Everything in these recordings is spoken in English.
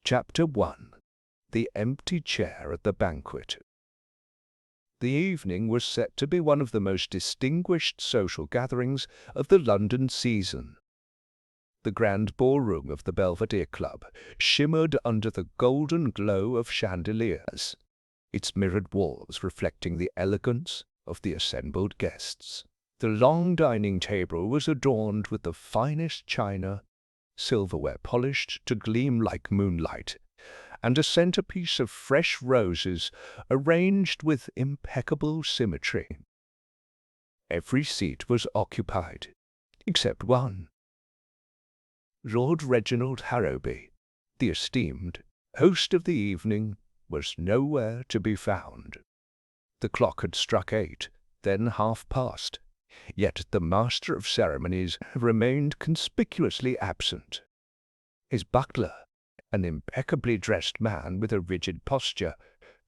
Chapter 1. The Empty Chair at the Banquet. The evening was set to be one of the most distinguished social gatherings of the London season. The grand ballroom of the Belvedere Club shimmered under the golden glow of chandeliers, its mirrored walls reflecting the elegance of the assembled guests. The long dining table was adorned with the finest china, silverware polished to gleam like moonlight, and a centerpiece of fresh roses arranged with impeccable symmetry. Every seat was occupied, except one. Lord Reginald Harobi, the esteemed host of the evening, was nowhere to be found. The clock had struck 8, then past, yet the master of ceremonies remained conspicuously absent. His butler, an impeccably dressed man with a rigid posture,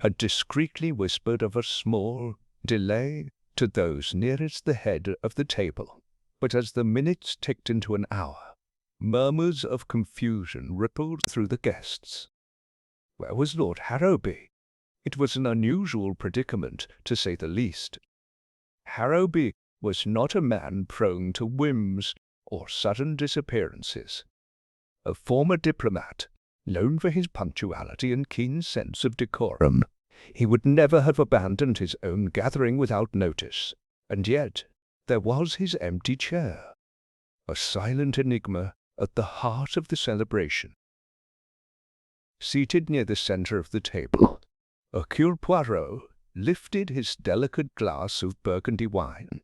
had discreetly whispered of a small delay to those nearest the head of the table. But as the minutes ticked into an hour, murmurs of confusion rippled through the guests. Where was Lord Harobi? It was an unusual predicament, to say the least. Harobi was not a man prone to whims or sudden disappearances. A former diplomat, known for his punctuality and keen sense of decorum, he would never have abandoned his own gathering without notice. And yet there was his empty chair, a silent enigma at the heart of the celebration. Seated near the center of the table, Hercule Poirot lifted his delicate glass of Burgundy wine,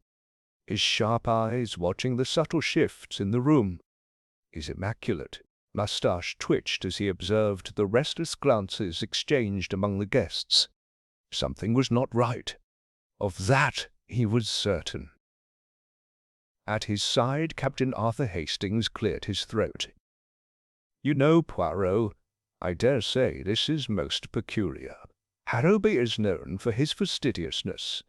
his sharp eyes watching the subtle shifts in the room. His immaculate moustache twitched as he observed the restless glances exchanged among the guests. Something was not right. Of that he was certain. At his side, Captain Arthur Hastings cleared his throat. "You know, Poirot, I dare say this is most peculiar. Harobi is known for his fastidiousness.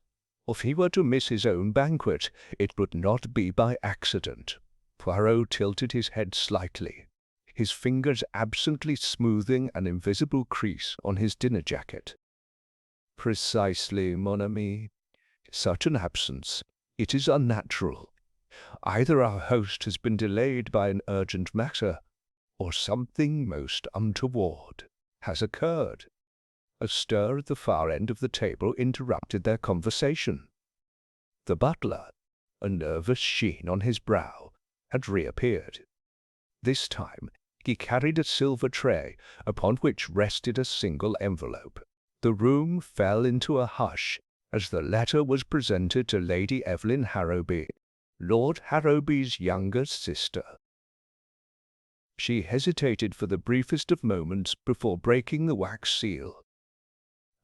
If he were to miss his own banquet, it would not be by accident." Poirot tilted his head slightly, his fingers absently smoothing an invisible crease on his dinner jacket. "Precisely, mon ami. Such an absence, it is unnatural. Either our host has been delayed by an urgent matter, or something most untoward has occurred." A stir at the far end of the table interrupted their conversation. The butler, a nervous sheen on his brow, had reappeared. This time he carried a silver tray upon which rested a single envelope. The room fell into a hush as the letter was presented to Lady Evelyn Harobi, Lord Harobi's younger sister. She hesitated for the briefest of moments before breaking the wax seal.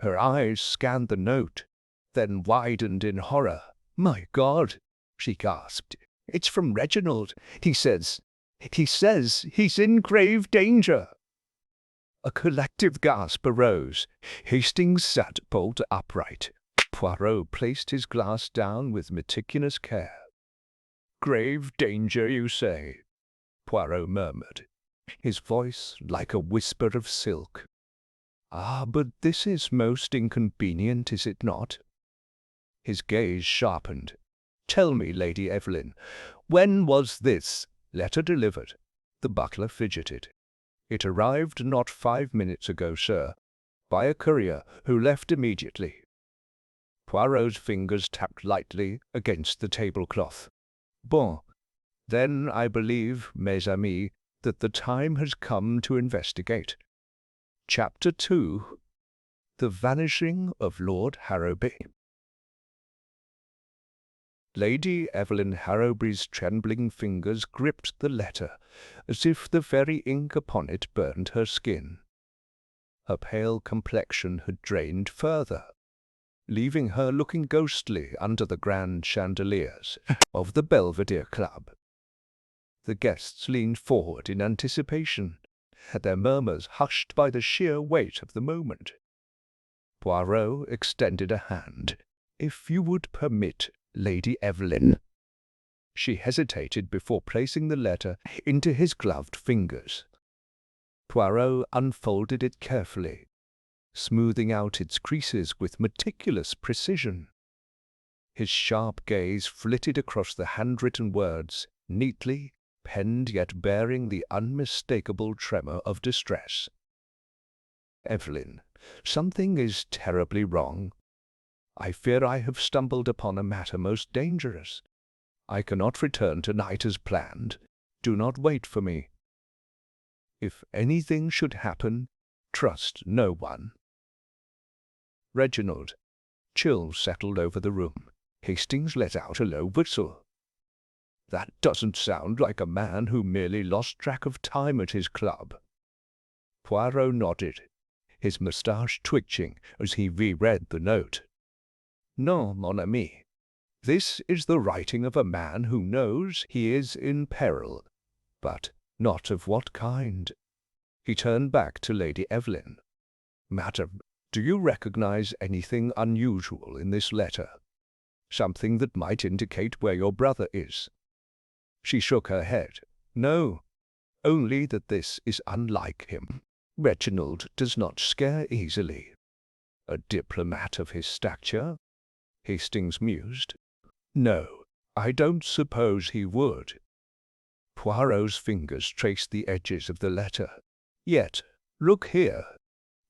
Her eyes scanned the note, then widened in horror. "My God!" she gasped. "It's from Reginald. He says he's in grave danger." A collective gasp arose. Hastings sat bolt upright. Poirot placed his glass down with meticulous care. "Grave danger, you say?" Poirot murmured, his voice like a whisper of silk. "Ah, but this is most inconvenient, is it not?" His gaze sharpened. "Tell me, Lady Evelyn, when was this letter delivered?" The butler fidgeted. "It arrived not 5 minutes ago, sir, by a courier who left immediately." Poirot's fingers tapped lightly against the tablecloth. "Bon, then I believe, mes amis, that the time has come to investigate." Chapter 2. The Vanishing of Lord Harobi. Lady Evelyn Harobi's trembling fingers gripped the letter as if the very ink upon it burned her skin. Her pale complexion had drained further, leaving her looking ghostly under the grand chandeliers of the Belvedere Club. The guests leaned forward in anticipation, their murmurs hushed by the sheer weight of the moment. Poirot extended a hand. "If you would permit, Lady Evelyn." She hesitated before placing the letter into his gloved fingers. Poirot unfolded it carefully, smoothing out its creases with meticulous precision. His sharp gaze flitted across the handwritten words, neatly penned yet bearing the unmistakable tremor of distress. "Evelyn, something is terribly wrong. I fear I have stumbled upon a matter most dangerous. I cannot return tonight as planned. Do not wait for me. If anything should happen, trust no one." Reginald. Chills settled over the room. Hastings let out a low whistle. "That doesn't sound like a man who merely lost track of time at his club." Poirot nodded, his moustache twitching as he reread the note. "Non, mon ami. This is the writing of a man who knows he is in peril, but not of what kind." He turned back to Lady Evelyn. "Madam, do you recognize anything unusual in this letter? Something that might indicate where your brother is?" She shook her head. "No, only that this is unlike him. Reginald does not scare easily. A diplomat of his stature?" Hastings mused. "No, I don't suppose he would." Poirot's fingers traced the edges of the letter. "Yet, look here.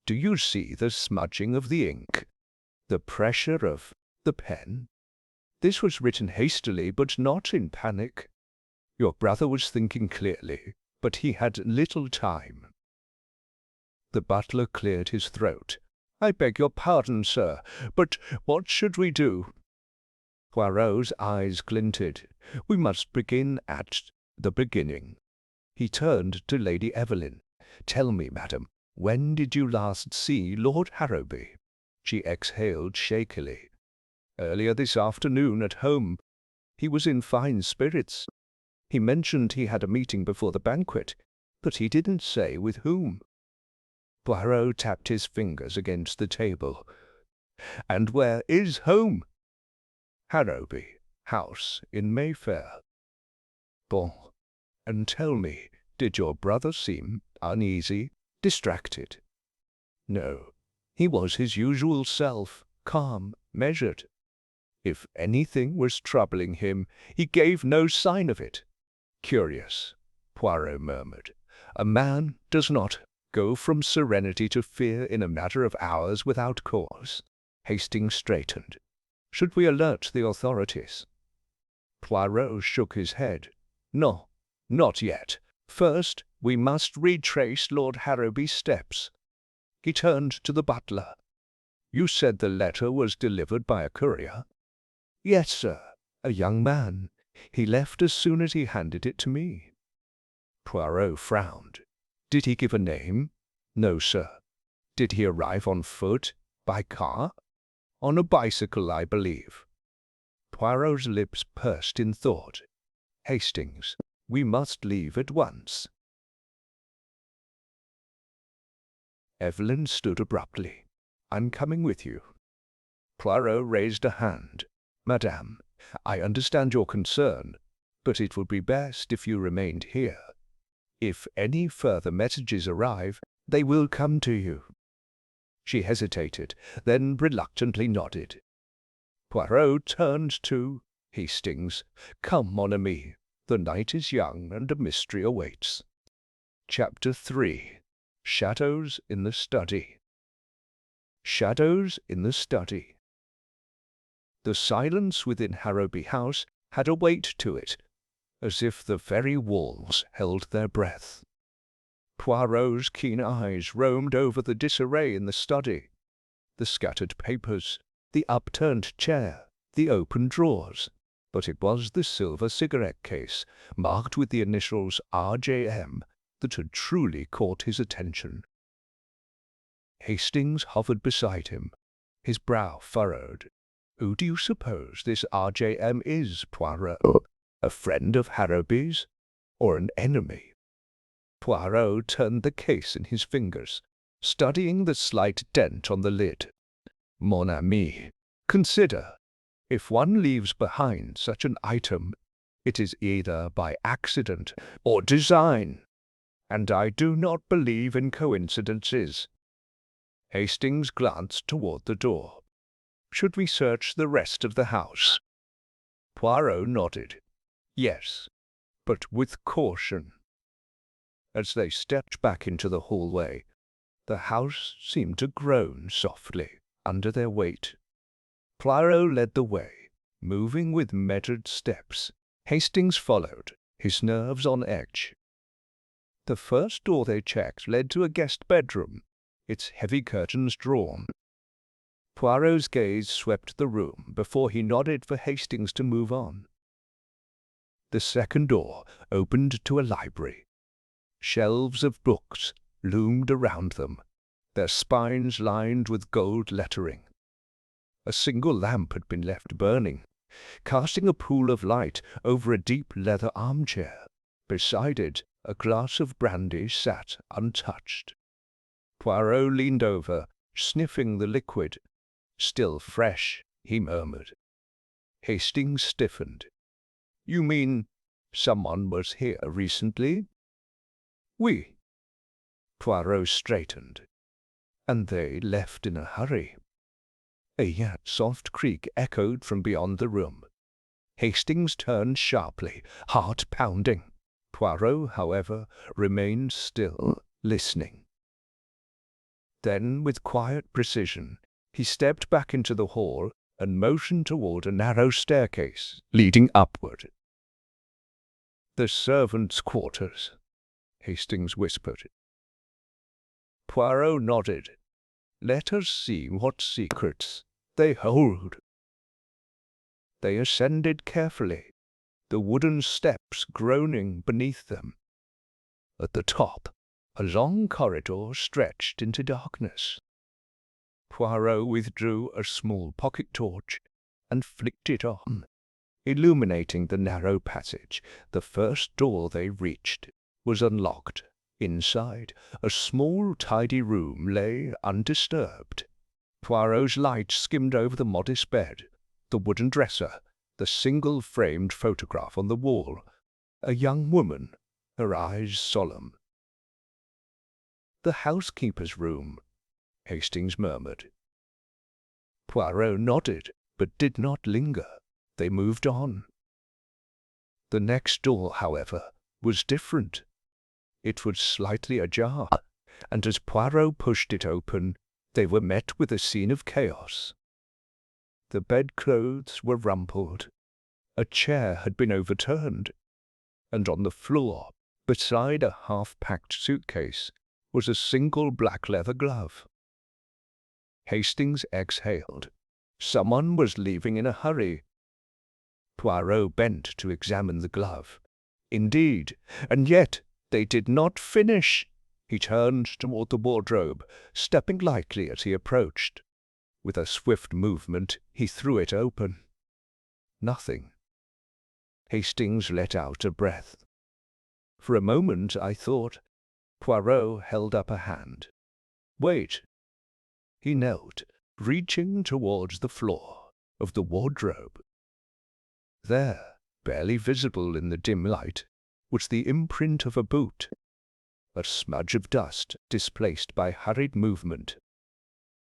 Do you see the smudging of the ink? The pressure of the pen? This was written hastily, but not in panic. Your brother was thinking clearly, but he had little time." The butler cleared his throat. "I beg your pardon, sir, but what should we do?" Poirot's eyes glinted. "We must begin at the beginning." He turned to Lady Evelyn. "Tell me, madam, when did you last see Lord Harobi?" She exhaled shakily. "Earlier this afternoon at home. He was in fine spirits. He mentioned he had a meeting before the banquet, but he didn't say with whom." Poirot tapped his fingers against the table. "And where is home?" "Harobi House in Mayfair." "Bon. And tell me, did your brother seem uneasy, distracted?" "No. He was his usual self, calm, measured. If anything was troubling him, he gave no sign of it." "Curious," Poirot murmured. "A man does not go from serenity to fear in a matter of hours without cause." Hastings straightened. "Should we alert the authorities?" Poirot shook his head. "No, not yet. First, we must retrace Lord Harobi's steps." He turned to the butler. "You said the letter was delivered by a courier?" "Yes, sir. A young man. He left as soon as he handed it to me." Poirot frowned. "Did he give a name?" "No, sir." "Did he arrive on foot? By car?" "On a bicycle, I believe." Poirot's lips pursed in thought. "Hastings, we must leave at once." Evelyn stood abruptly. "I'm coming with you." Poirot raised a hand. "Madame, I understand your concern, but it would be best if you remained here. If any further messages arrive, they will come to you." She hesitated, then reluctantly nodded. Poirot turned to Hastings. "Come, mon ami. The night is young, and a mystery awaits." Chapter 3. Shadows in the Study. Shadows in the study. The silence within Harobi House had a weight to it, as if the very walls held their breath. Poirot's keen eyes roamed over the disarray in the study, the scattered papers, the upturned chair, the open drawers, but it was the silver cigarette case, marked with the initials RJM, that had truly caught his attention. Hastings hovered beside him, his brow furrowed. "Who do you suppose this RJM is, Poirot? A friend of Harobi's, or an enemy?" Poirot turned the case in his fingers, studying the slight dent on the lid. "Mon ami, consider. If one leaves behind such an item, it is either by accident or design. and I do not believe in coincidences. Hastings glanced toward the door. Should we search the rest of the house? Poirot nodded. Yes, but with caution. As they stepped back into the hallway, the house seemed to groan softly under their weight. Poirot led the way, moving with measured steps. Hastings followed, his nerves on edge. The first door they checked led to a guest bedroom, its heavy curtains drawn. Poirot's gaze swept the room before he nodded for Hastings to move on. The second door opened to a library. Shelves of books loomed around them, their spines lined with gold lettering. A single lamp had been left burning, casting a pool of light over a deep leather armchair. Beside it, a glass of brandy sat untouched. Poirot leaned over, sniffing the liquid. Still fresh, he murmured. Hastings stiffened. You mean someone was here recently? Oui. Poirot straightened. And they left in a hurry. A yet soft creak echoed from beyond the room. Hastings turned sharply, heart pounding. Poirot, however, remained still, listening. Then, with quiet precision, he stepped back into the hall and motioned toward a narrow staircase leading upward. The servants' quarters, Hastings whispered. Poirot nodded. Let us see what secrets they hold. They ascended carefully, the wooden steps groaning beneath them. At the top, a long corridor stretched into darkness. Poirot withdrew a small pocket torch and flicked it on, illuminating the narrow passage. The first door they reached was unlocked. Inside, a small, tidy room lay undisturbed. Poirot's light skimmed over the modest bed, the wooden dresser, the single-framed photograph on the wall. A young woman, her eyes solemn. The housekeeper's room, Hastings murmured. Poirot nodded, but did not linger. They moved on. The next door, however, was different. It was slightly ajar, and as Poirot pushed it open, they were met with a scene of chaos. The bedclothes were rumpled. A chair had been overturned, and on the floor, beside a half-packed suitcase, was a single black leather glove. Hastings exhaled. Someone was leaving in a hurry. Poirot bent to examine the glove. Indeed, and yet they did not finish. He turned toward the wardrobe, stepping lightly as he approached. With a swift movement, he threw it open. Nothing. Hastings let out a breath. For a moment, I thought. Poirot held up a hand. Wait. He knelt, reaching towards the floor of the wardrobe. There, barely visible in the dim light, was the imprint of a boot, a smudge of dust displaced by hurried movement.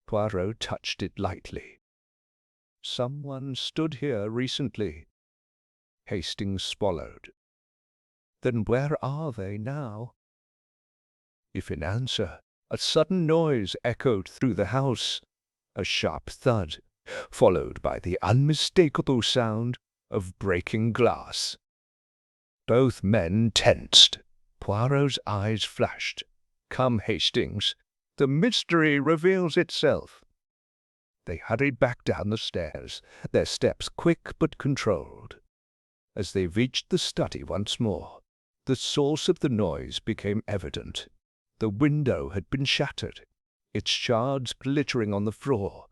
Poirot touched it lightly. Someone stood here recently. Hastings swallowed. Then where are they now? If in answer, a sudden noise echoed through the house, a sharp thud, followed by the unmistakable sound of breaking glass. Both men tensed. Poirot's eyes flashed. Come, Hastings, the mystery reveals itself. They hurried back down the stairs, their steps quick but controlled. As they reached the study once more, the source of the noise became evident. The window had been shattered, its shards glittering on the floor,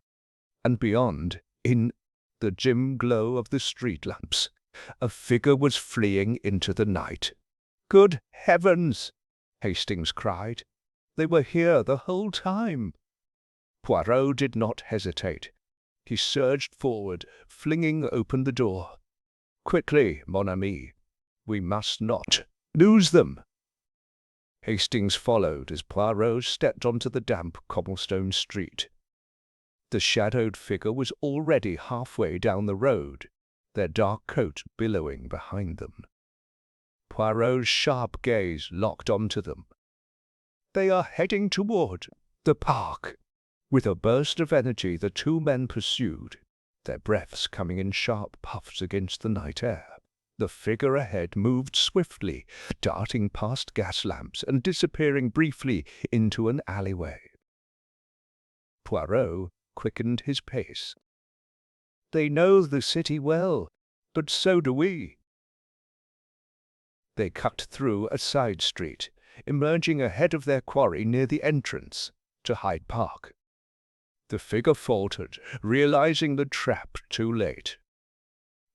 and beyond, in the dim glow of the street lamps, a figure was fleeing into the night. Good heavens! Hastings cried. They were here the whole time. Poirot did not hesitate. He surged forward, flinging open the door. Quickly, mon ami. We must not lose them. Hastings followed as Poirot stepped onto the damp cobblestone street. The shadowed figure was already halfway down the road, their dark coat billowing behind them. Poirot's sharp gaze locked onto them. They are heading toward the park. With a burst of energy, the two men pursued, their breaths coming in sharp puffs against the night air. The figure ahead moved swiftly, darting past gas lamps and disappearing briefly into an alleyway. Poirot quickened his pace. They know the city well, but so do we. They cut through a side street, emerging ahead of their quarry near the entrance to Hyde Park. The figure faltered, realizing the trap too late.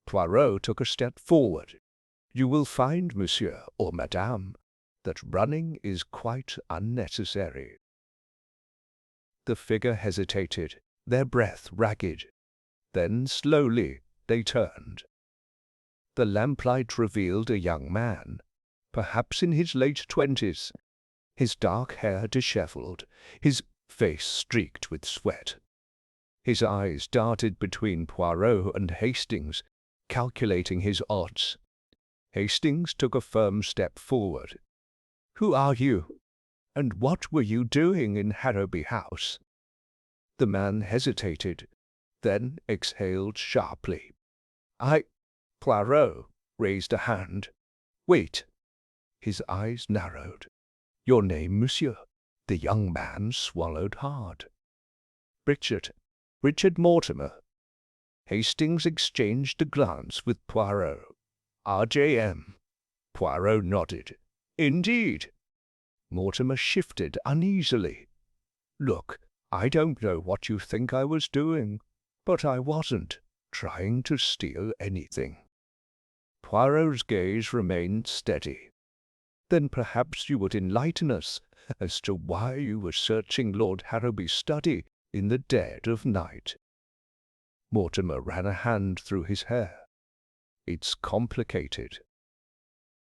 Poirot took a step forward. You will find, monsieur or madame, that running is quite unnecessary. The figure hesitated, their breath ragged. Then slowly they turned. The lamplight revealed a young man, perhaps in his late 20s, his dark hair disheveled, his face streaked with sweat. His eyes darted between Poirot and Hastings, calculating his odds. Hastings took a firm step forward. Who are you? And what were you doing in Harobi House? The man hesitated, then exhaled sharply. Poirot raised a hand. Wait. His eyes narrowed. Your name, monsieur? The young man swallowed hard. Richard Mortimer. Hastings exchanged a glance with Poirot. RJM. Poirot nodded. Indeed. Mortimer shifted uneasily. Look, I don't know what you think I was doing, but I wasn't trying to steal anything. Poirot's gaze remained steady. Then perhaps you would enlighten us as to why you were searching Lord Harobi's study in the dead of night. Mortimer ran a hand through his hair. It's complicated.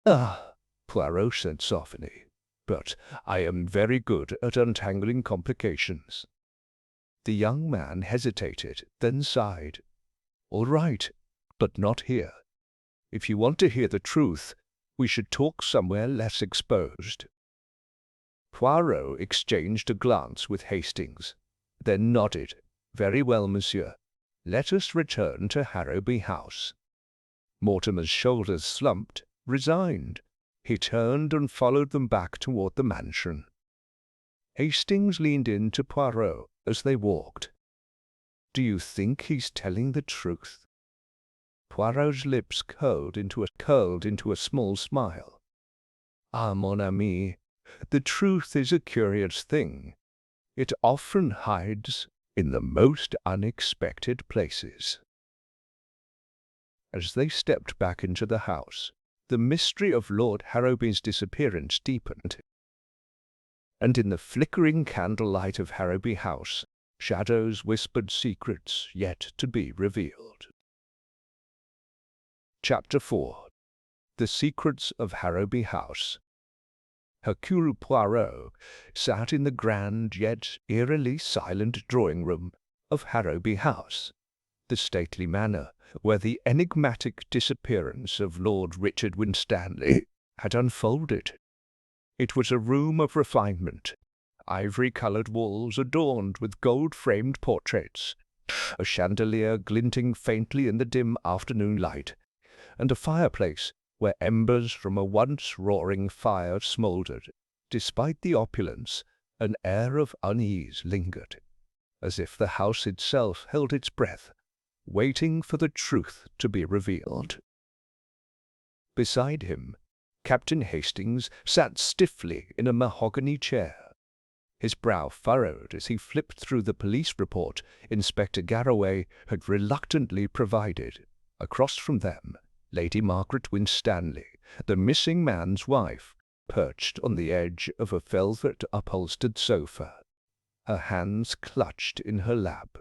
Poirot said softly, but I am very good at untangling complications. The young man hesitated, then sighed. All right, but not here. If you want to hear the truth, we should talk somewhere less exposed. Poirot exchanged a glance with Hastings, then nodded. Very well, monsieur. Let us return to Harobi House. Mortimer's shoulders slumped, resigned. He turned and followed them back toward the mansion. Hastings leaned in to Poirot as they walked. Do you think he's telling the truth? Poirot's lips curled into a small smile. Ah, mon ami, the truth is a curious thing. It often hides in the most unexpected places. As they stepped back into the house, the mystery of Lord Harobi's disappearance deepened, and in the flickering candlelight of Harobi House, shadows whispered secrets yet to be revealed. Chapter 4. The Secrets of Harobi House. Hercule Poirot sat in the grand yet eerily silent drawing-room of Harobi House, the stately manor where the enigmatic disappearance of Lord Richard Winstanley had unfolded. It was a room of refinement, ivory-coloured walls adorned with gold-framed portraits, a chandelier glinting faintly in the dim afternoon light, and a fireplace where embers from a once roaring fire smouldered. Despite the opulence, an air of unease lingered, as if the house itself held its breath, waiting for the truth to be revealed. Beside him, Captain Hastings sat stiffly in a mahogany chair. His brow furrowed as he flipped through the police report Inspector Garraway had reluctantly provided. Across from them, Lady Margaret Winstanley, the missing man's wife, perched on the edge of a velvet-upholstered sofa, her hands clutched in her lap.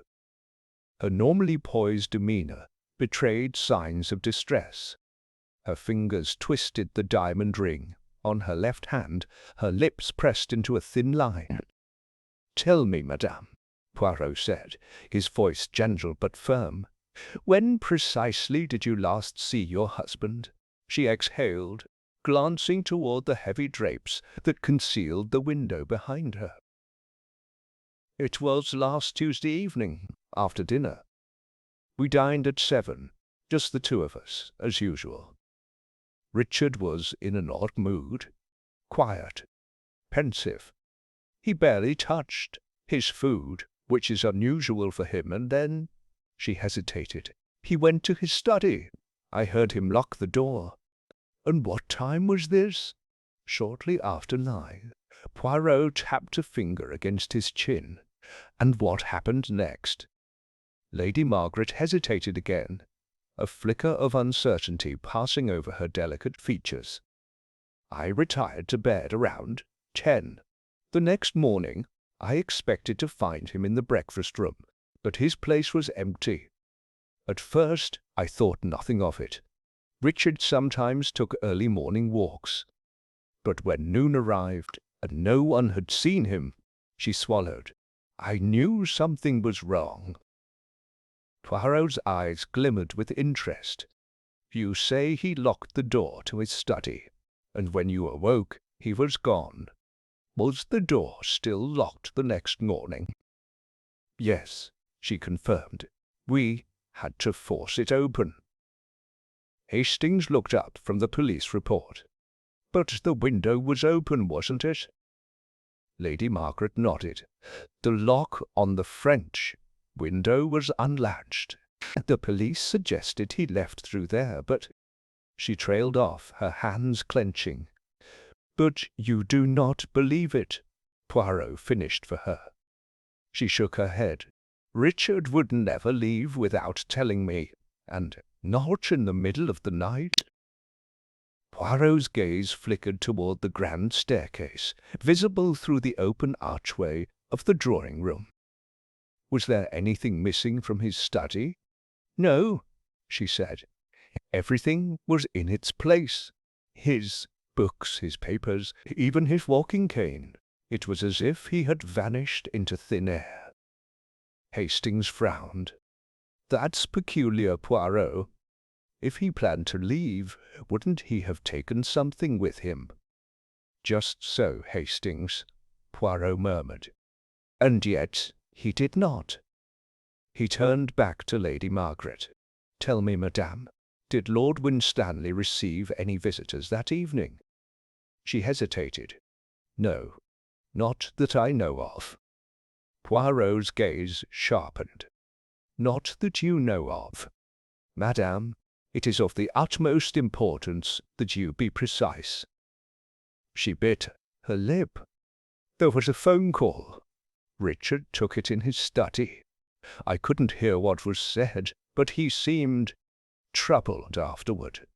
Her normally poised demeanour betrayed signs of distress. Her fingers twisted the diamond ring on her left hand, her lips pressed into a thin line. "Tell me, madame," Poirot said, his voice gentle but firm, "when precisely did you last see your husband?" She exhaled, glancing toward the heavy drapes that concealed the window behind her. "It was last Tuesday evening, after dinner. We dined at 7, just the two of us, as usual. Richard was in an odd mood, quiet, pensive. He barely touched his food, which is unusual for him, and then—" She hesitated. "He went to his study. I heard him lock the door." "And what time was this?" "Shortly after 9. Poirot tapped a finger against his chin. "And what happened next?" Lady Margaret hesitated again, a flicker of uncertainty passing over her delicate features. "I retired to bed around 10. The next morning I expected to find him in the breakfast-room, but his place was empty. At first I thought nothing of it. Richard sometimes took early morning walks. But when noon arrived and no one had seen him," she swallowed, "I knew something was wrong." Poirot's eyes glimmered with interest. "You say he locked the door to his study, and when you awoke he was gone. Was the door still locked the next morning?" "Yes," she confirmed. "We had to force it open." Hastings looked up from the police report. "But the window was open, wasn't it?" Lady Margaret nodded. "The lock on the French window was unlatched. The police suggested he left through there, but—" She trailed off, her hands clenching. "But you do not believe it," Poirot finished for her. She shook her head. "Richard would never leave without telling me, and not in the middle of the night." Poirot's gaze flickered toward the grand staircase, visible through the open archway of the drawing-room. Was there anything missing from his study? "No," she said. "Everything was in its place. His books, his papers, even his walking cane. It was as if he had vanished into thin air." Hastings frowned. "That's peculiar, Poirot. If he planned to leave, wouldn't he have taken something with him?" "Just so, Hastings," Poirot murmured. "And yet he did not." He turned back to Lady Margaret. "Tell me, madame, did Lord Winstanley receive any visitors that evening?" She hesitated. "No, not that I know of." Poirot's gaze sharpened. "Not that you know of. Madame, it is of the utmost importance that you be precise." She bit her lip. "There was a phone call. Richard took it in his study. I couldn't hear what was said, but he seemed troubled afterward."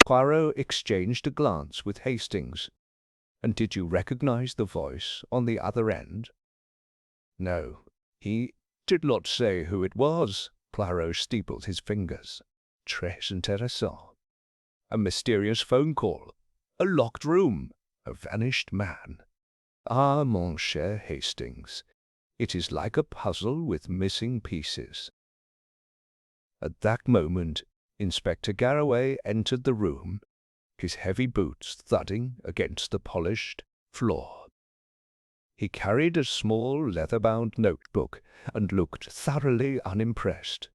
Poirot exchanged a glance with Hastings. "And did you recognize the voice on the other end?" "No. He did not say who it was." Poirot steepled his fingers. "Très intéressant. A mysterious phone call, a locked room, a vanished man. Ah, mon cher Hastings, it is like a puzzle with missing pieces." At that moment, Inspector Garraway entered the room, his heavy boots thudding against the polished floor. He carried a small leather-bound notebook and looked thoroughly unimpressed.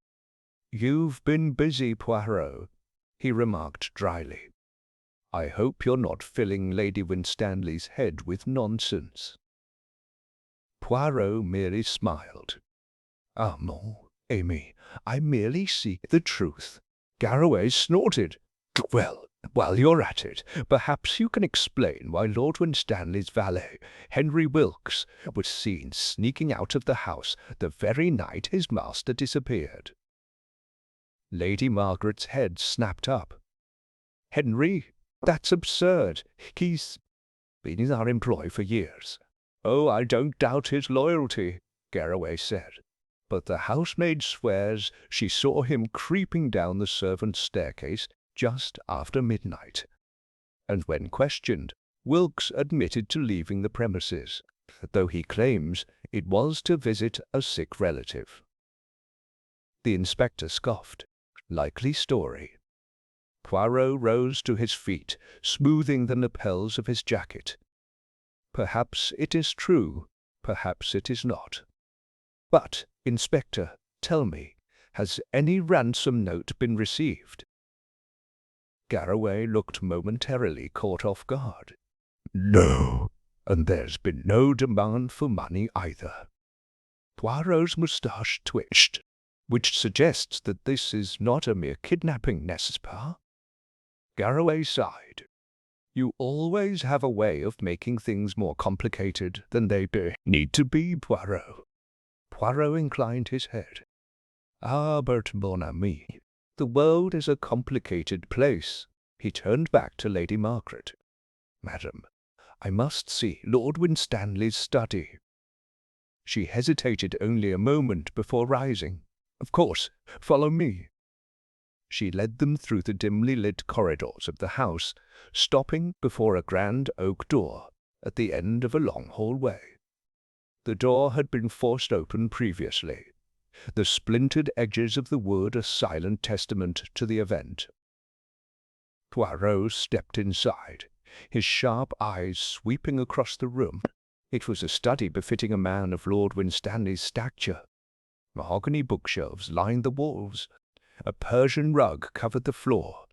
"You've been busy, Poirot," he remarked dryly. "I hope you're not filling Lady Winstanley's head with nonsense." Poirot merely smiled. "Ah, mon ami, I merely seek the truth." Garraway snorted. "Well, while you're at it, perhaps you can explain why Lord Winstanley's valet, Henry Wilkes, was seen sneaking out of the house the very night his master disappeared." Lady Margaret's head snapped up. "Henry? That's absurd. He's been in our employ for years." "Oh, I don't doubt his loyalty," Garraway said. "But the housemaid swears she saw him creeping down the servants' staircase just after midnight." and when questioned, Wilkes admitted to leaving the premises, though he claims it was to visit a sick relative. The inspector scoffed. Likely story. Poirot rose to his feet, smoothing the lapels of his jacket. Perhaps it is true, perhaps it is not. But, Inspector, tell me, has any ransom note been received? Garraway looked momentarily caught off guard. No, and there's been no demand for money either. Poirot's moustache twitched, which suggests that this is not a mere kidnapping, n'est-ce pas? Garraway sighed. You always have a way of making things more complicated than they need to be, Poirot. Poirot inclined his head. Ah, but mon ami, the world is a complicated place. He turned back to Lady Margaret. Madam, I must see Lord Winstanley's study. She hesitated only a moment before rising. Of course, follow me. She led them through the dimly lit corridors of the house, stopping before a grand oak door at the end of a long hallway. The door had been forced open previously, the splintered edges of the wood a silent testament to the event. Poirot stepped inside, his sharp eyes sweeping across the room. It was a study befitting a man of Lord Winstanley's stature. Mahogany bookshelves lined the walls, a Persian rug covered the floor,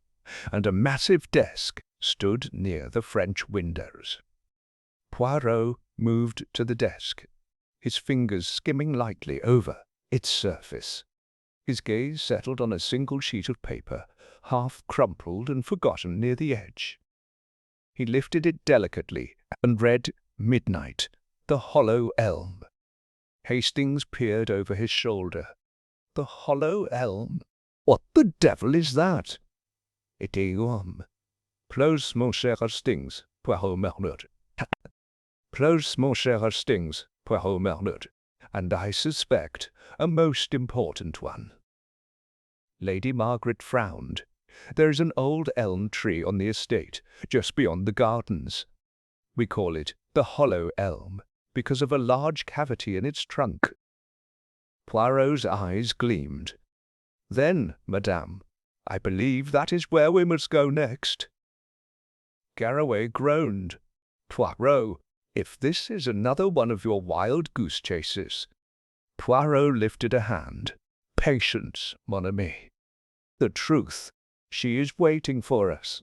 and a massive desk stood near the French windows. Poirot moved to the desk, his fingers skimming lightly over its surface. His gaze settled on a single sheet of paper, half crumpled and forgotten near the edge. He lifted it delicately and read Midnight, the Hollow Elm. Hastings peered over his shoulder. The Hollow Elm? What the devil is that? Et homme. Close, mon cher Hastings, Poirot murmured. Close, mon cher Hastings, Poirot murmured, and I suspect a most important one. Lady Margaret frowned. There is an old elm tree on the estate, just beyond the gardens. We call it the Hollow Elm, because of a large cavity in its trunk. Poirot's eyes gleamed. Then, madame, I believe that is where we must go next. Garraway groaned. Poirot, if this is another one of your wild goose chases. Poirot lifted a hand. Patience, mon ami. The truth, she is waiting for us.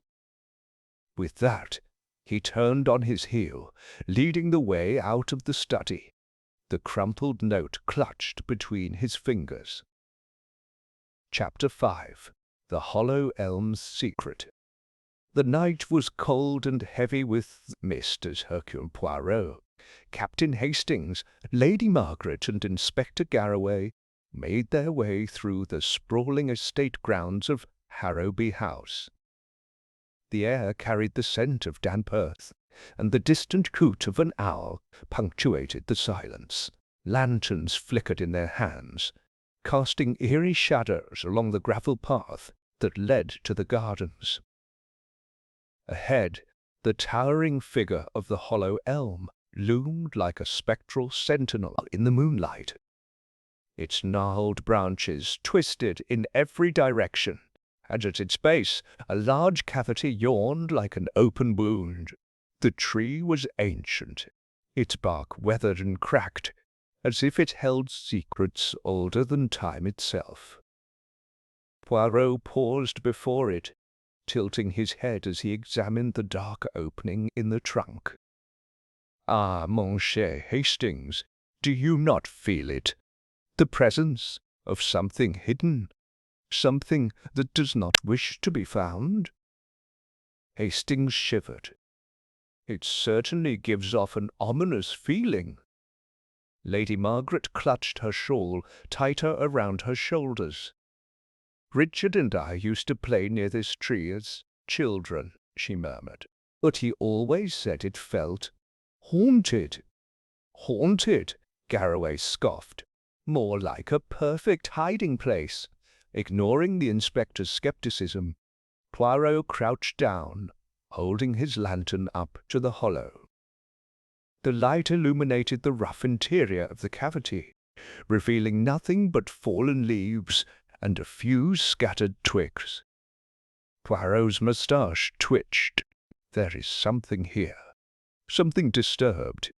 With that, he turned on his heel, leading the way out of the study, the crumpled note clutched between his fingers. Chapter 5. The Hollow Elm's Secret. The night was cold and heavy with mist as Hercule Poirot, Captain Hastings, Lady Margaret, and Inspector Garraway made their way through the sprawling estate grounds of Harobi House. The air carried the scent of damp earth, and the distant hoot of an owl punctuated the silence. Lanterns flickered in their hands, casting eerie shadows along the gravel path that led to the gardens. Ahead, the towering figure of the Hollow Elm loomed like a spectral sentinel in the moonlight. Its gnarled branches twisted in every direction, and at its base a large cavity yawned like an open wound. The tree was ancient, its bark weathered and cracked, as if it held secrets older than time itself. Poirot paused before it, tilting his head as he examined the dark opening in the trunk. Ah, mon cher Hastings, do you not feel it? The presence of something hidden, something that does not wish to be found? Hastings shivered. It certainly gives off an ominous feeling. Lady Margaret clutched her shawl tighter around her shoulders. Richard and I used to play near this tree as children, she murmured, but he always said it felt haunted. Haunted, Garraway scoffed. More like a perfect hiding place. Ignoring the inspector's skepticism, Poirot crouched down, holding his lantern up to the hollow. The light illuminated the rough interior of the cavity, revealing nothing but fallen leaves and a few scattered twigs. Poirot's moustache twitched. There is something here, something disturbed.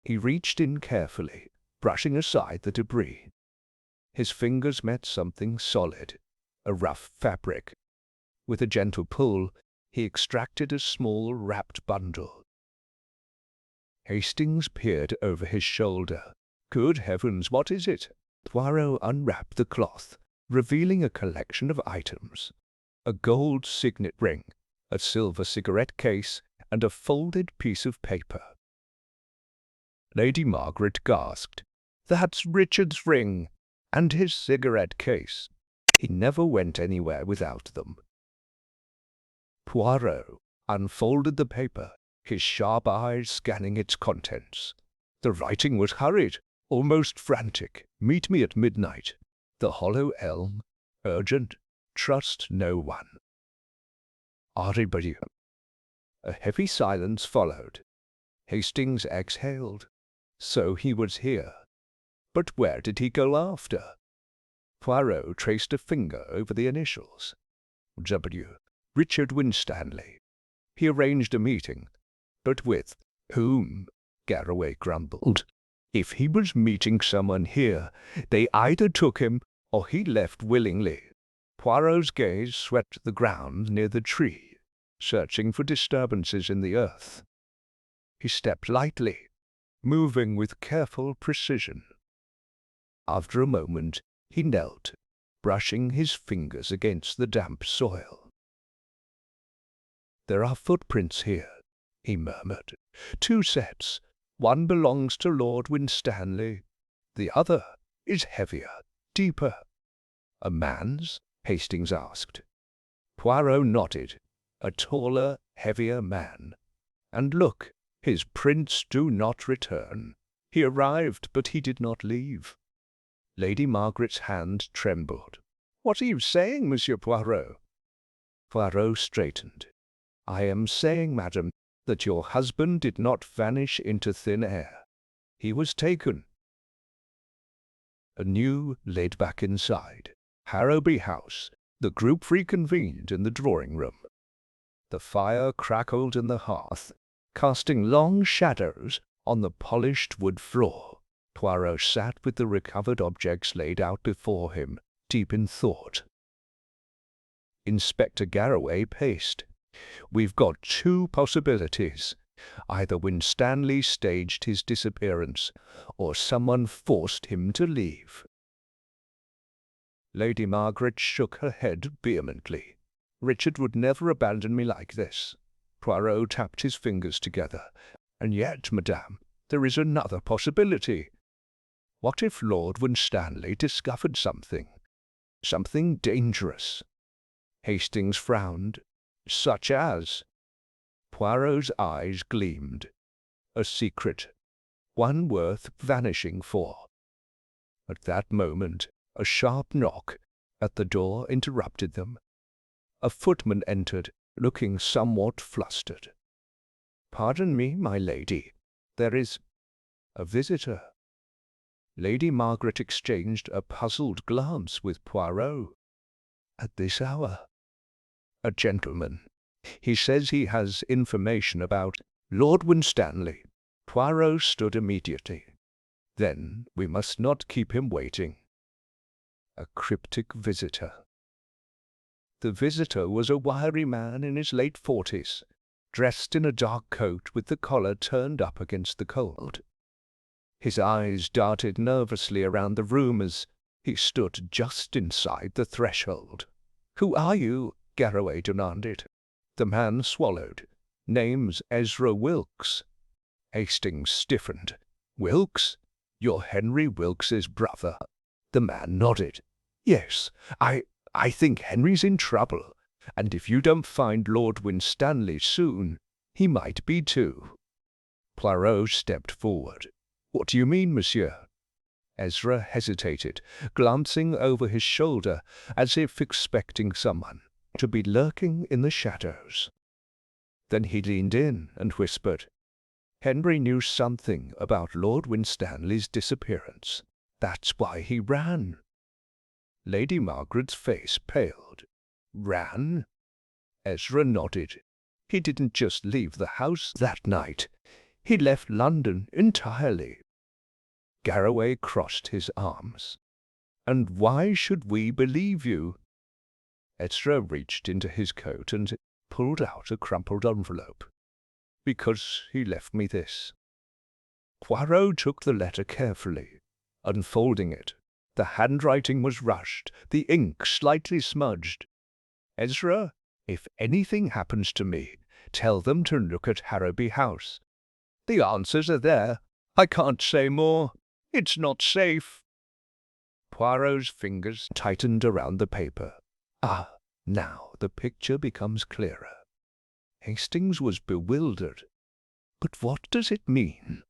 He reached in carefully, brushing aside the debris. His fingers met something solid, a rough fabric. With a gentle pull, he extracted a small wrapped bundle. Hastings peered over his shoulder. Good heavens, what is it? Poirot unwrapped the cloth, revealing a collection of items. A gold signet ring, a silver cigarette case, and a folded piece of paper. Lady Margaret gasped. That's Richard's ring, and his cigarette case. He never went anywhere without them. Poirot unfolded the paper, his sharp eyes scanning its contents. The writing was hurried, almost frantic. Meet me at midnight. The Hollow Elm. Urgent. Trust no one. Harobi. A heavy silence followed. Hastings exhaled. So he was here. But where did he go after? Poirot traced a finger over the initials. W. Richard Winstanley. He arranged a meeting. But with whom? Garraway grumbled. If he was meeting someone here, they either took him or he left willingly. Poirot's gaze swept the ground near the tree, searching for disturbances in the earth. He stepped lightly, moving with careful precision. After a moment, he knelt, brushing his fingers against the damp soil. There are footprints here, he murmured. 2 sets. One belongs to Lord Winstanley. The other is heavier, deeper. A man's? Hastings asked. Poirot nodded. A taller, heavier man. And look, his prints do not return. He arrived, but he did not leave. Lady Margaret's hand trembled. What are you saying, Monsieur Poirot? Poirot straightened. I am saying, madam, that your husband did not vanish into thin air. He was taken. Anew laid back inside Harobi House, the group reconvened in the drawing-room. The fire crackled in the hearth, casting long shadows on the polished wood floor. Poirot sat with the recovered objects laid out before him, deep in thought. Inspector Garraway paced. We've got 2 possibilities. Either Winstanley staged his disappearance, or someone forced him to leave. Lady Margaret shook her head vehemently. Richard would never abandon me like this. Poirot tapped his fingers together. And yet, madame, there is another possibility. What if Lord Winstanley discovered something? Something dangerous? Hastings frowned. Such as? Poirot's eyes gleamed. A secret. One worth vanishing for. At that moment, a sharp knock at the door interrupted them. A footman entered, looking somewhat flustered. Pardon me, my lady. There is a visitor. Lady Margaret exchanged a puzzled glance with Poirot. At this hour? A gentleman. He says he has information about Lord Winstanley. Poirot stood immediately. Then we must not keep him waiting. A cryptic visitor. The visitor was a wiry man in his late 40s, dressed in a dark coat with the collar turned up against the cold. His eyes darted nervously around the room as he stood just inside the threshold. Who are you? Garraway demanded. The man swallowed. Name's Ezra Wilkes. Hastings stiffened. Wilkes? You're Henry Wilkes's brother. The man nodded. Yes, I think Henry's in trouble, and if you don't find Lord Winstanley soon, he might be too. Poirot stepped forward. What do you mean, monsieur? Ezra hesitated, glancing over his shoulder as if expecting someone to be lurking in the shadows. Then he leaned in and whispered, "Henry knew something about Lord Winstanley's disappearance. That's why he ran." Lady Margaret's face paled. "Ran?" Ezra nodded. "He didn't just leave the house that night. He left London entirely." Garraway crossed his arms. "And why should we believe you?" Ezra reached into his coat and pulled out a crumpled envelope. "Because he left me this." Poirot took the letter carefully, unfolding it. The handwriting was rushed, the ink slightly smudged. "Ezra, if anything happens to me, tell them to look at Harobi House. The answers are there. I can't say more. It's not safe." Poirot's fingers tightened around the paper. Ah, now the picture becomes clearer. Hastings was bewildered. "But what does it mean?"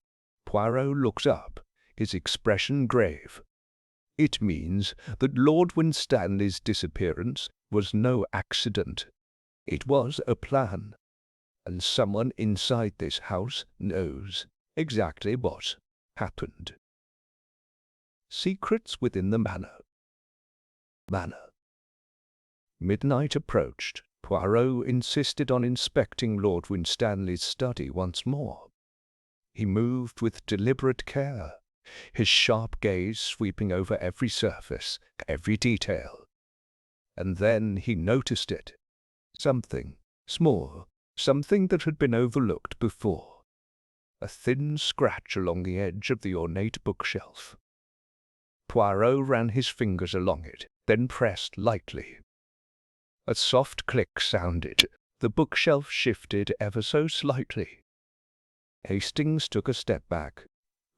Poirot looked up, his expression grave. "It means that Lord Winstanley's disappearance was no accident. It was a plan, and someone inside this house knows exactly what happened." Secrets within the manor. Midnight approached. Poirot insisted on inspecting Lord Winstanley's study once more. He moved with deliberate care, his sharp gaze sweeping over every surface, every detail. And then he noticed it. Something small, something that had been overlooked before. A thin scratch along the edge of the ornate bookshelf. Poirot ran his fingers along it, then pressed lightly. A soft click sounded. The bookshelf shifted ever so slightly. Hastings took a step back.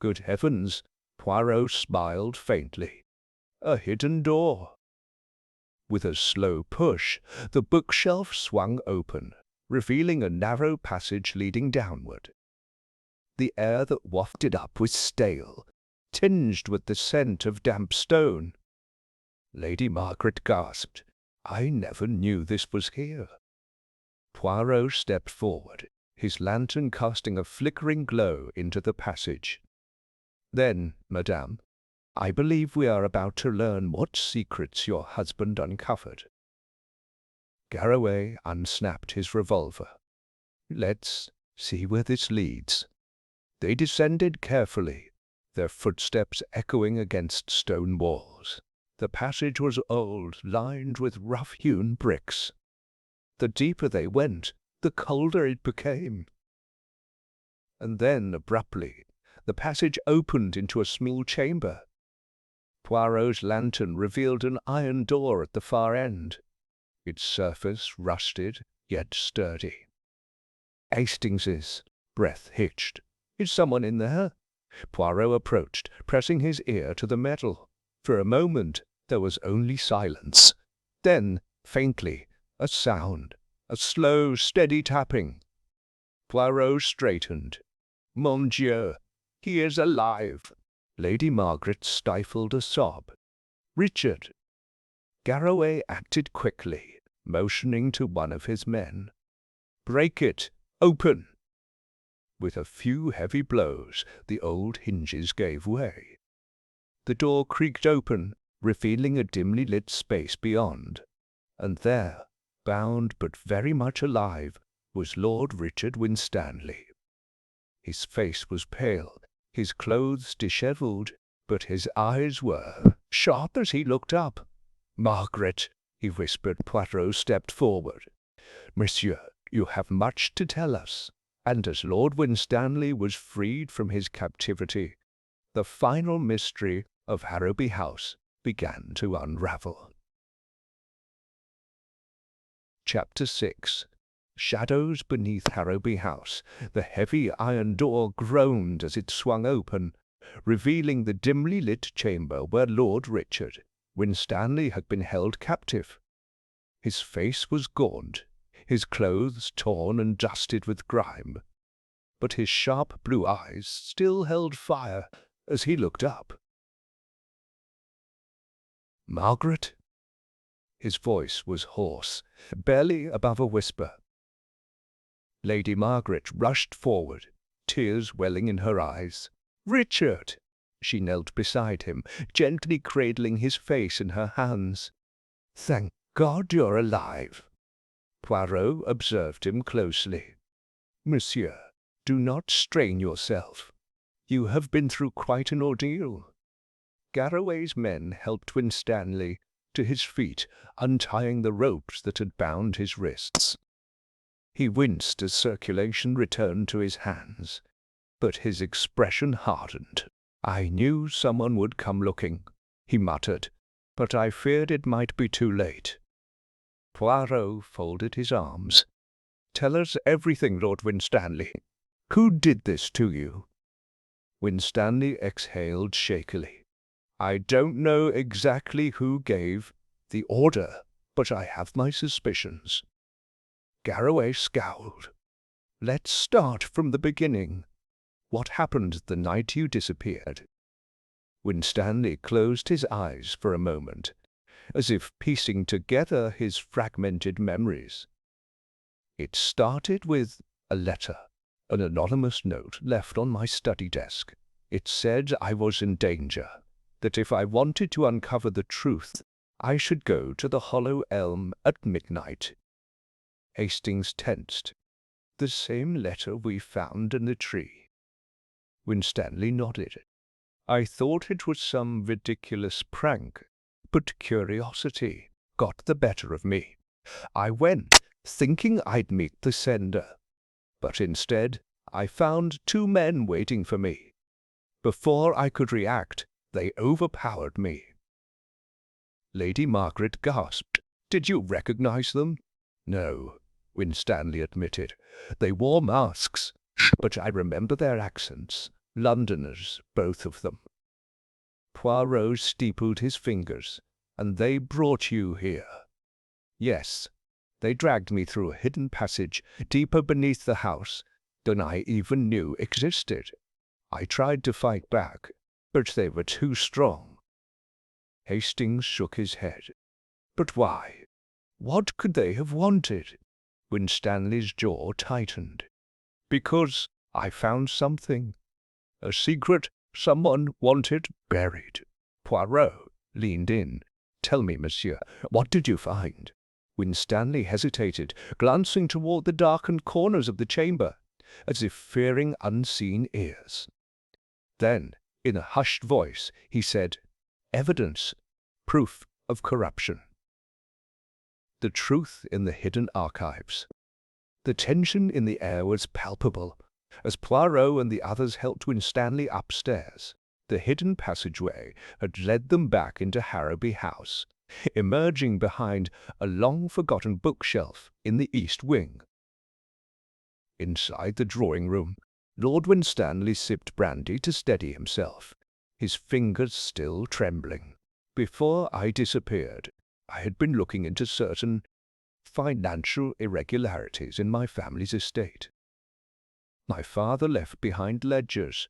Good heavens! Poirot smiled faintly. A hidden door. With a slow push, the bookshelf swung open, revealing a narrow passage leading downward. The air that wafted up was stale, tinged with the scent of damp stone. Lady Margaret gasped. "I never knew this was here." Poirot stepped forward, his lantern casting a flickering glow into the passage. "Then, madame, I believe we are about to learn what secrets your husband uncovered." Garraway unsnapped his revolver. "Let's see where this leads." They descended carefully, their footsteps echoing against stone walls. The passage was old, lined with rough-hewn bricks. The deeper they went, the colder it became. And then, abruptly, the passage opened into a small chamber. Poirot's lantern revealed an iron door at the far end, its surface rusted yet sturdy. Hastings's breath hitched. "Is someone in there?" Poirot approached, pressing his ear to the metal. For a moment there was only silence. Then, faintly, a sound, a slow, steady tapping. Poirot straightened. "Mon Dieu, he is alive!" Lady Margaret stifled a sob. "Richard!" Garraway acted quickly, motioning to one of his men. "Break it! Open!" With a few heavy blows, the old hinges gave way. The door creaked open, revealing a dimly lit space beyond. And there, bound but very much alive, was Lord Richard Winstanley. His face was pale, his clothes dishevelled, but his eyes were sharp as he looked up. "Margaret," he whispered. Poirot stepped forward. "Monsieur, you have much to tell us." And as Lord Winstanley was freed from his captivity, the final mystery of Harobi House began to unravel. Chapter 6. Shadows beneath Harobi House. The heavy iron door groaned as it swung open, revealing the dimly lit chamber where Lord Richard Winstanley had been held captive. His face was gaunt, his clothes torn and dusted with grime, but his sharp blue eyes still held fire as he looked up. "Margaret?" His voice was hoarse, barely above a whisper. Lady Margaret rushed forward, tears welling in her eyes. "Richard!" She knelt beside him, gently cradling his face in her hands. "Thank God you're alive." Poirot observed him closely. "Monsieur, do not strain yourself. You have been through quite an ordeal." Garraway's men helped Winstanley to his feet, untying the ropes that had bound his wrists. He winced as circulation returned to his hands, but his expression hardened. "I knew someone would come looking," he muttered, "but I feared it might be too late." Poirot folded his arms. "Tell us everything, Lord Winstanley. Who did this to you?" Winstanley exhaled shakily. "I don't know exactly who gave the order, but I have my suspicions." Garraway scowled. "Let's start from the beginning. What happened the night you disappeared?" Winstanley closed his eyes for a moment, as if piecing together his fragmented memories. "It started with a letter, an anonymous note left on my study desk. It said I was in danger, that if I wanted to uncover the truth, I should go to the Hollow Elm at midnight." Hastings tensed. "The same letter we found in the tree." Winstanley nodded. "I thought it was some ridiculous prank, but curiosity got the better of me. I went, thinking I'd meet the sender, but instead I found two men waiting for me. Before I could react, they overpowered me." Lady Margaret gasped. "Did you recognize them?" "No," Winstanley admitted. "They wore masks, but I remember their accents. Londoners, both of them." Poirot steepled his fingers. "And they brought you here?" "Yes. They dragged me through a hidden passage deeper beneath the house than I even knew existed. I tried to fight back, but they were too strong." Hastings shook his head. "But why? What could they have wanted?" Winstanley's jaw tightened. "Because I found something. A secret someone wanted buried." Poirot leaned in. "Tell me, monsieur, what did you find?" Winstanley hesitated, glancing toward the darkened corners of the chamber, as if fearing unseen ears. Then, in a hushed voice, he said, "Evidence, proof of corruption. The truth in the hidden archives." The tension in the air was palpable, as Poirot and the others helped Winstanley upstairs. The hidden passageway had led them back into Harobi House, emerging behind a long-forgotten bookshelf in the east wing. Inside the drawing-room, Lord Winstanley sipped brandy to steady himself, his fingers still trembling. "Before I disappeared, I had been looking into certain financial irregularities in my family's estate. My father left behind ledgers,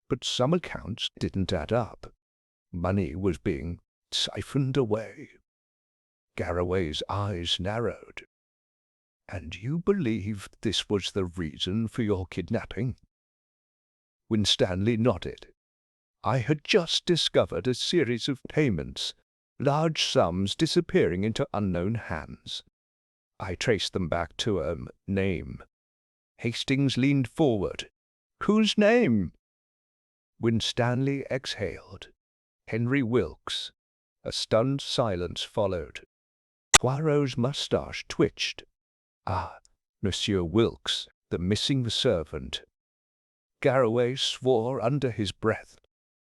but some accounts didn't add up. Money was being siphoned away." Garraway's eyes narrowed. "And you believe this was the reason for your kidnapping?" Winstanley nodded. "I had just discovered a series of payments, large sums disappearing into unknown hands. I traced them back to a name." Hastings leaned forward. "Whose name?" Winstanley exhaled. "Henry Wilkes." A stunned silence followed. Poirot's moustache twitched. "Ah, Monsieur Wilkes, the missing servant." Garraway swore under his breath.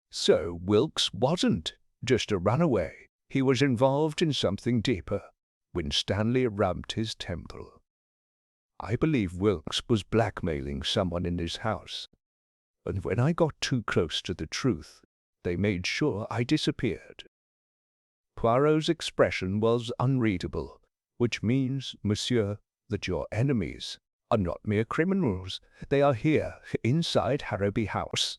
So Wilkes wasn't just a runaway. He was involved in something deeper. Winstanley rubbed his temple. "I believe Wilkes was blackmailing someone in this house, and when I got too close to the truth, they made sure I disappeared." Poirot's expression was unreadable, which means, monsieur, that your enemies are not mere criminals. They are here, inside Harobi House.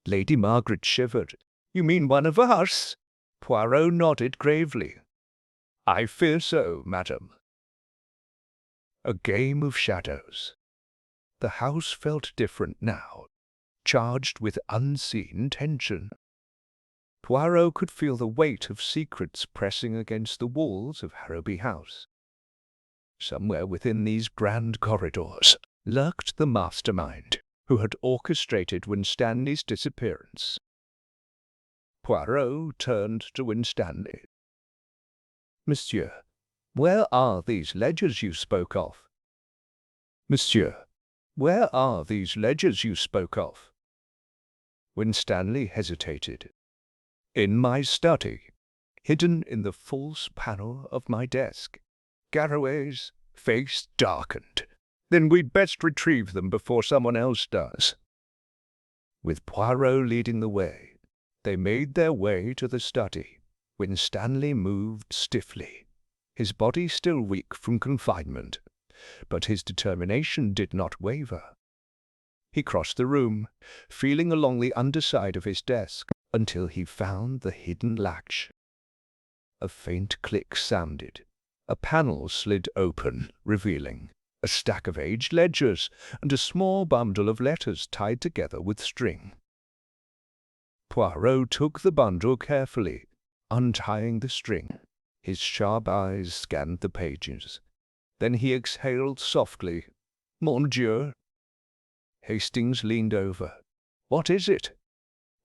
Lady Margaret shivered. "You mean one of us?" Poirot nodded gravely. "I fear so, madam." A game of shadows. The house felt different now, charged with unseen tension. Poirot could feel the weight of secrets pressing against the walls of Harobi House. Somewhere within these grand corridors lurked the mastermind who had orchestrated Winstanley's disappearance. Poirot turned to Winstanley. "Monsieur, where are these ledgers you spoke of?" "Monsieur, where are these ledgers you spoke of?" Winstanley hesitated. "In my study, hidden in the false panel of my desk." Garraway's face darkened. "Then we'd best retrieve them before someone else does." With Poirot leading the way, they made their way to the study. Winstanley moved stiffly, his body still weak from confinement, but his determination did not waver. He crossed the room, feeling along the underside of his desk until he found the hidden latch. A faint click sounded. A panel slid open, revealing a stack of aged ledgers and a small bundle of letters tied together with string. Poirot took the bundle carefully, untying the string. His sharp eyes scanned the pages. Then he exhaled softly. "Mon Dieu!" Hastings leaned over. "What is it?"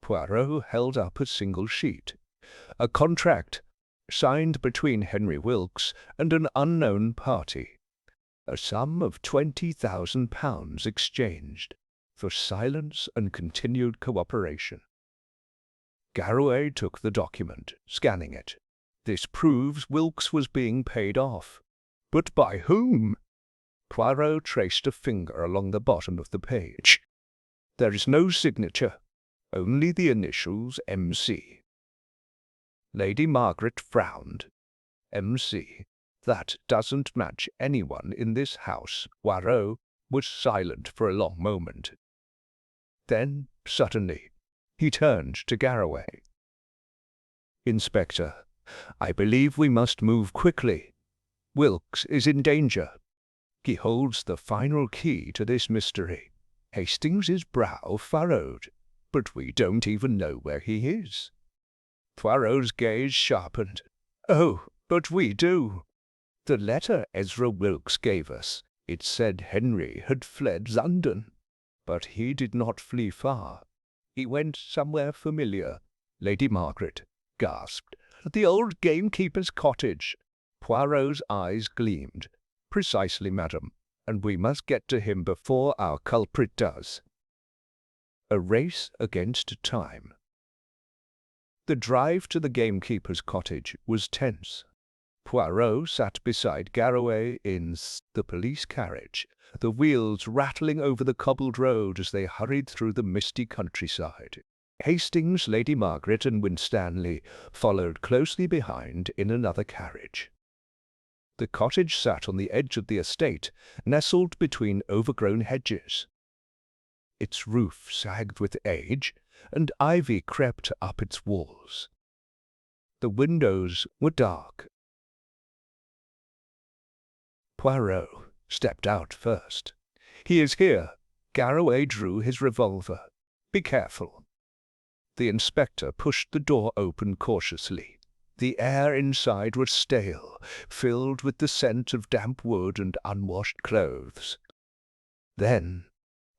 Poirot held up a single sheet. "A contract signed between Henry Wilkes and an unknown party. A sum of £20,000 exchanged for silence and continued cooperation." Garraway took the document, scanning it. "This proves Wilkes was being paid off. But by whom?" Poirot traced a finger along the bottom of the page. "There is no signature, only the initials M.C. Lady Margaret frowned. "M.C. That doesn't match anyone in this house." Poirot was silent for a long moment. Then, suddenly, he turned to Garraway. "Inspector, I believe we must move quickly. Wilkes is in danger. He holds the final key to this mystery." Hastings's brow furrowed. "But we don't even know where he is." Poirot's gaze sharpened. "Oh, but we do. The letter Ezra Wilkes gave us, it said Henry had fled London. But he did not flee far. He went somewhere familiar." Lady Margaret gasped. "The old gamekeeper's cottage." Poirot's eyes gleamed. "Precisely, madam, and we must get to him before our culprit does." A race against time. The drive to the gamekeeper's cottage was tense. Poirot sat beside Garraway in the police carriage, the wheels rattling over the cobbled road as they hurried through the misty countryside. Hastings, Lady Margaret, and Winstanley followed closely behind in another carriage. The cottage sat on the edge of the estate, nestled between overgrown hedges. Its roof sagged with age, and ivy crept up its walls. The windows were dark. Poirot stepped out first. "He is here." Garraway drew his revolver. "Be careful." The inspector pushed the door open cautiously. The air inside was stale, filled with the scent of damp wood and unwashed clothes. Then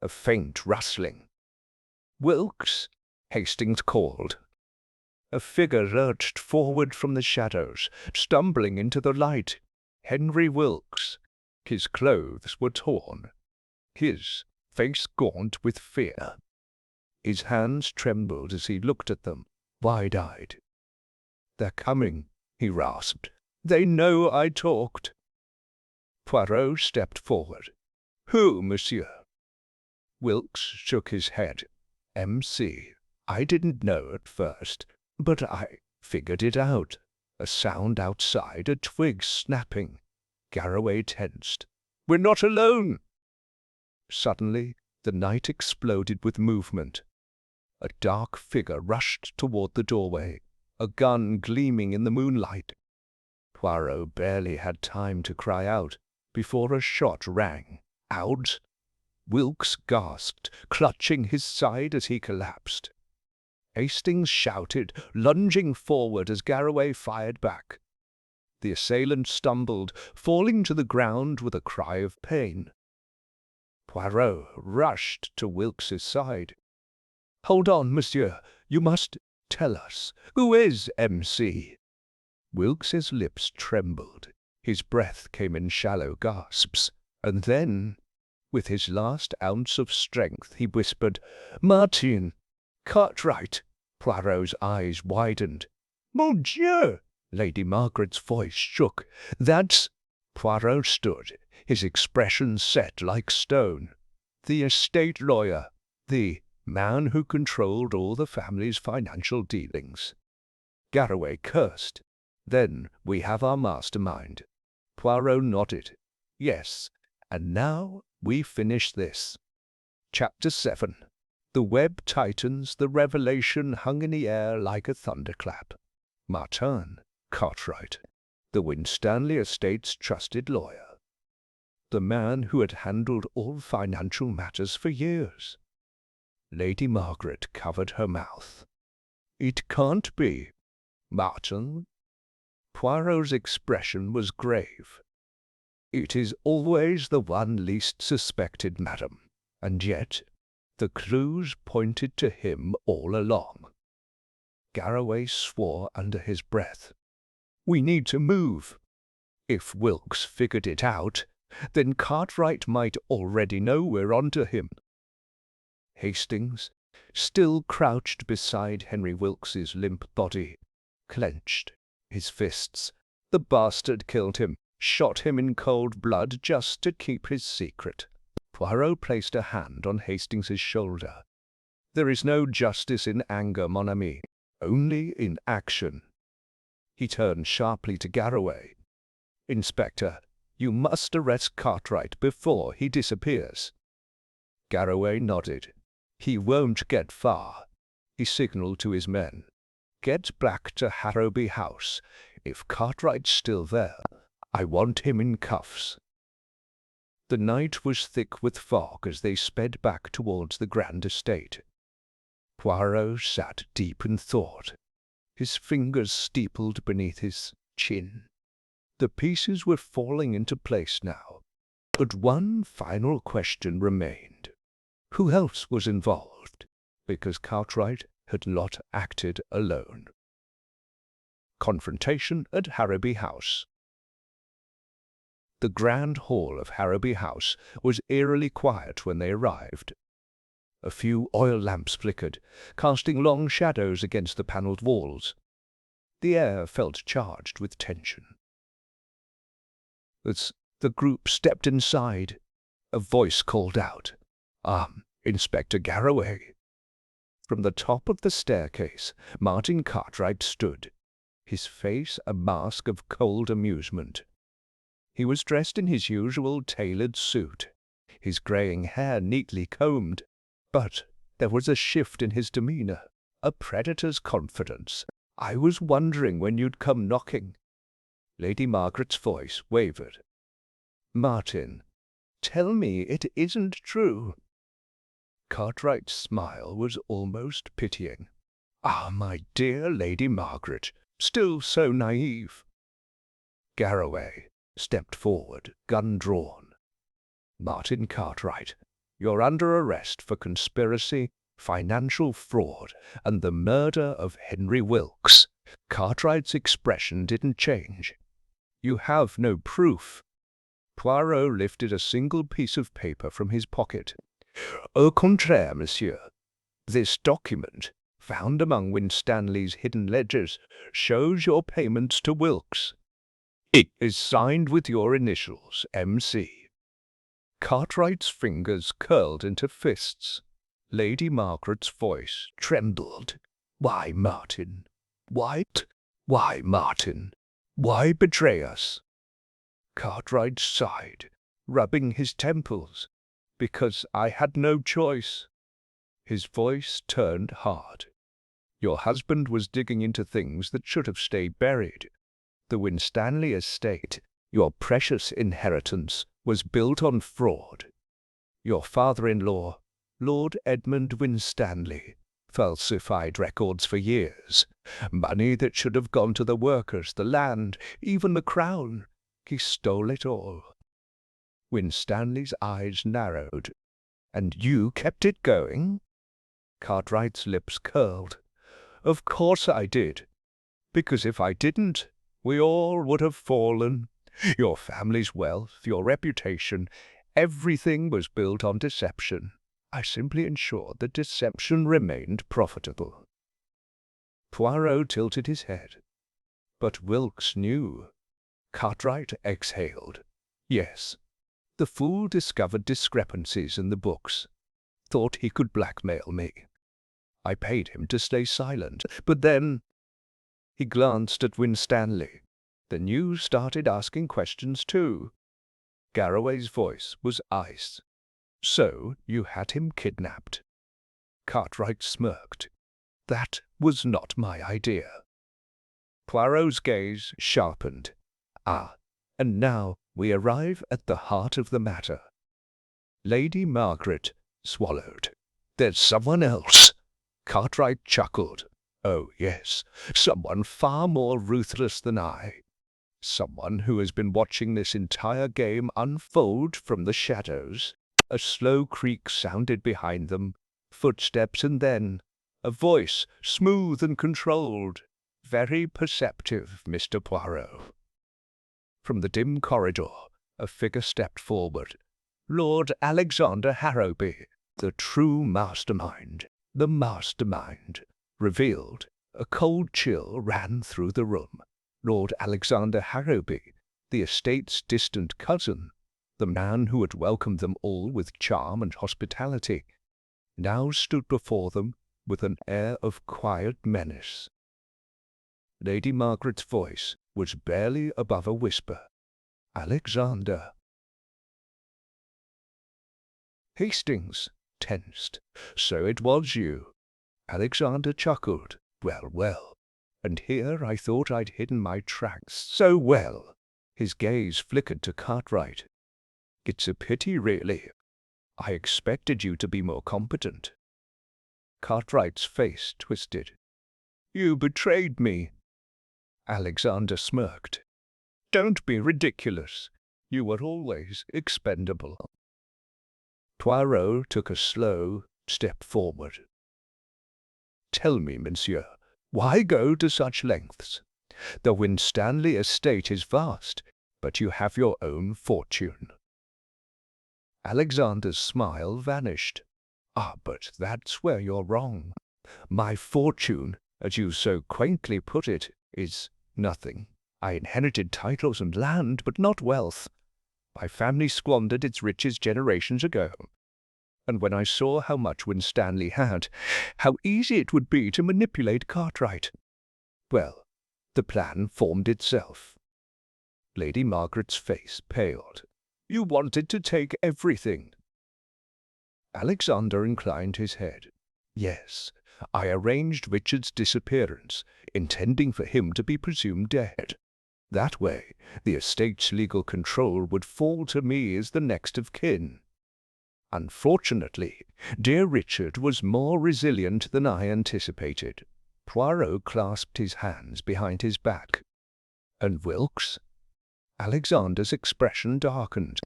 a faint rustling. "Wilkes!" Hastings called. A figure lurched forward from the shadows, stumbling into the light. Henry Wilkes. His clothes were torn, his face gaunt with fear. His hands trembled as he looked at them, wide-eyed. "They're coming," he rasped. "They know I talked." Poirot stepped forward. "Who, monsieur?" Wilkes shook his head. "M.C. I didn't know at first, but I figured it out. A sound outside, a twig snapping." Garraway tensed. "We're not alone!" Suddenly, the night exploded with movement. A dark figure rushed toward the doorway, a gun gleaming in the moonlight. Poirot barely had time to cry out before a shot rang out Wilkes gasped, clutching his side as he collapsed. Hastings shouted, lunging forward as Garraway fired back. The assailant stumbled, falling to the ground with a cry of pain. Poirot rushed to Wilkes's side. "Hold on, monsieur. You must tell us. Who is M.C.?" Wilkes's lips trembled. His breath came in shallow gasps. And then, with his last ounce of strength, he whispered, "Martin! Cartwright!" Poirot's eyes widened. "Mon Dieu!" Lady Margaret's voice shook. "That's—" Poirot stood, his expression set like stone. "The estate lawyer. The man who controlled all the family's financial dealings." Garraway cursed. "Then we have our mastermind." Poirot nodded. "Yes, and now we finish this." Chapter 7. The web tightens, the revelation hung in the air like a thunderclap. Martin Cartwright, the Winstanley estate's trusted lawyer. The man who had handled all financial matters for years. Lady Margaret covered her mouth. "It can't be. Martin?" Poirot's expression was grave. "It is always the one least suspected, madam, and yet the clues pointed to him all along." Garraway swore under his breath. "We need to move. If Wilkes figured it out, then Cartwright might already know we're onto him." Hastings, still crouched beside Henry Wilkes's limp body, clenched his fists. The bastard killed him, shot him in cold blood just to keep his secret. Poirot placed a hand on Hastings's shoulder. "There is no justice in anger, mon ami, only in action." He turned sharply to Garraway. "Inspector, you must arrest Cartwright before he disappears." Garraway nodded. "He won't get far." He signaled to his men. "Get back to Harobi House. If Cartwright's still there, I want him in cuffs." The night was thick with fog as they sped back towards the grand estate. Poirot sat deep in thought, his fingers steepled beneath his chin. The pieces were falling into place now, but one final question remained. Who else was involved? Because Cartwright had not acted alone. Confrontation at Harobi House. The grand hall of Harobi House was eerily quiet when they arrived. A few oil lamps flickered, casting long shadows against the panelled walls. The air felt charged with tension. As the group stepped inside, a voice called out, Inspector Garraway." From the top of the staircase, Martin Cartwright stood, his face a mask of cold amusement. He was dressed in his usual tailored suit, his greying hair neatly combed, but there was a shift in his demeanour, a predator's confidence. "I was wondering when you'd come knocking." Lady Margaret's voice wavered. "Martin, tell me it isn't true." Cartwright's smile was almost pitying. "Ah, my dear Lady Margaret, still so naive." Garraway stepped forward, gun drawn. "Martin Cartwright, you're under arrest for conspiracy, financial fraud, and the murder of Henry Wilkes." Cartwright's expression didn't change. "You have no proof." Poirot lifted a single piece of paper from his pocket. "Au contraire, monsieur. This document, found among Winstanley's hidden ledgers, shows your payments to Wilkes. It is signed with your initials, M.C. Cartwright's fingers curled into fists. Lady Margaret's voice trembled. "Why, Martin? Why, Martin? Why betray us?" Cartwright sighed, rubbing his temples. "Because I had no choice." His voice turned hard. "Your husband was digging into things that should have stayed buried. The Winstanley estate, your precious inheritance, was built on fraud. Your father-in-law, Lord Edmund Winstanley, falsified records for years. Money that should have gone to the workers, the land, even the crown. He stole it all. Winstanley's eyes narrowed. And you kept it going? Cartwright's lips curled. Of course I did. Because if I didn't, we all would have fallen. Your family's wealth, your reputation, everything was built on deception. I simply ensured that deception remained profitable. Poirot tilted his head. But Wilkes knew. Cartwright exhaled. Yes. The fool discovered discrepancies in the books. Thought he could blackmail me. I paid him to stay silent, but then... He glanced at Winstanley. Then you started asking questions too. Garraway's voice was ice. So you had him kidnapped. Cartwright smirked. That was not my idea. Poirot's gaze sharpened. Ah, and now we arrive at the heart of the matter. Lady Margaret swallowed. There's someone else. Cartwright chuckled. Oh, yes, someone far more ruthless than I. Someone who has been watching this entire game unfold from the shadows. A slow creak sounded behind them, footsteps, and then a voice, smooth and controlled. Very perceptive, Mr. Poirot. From the dim corridor, a figure stepped forward. Lord Alexander Harobi, the true mastermind. The mastermind. Revealed, a cold chill ran through the room. Lord Alexander Harobi, the estate's distant cousin, the man who had welcomed them all with charm and hospitality, now stood before them with an air of quiet menace. Lady Margaret's voice was barely above a whisper. Alexander. Hastings tensed. So it was you. Alexander chuckled. Well, well. And here I thought I'd hidden my tracks so well. His gaze flickered to Cartwright. It's a pity, really. I expected you to be more competent. Cartwright's face twisted. You betrayed me. Alexander smirked. Don't be ridiculous. You were always expendable. Poirot took a slow step forward. Tell me, monsieur, why go to such lengths? The Winstanley estate is vast, but you have your own fortune. Alexander's smile vanished. Ah, but that's where you're wrong. My fortune, as you so quaintly put it, is nothing. I inherited titles and land, but not wealth. My family squandered its riches generations ago. And when I saw how much Winstanley had, how easy it would be to manipulate Cartwright, well, the plan formed itself. Lady Margaret's face paled. You wanted to take everything. Alexander inclined his head. Yes, I arranged Richard's disappearance, intending for him to be presumed dead. That way, the estate's legal control would fall to me as the next of kin. Unfortunately, dear Richard was more resilient than I anticipated. Poirot clasped his hands behind his back. And Wilkes? Alexander's expression darkened.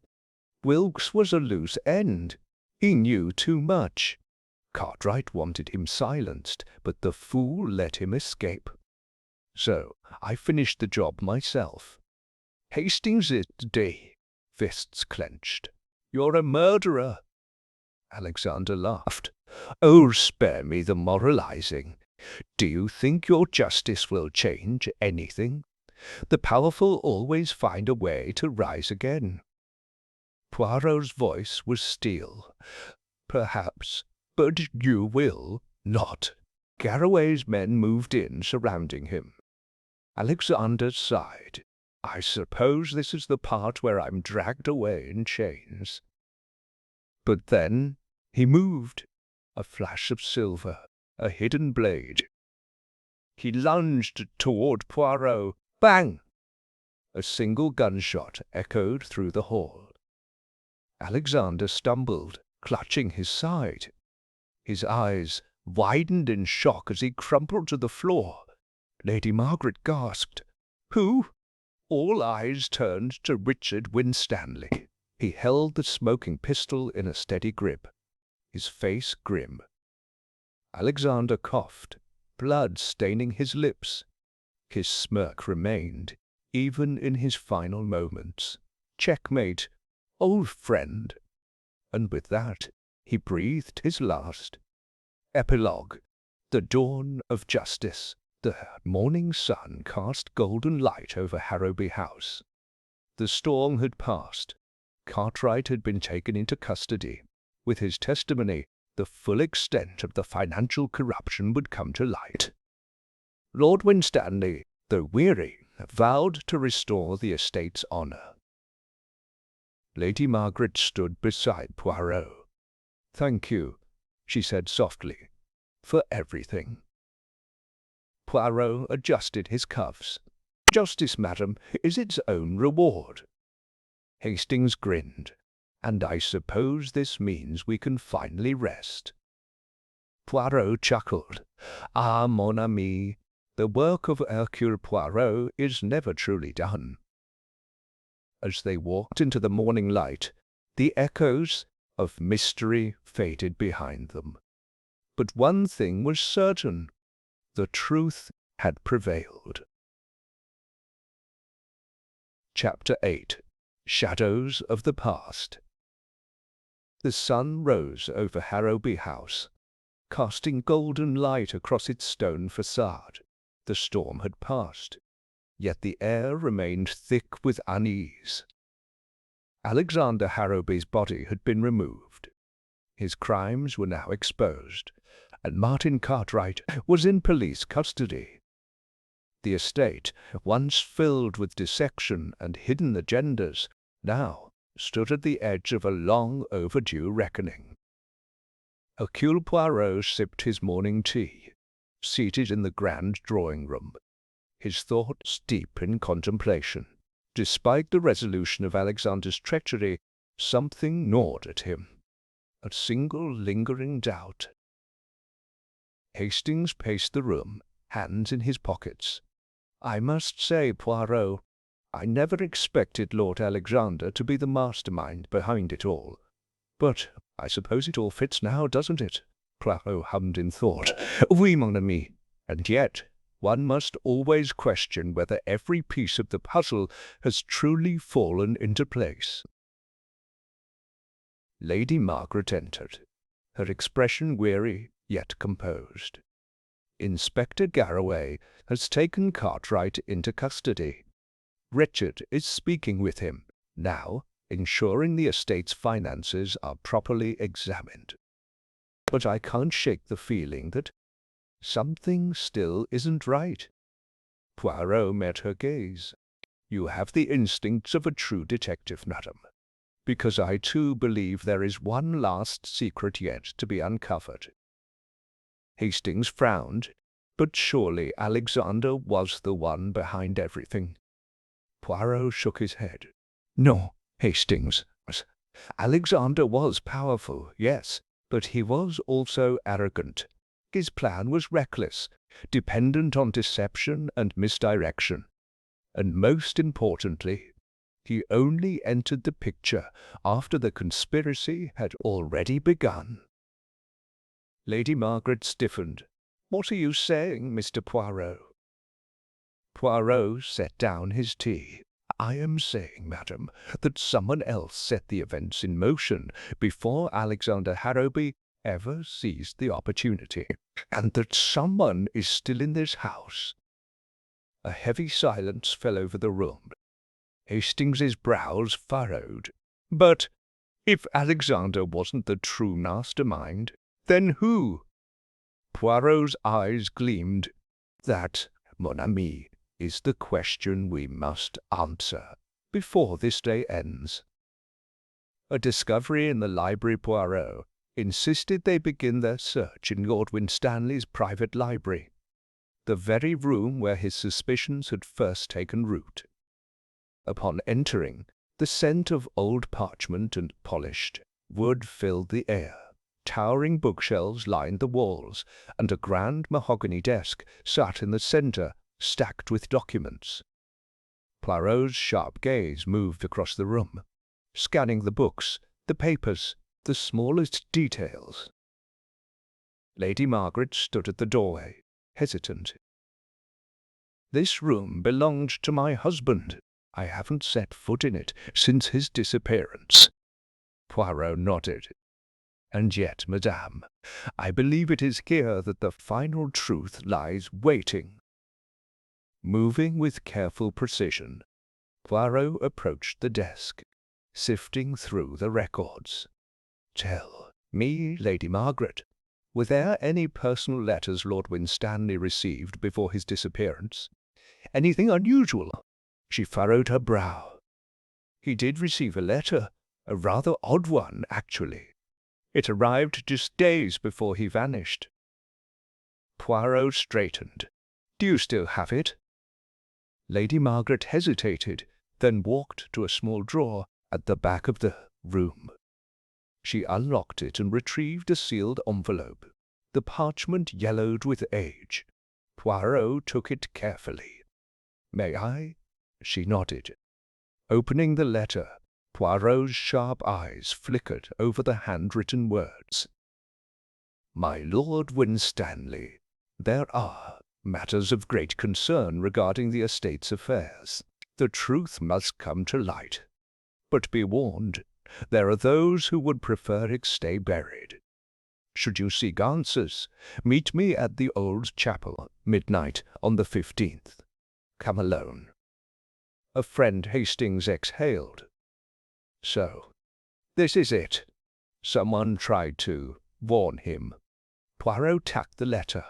Wilkes was a loose end. He knew too much. Cartwright wanted him silenced, but the fool let him escape. So I finished the job myself. Hastings is dead. Fists clenched. You're a murderer. Alexander laughed. Oh, spare me the moralizing. Do you think your justice will change anything? The powerful always find a way to rise again. Poirot's voice was steel. Perhaps, but you will not. Garraway's men moved in, surrounding him. Alexander sighed. I suppose this is the part where I'm dragged away in chains. But then he moved. A flash of silver, a hidden blade. He lunged toward Poirot. Bang! A single gunshot echoed through the hall. Alexander stumbled. clutching his side. His eyes widened in shock as he crumpled to the floor. Lady Margaret gasped. "Who?" All eyes turned to Richard Winstanley. He held the smoking pistol in a steady grip, his face grim. Alexander coughed, blood staining his lips. His smirk remained, even in his final moments. "Checkmate, old friend." And with that, he breathed his last. Epilogue. The dawn of justice. The morning sun cast golden light over Harobi House. The storm had passed. Cartwright had been taken into custody. With his testimony, the full extent of the financial corruption would come to light. Lord Winstanley, though weary, vowed to restore the estate's honour. Lady Margaret stood beside Poirot. "Thank you," she said softly, "for everything." Poirot adjusted his cuffs. "Justice, madam, is its own reward." Hastings grinned. "And I suppose this means we can finally rest." Poirot chuckled. "Ah, mon ami, the work of Hercule Poirot is never truly done." As they walked into the morning light, the echoes of mystery faded behind them. But one thing was certain: the truth had prevailed. Chapter 8. Shadows of the Past. The sun rose over Harobi House, casting golden light across its stone facade. The storm had passed, yet the air remained thick with unease. Alexander Harobi's body had been removed. His crimes were now exposed, and Martin Cartwright was in police custody. The estate, once filled with dissection and hidden agendas, now stood at the edge of a long overdue reckoning. Hercule Poirot sipped his morning tea, seated in the grand drawing-room, his thoughts deep in contemplation. Despite the resolution of Alexander's treachery, something gnawed at him, a single lingering doubt. Hastings paced the room, hands in his pockets. "I must say, Poirot, I never expected Lord Alexander to be the mastermind behind it all. But I suppose it all fits now, doesn't it?" Poirot hummed in thought. "Oui, mon ami. And yet one must always question whether every piece of the puzzle has truly fallen into place." Lady Margaret entered, her expression weary yet composed. "Inspector Garraway has taken Cartwright into custody. Richard is speaking with him now, ensuring the estate's finances are properly examined. But I can't shake the feeling that something still isn't right." Poirot met her gaze. "You have the instincts of a true detective, madam, because I too believe there is one last secret yet to be uncovered." Hastings frowned. But surely Alexander was the one behind everything. Poirot shook his head. "No, Hastings. Alexander was powerful, yes, but he was also arrogant. His plan was reckless, dependent on deception and misdirection. And most importantly, he only entered the picture after the conspiracy had already begun." Lady Margaret stiffened. "What are you saying, Mr. Poirot?" Poirot set down his tea. "I am saying, madam, that someone else set the events in motion before Alexander Harobi ever seized the opportunity, and that someone is still in this house." A heavy silence fell over the room. Hastings's brows furrowed. "But if Alexander wasn't the true mastermind, then who?" Poirot's eyes gleamed. "That, mon ami, is the question we must answer before this day ends." A discovery in the library. Poirot insisted they begin their search in Lord Winstanley's private library, the very room where his suspicions had first taken root. Upon entering, the scent of old parchment and polished Wood filled the air. Towering bookshelves lined the walls, and a grand mahogany desk sat in the centre, stacked with documents. Poirot's sharp gaze moved across the room, scanning the books, the papers, the smallest details. Lady Margaret stood at the doorway, hesitant. "This room belonged to my husband. I haven't set foot in it since his disappearance." Poirot nodded. "And yet, madame, I believe it is here that the final truth lies waiting." Moving with careful precision, Poirot approached the desk, sifting through the records. "Tell me, Lady Margaret, were there any personal letters Lord Winstanley received before his disappearance? Anything unusual?" She furrowed her brow. "He did receive a letter, a rather odd one, actually. It arrived just days before he vanished." Poirot straightened. "Do you still have it?" Lady Margaret hesitated, then walked to a small drawer at the back of the room. She unlocked it and retrieved a sealed envelope. The parchment yellowed with age. Poirot took it carefully. "May I?" She nodded. Opening the letter, Poirot's sharp eyes flickered over the handwritten words. "My Lord Winstanley, there are matters of great concern regarding the estate's affairs. The truth must come to light. But be warned, there are those who would prefer it stay buried. Should you seek answers, meet me at the old chapel, midnight on the 15th. Come alone." A friend Hastings exhaled. "So, this is it. Someone tried to warn him." Poirot tacked the letter.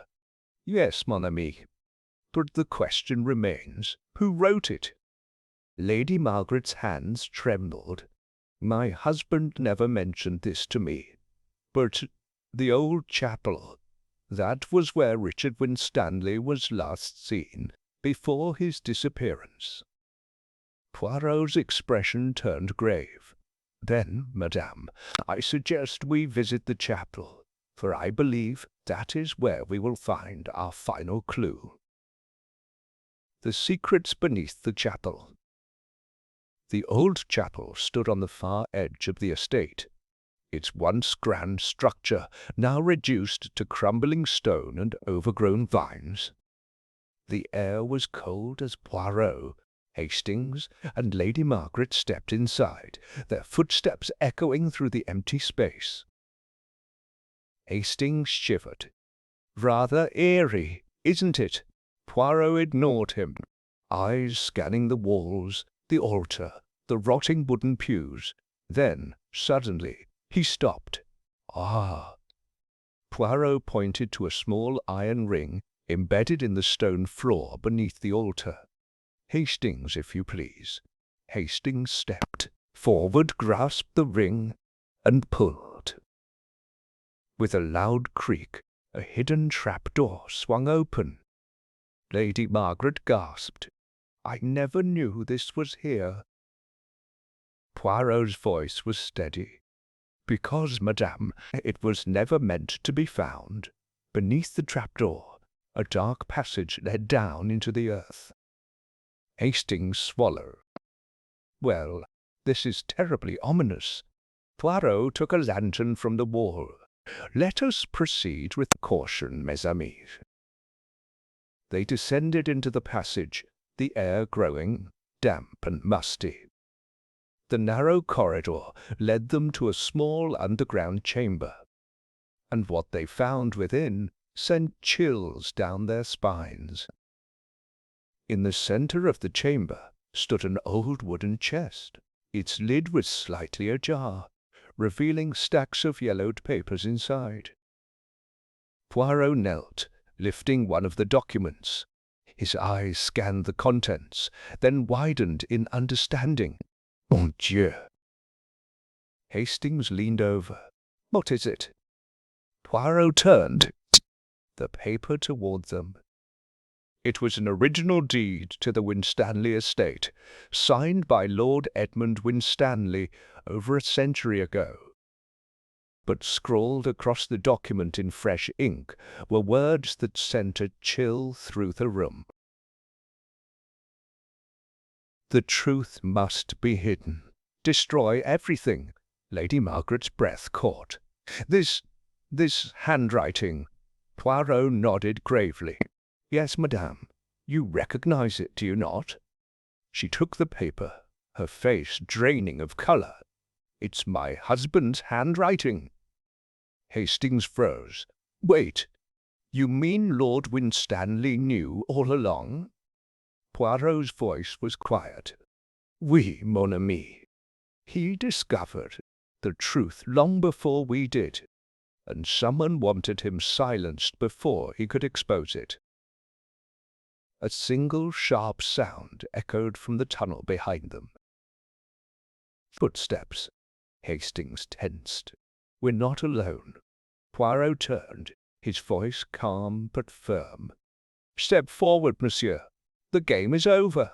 "Yes, mon ami. But the question remains, who wrote it?" Lady Margaret's hands trembled. "My husband never mentioned this to me. But the old chapel, that was where Richard Winstanley was last seen before his disappearance." Poirot's expression turned grave. "Then, madame, I suggest we visit the chapel, for I believe that is where we will find our final clue." The secrets beneath the chapel. The old chapel stood on the far edge of the estate, its once grand structure now reduced to crumbling stone and overgrown vines. The air was cold as Poirot, Hastings, and Lady Margaret stepped inside, their footsteps echoing through the empty space. Hastings shivered. "Rather eerie, isn't it?" Poirot ignored him, eyes scanning the walls, the altar, the rotting wooden pews. Then, suddenly, he stopped. "Ah!" Poirot pointed to a small iron ring embedded in the stone floor beneath the altar. "Hastings, if you please." Hastings stepped forward, grasped the ring, and pulled. With a loud creak, a hidden trapdoor swung open. Lady Margaret gasped. "I never knew this was here." Poirot's voice was steady. "Because, madame, it was never meant to be found. Beneath the trapdoor, a dark passage led down into the earth." Hastings swallowed. "Well, this is terribly ominous." Poirot took a lantern from the wall. "Let us proceed with caution, mes amis." They descended into the passage, the air growing damp and musty. The narrow corridor led them to a small underground chamber, and what they found within sent chills down their spines. In the center of the chamber stood an old wooden chest. Its lid was slightly ajar, revealing stacks of yellowed papers inside. Poirot knelt, lifting one of the documents. His eyes scanned the contents, then widened in understanding. "Mon Dieu!" Hastings leaned over. "What is it?" Poirot turned the paper toward them. It was an original deed to the Winstanley estate, signed by Lord Edmund Winstanley over a century ago. but scrawled across the document in fresh ink were words that sent a chill through the room. The truth must be hidden. Destroy everything. Lady Margaret's breath caught. This handwriting. Poirot nodded gravely. Yes, madame. You recognize it, do you not? She took the paper, her face draining of colour. It's my husband's handwriting. Hastings froze. Wait, you mean Lord Winstanley knew all along? Poirot's voice was quiet. Oui, mon ami. He discovered the truth long before we did, and someone wanted him silenced before he could expose it. A single sharp sound echoed from the tunnel behind them. Footsteps. Hastings tensed. We're not alone. Poirot turned, his voice calm but firm. Step forward, monsieur. The game is over.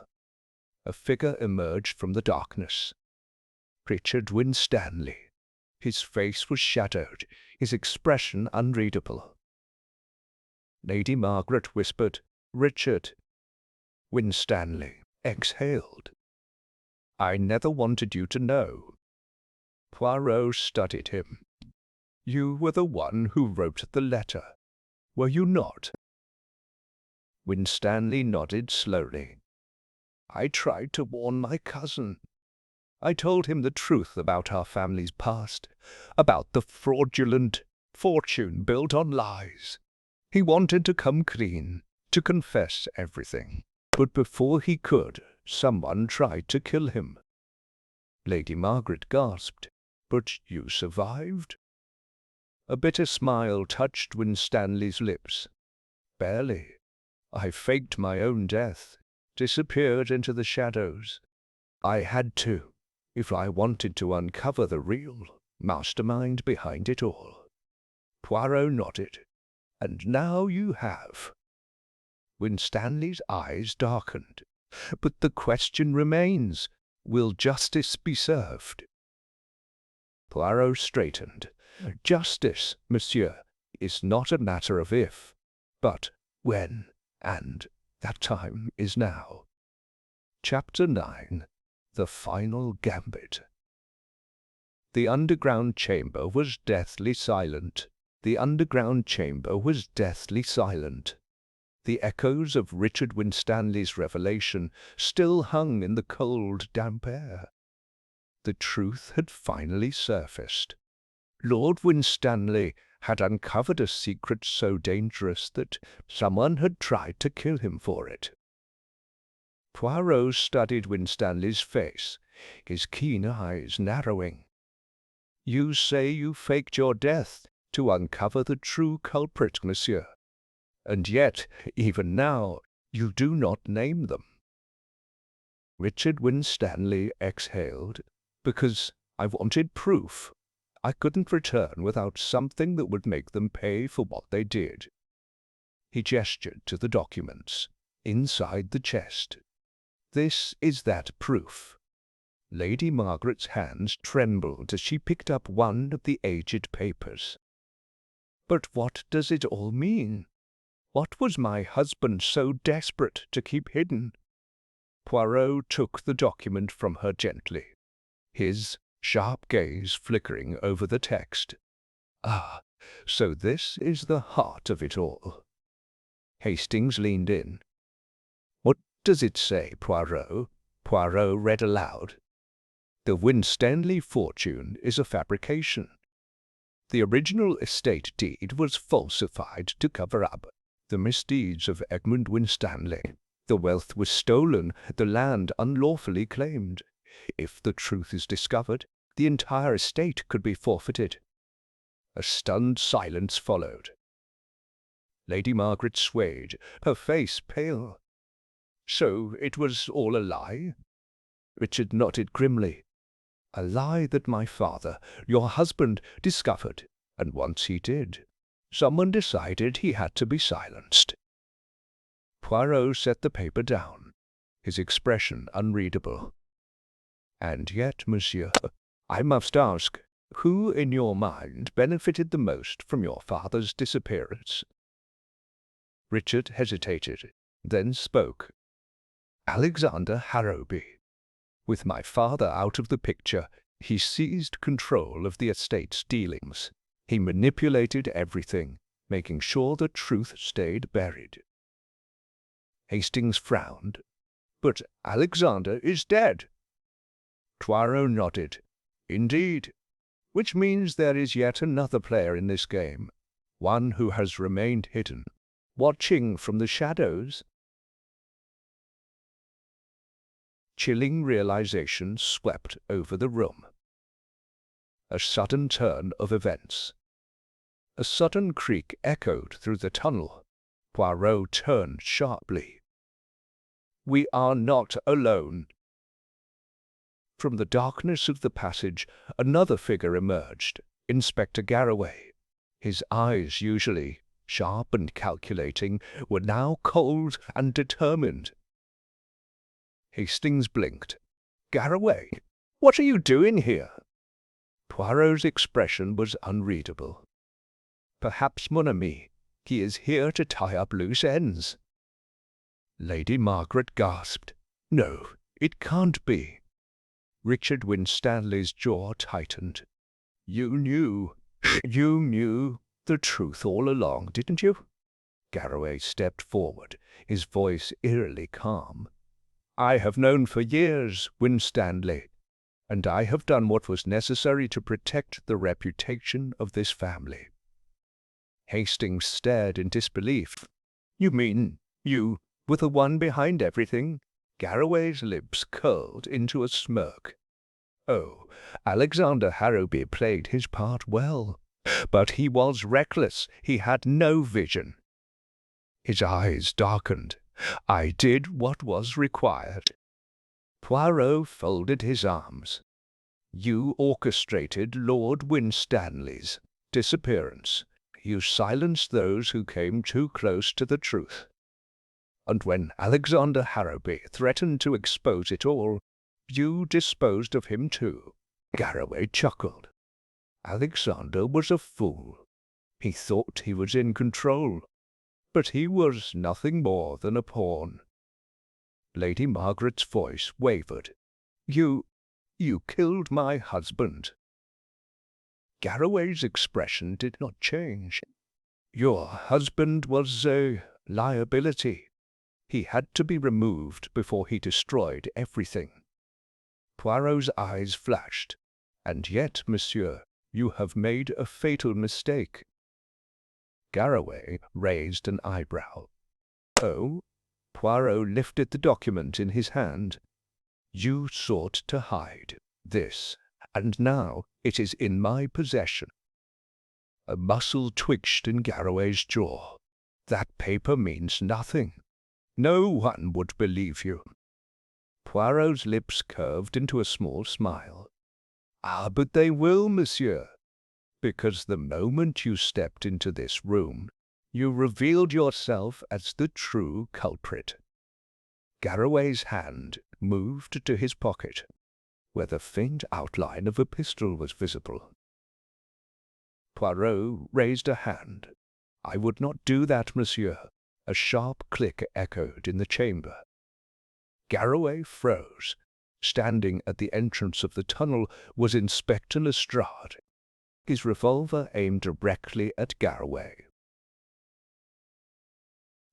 A figure emerged from the darkness. Richard Winstanley. His face was shadowed, his expression unreadable. Lady Margaret whispered, Richard. Winstanley exhaled. I never wanted you to know. Poirot studied him. You were the one who wrote the letter, were you not? Winstanley nodded slowly. I tried to warn my cousin. I told him the truth about our family's past, about the fraudulent fortune built on lies. He wanted to come clean, to confess everything. But before he could, someone tried to kill him. Lady Margaret gasped. But you survived? A bitter smile touched Winstanley's lips. Barely. I faked my own death, disappeared into the shadows. I had to, if I wanted to uncover the real mastermind behind it all. Poirot nodded. And now you have. Winstanley's eyes darkened. But the question remains, will justice be served? Poirot straightened. Justice, monsieur, is not a matter of if, but when, and that time is now. Chapter 9. The Final Gambit. The underground chamber was deathly silent. The underground chamber was deathly silent. The echoes of Richard Winstanley's revelation still hung in the cold, damp air. The truth had finally surfaced. Lord Winstanley had uncovered a secret so dangerous that someone had tried to kill him for it. Poirot studied Winstanley's face, his keen eyes narrowing. You say you faked your death to uncover the true culprit, monsieur. And yet, even now, you do not name them. Richard Winstanley exhaled. Because I wanted proof. I couldn't return without something that would make them pay for what they did. He gestured to the documents, inside the chest. This is that proof. Lady Margaret's hands trembled as she picked up one of the aged papers. But what does it all mean? What was my husband so desperate to keep hidden? Poirot took the document from her gently, his sharp gaze flickering over the text. Ah, so this is the heart of it all. Hastings leaned in. What does it say, Poirot? Poirot read aloud. The Winstanley fortune is a fabrication. The original estate deed was falsified to cover up the misdeeds of Edmund Winstanley. The wealth was stolen, the land unlawfully claimed. If the truth is discovered, the entire estate could be forfeited. A stunned silence followed. Lady Margaret swayed, her face pale. So it was all a lie? Richard nodded grimly. A lie that my father, your husband, discovered, and once he did, someone decided he had to be silenced. Poirot set the paper down, his expression unreadable. And yet, monsieur, I must ask, Who, in your mind, benefited the most from your father's disappearance? Richard hesitated, then spoke. Alexander Harobi. With my father out of the picture, he seized control of the estate's dealings. He manipulated everything, making sure the truth stayed buried. Hastings frowned. But Alexander is dead. Poirot nodded. Indeed. Which means there is yet another player in this game, one who has remained hidden, watching from the shadows. Chilling realization swept over the room. A sudden turn of events. A sudden creak echoed through the tunnel. Poirot turned sharply. We are not alone. From the darkness of the passage, another figure emerged, Inspector Garraway. His eyes, usually sharp and calculating, were now cold and determined. Hastings blinked. Garraway, what are you doing here? Poirot's expression was unreadable. Perhaps, mon ami, he is here to tie up loose ends. Lady Margaret gasped. No, it can't be. Richard Winstanley's jaw tightened. You knew the truth all along, didn't you? Garraway stepped forward, his voice eerily calm. I have known for years, Winstanley, and I have done what was necessary to protect the reputation of this family. Hastings stared in disbelief. You mean you were the one behind everything? Garraway's lips curled into a smirk. Oh, Alexander Harobi played his part well, but he was reckless. He had no vision. His eyes darkened. I did what was required. Poirot folded his arms. You orchestrated Lord Winstanley's disappearance. You silenced those who came too close to the truth. And when Alexander Harobi threatened to expose it all, you disposed of him too. Garraway chuckled. Alexander was a fool. He thought he was in control, but he was nothing more than a pawn. Lady Margaret's voice wavered. You killed my husband. Garraway's expression did not change. Your husband was a liability. He had to be removed before he destroyed everything. Poirot's eyes flashed. And yet, monsieur, you have made a fatal mistake. Garraway raised an eyebrow. Oh? Poirot lifted the document in his hand. You sought to hide this, and now it is in my possession. A muscle twitched in Garraway's jaw. That paper means nothing. No one would believe you. Poirot's lips curved into a small smile. Ah, but they will, monsieur, because the moment you stepped into this room, you revealed yourself as the true culprit. Garraway's hand moved to his pocket, where the faint outline of a pistol was visible. Poirot raised a hand. I would not do that, monsieur. A sharp click echoed in the chamber. Garraway froze. Standing at the entrance of the tunnel was Inspector Lestrade, his revolver aimed directly at Garraway.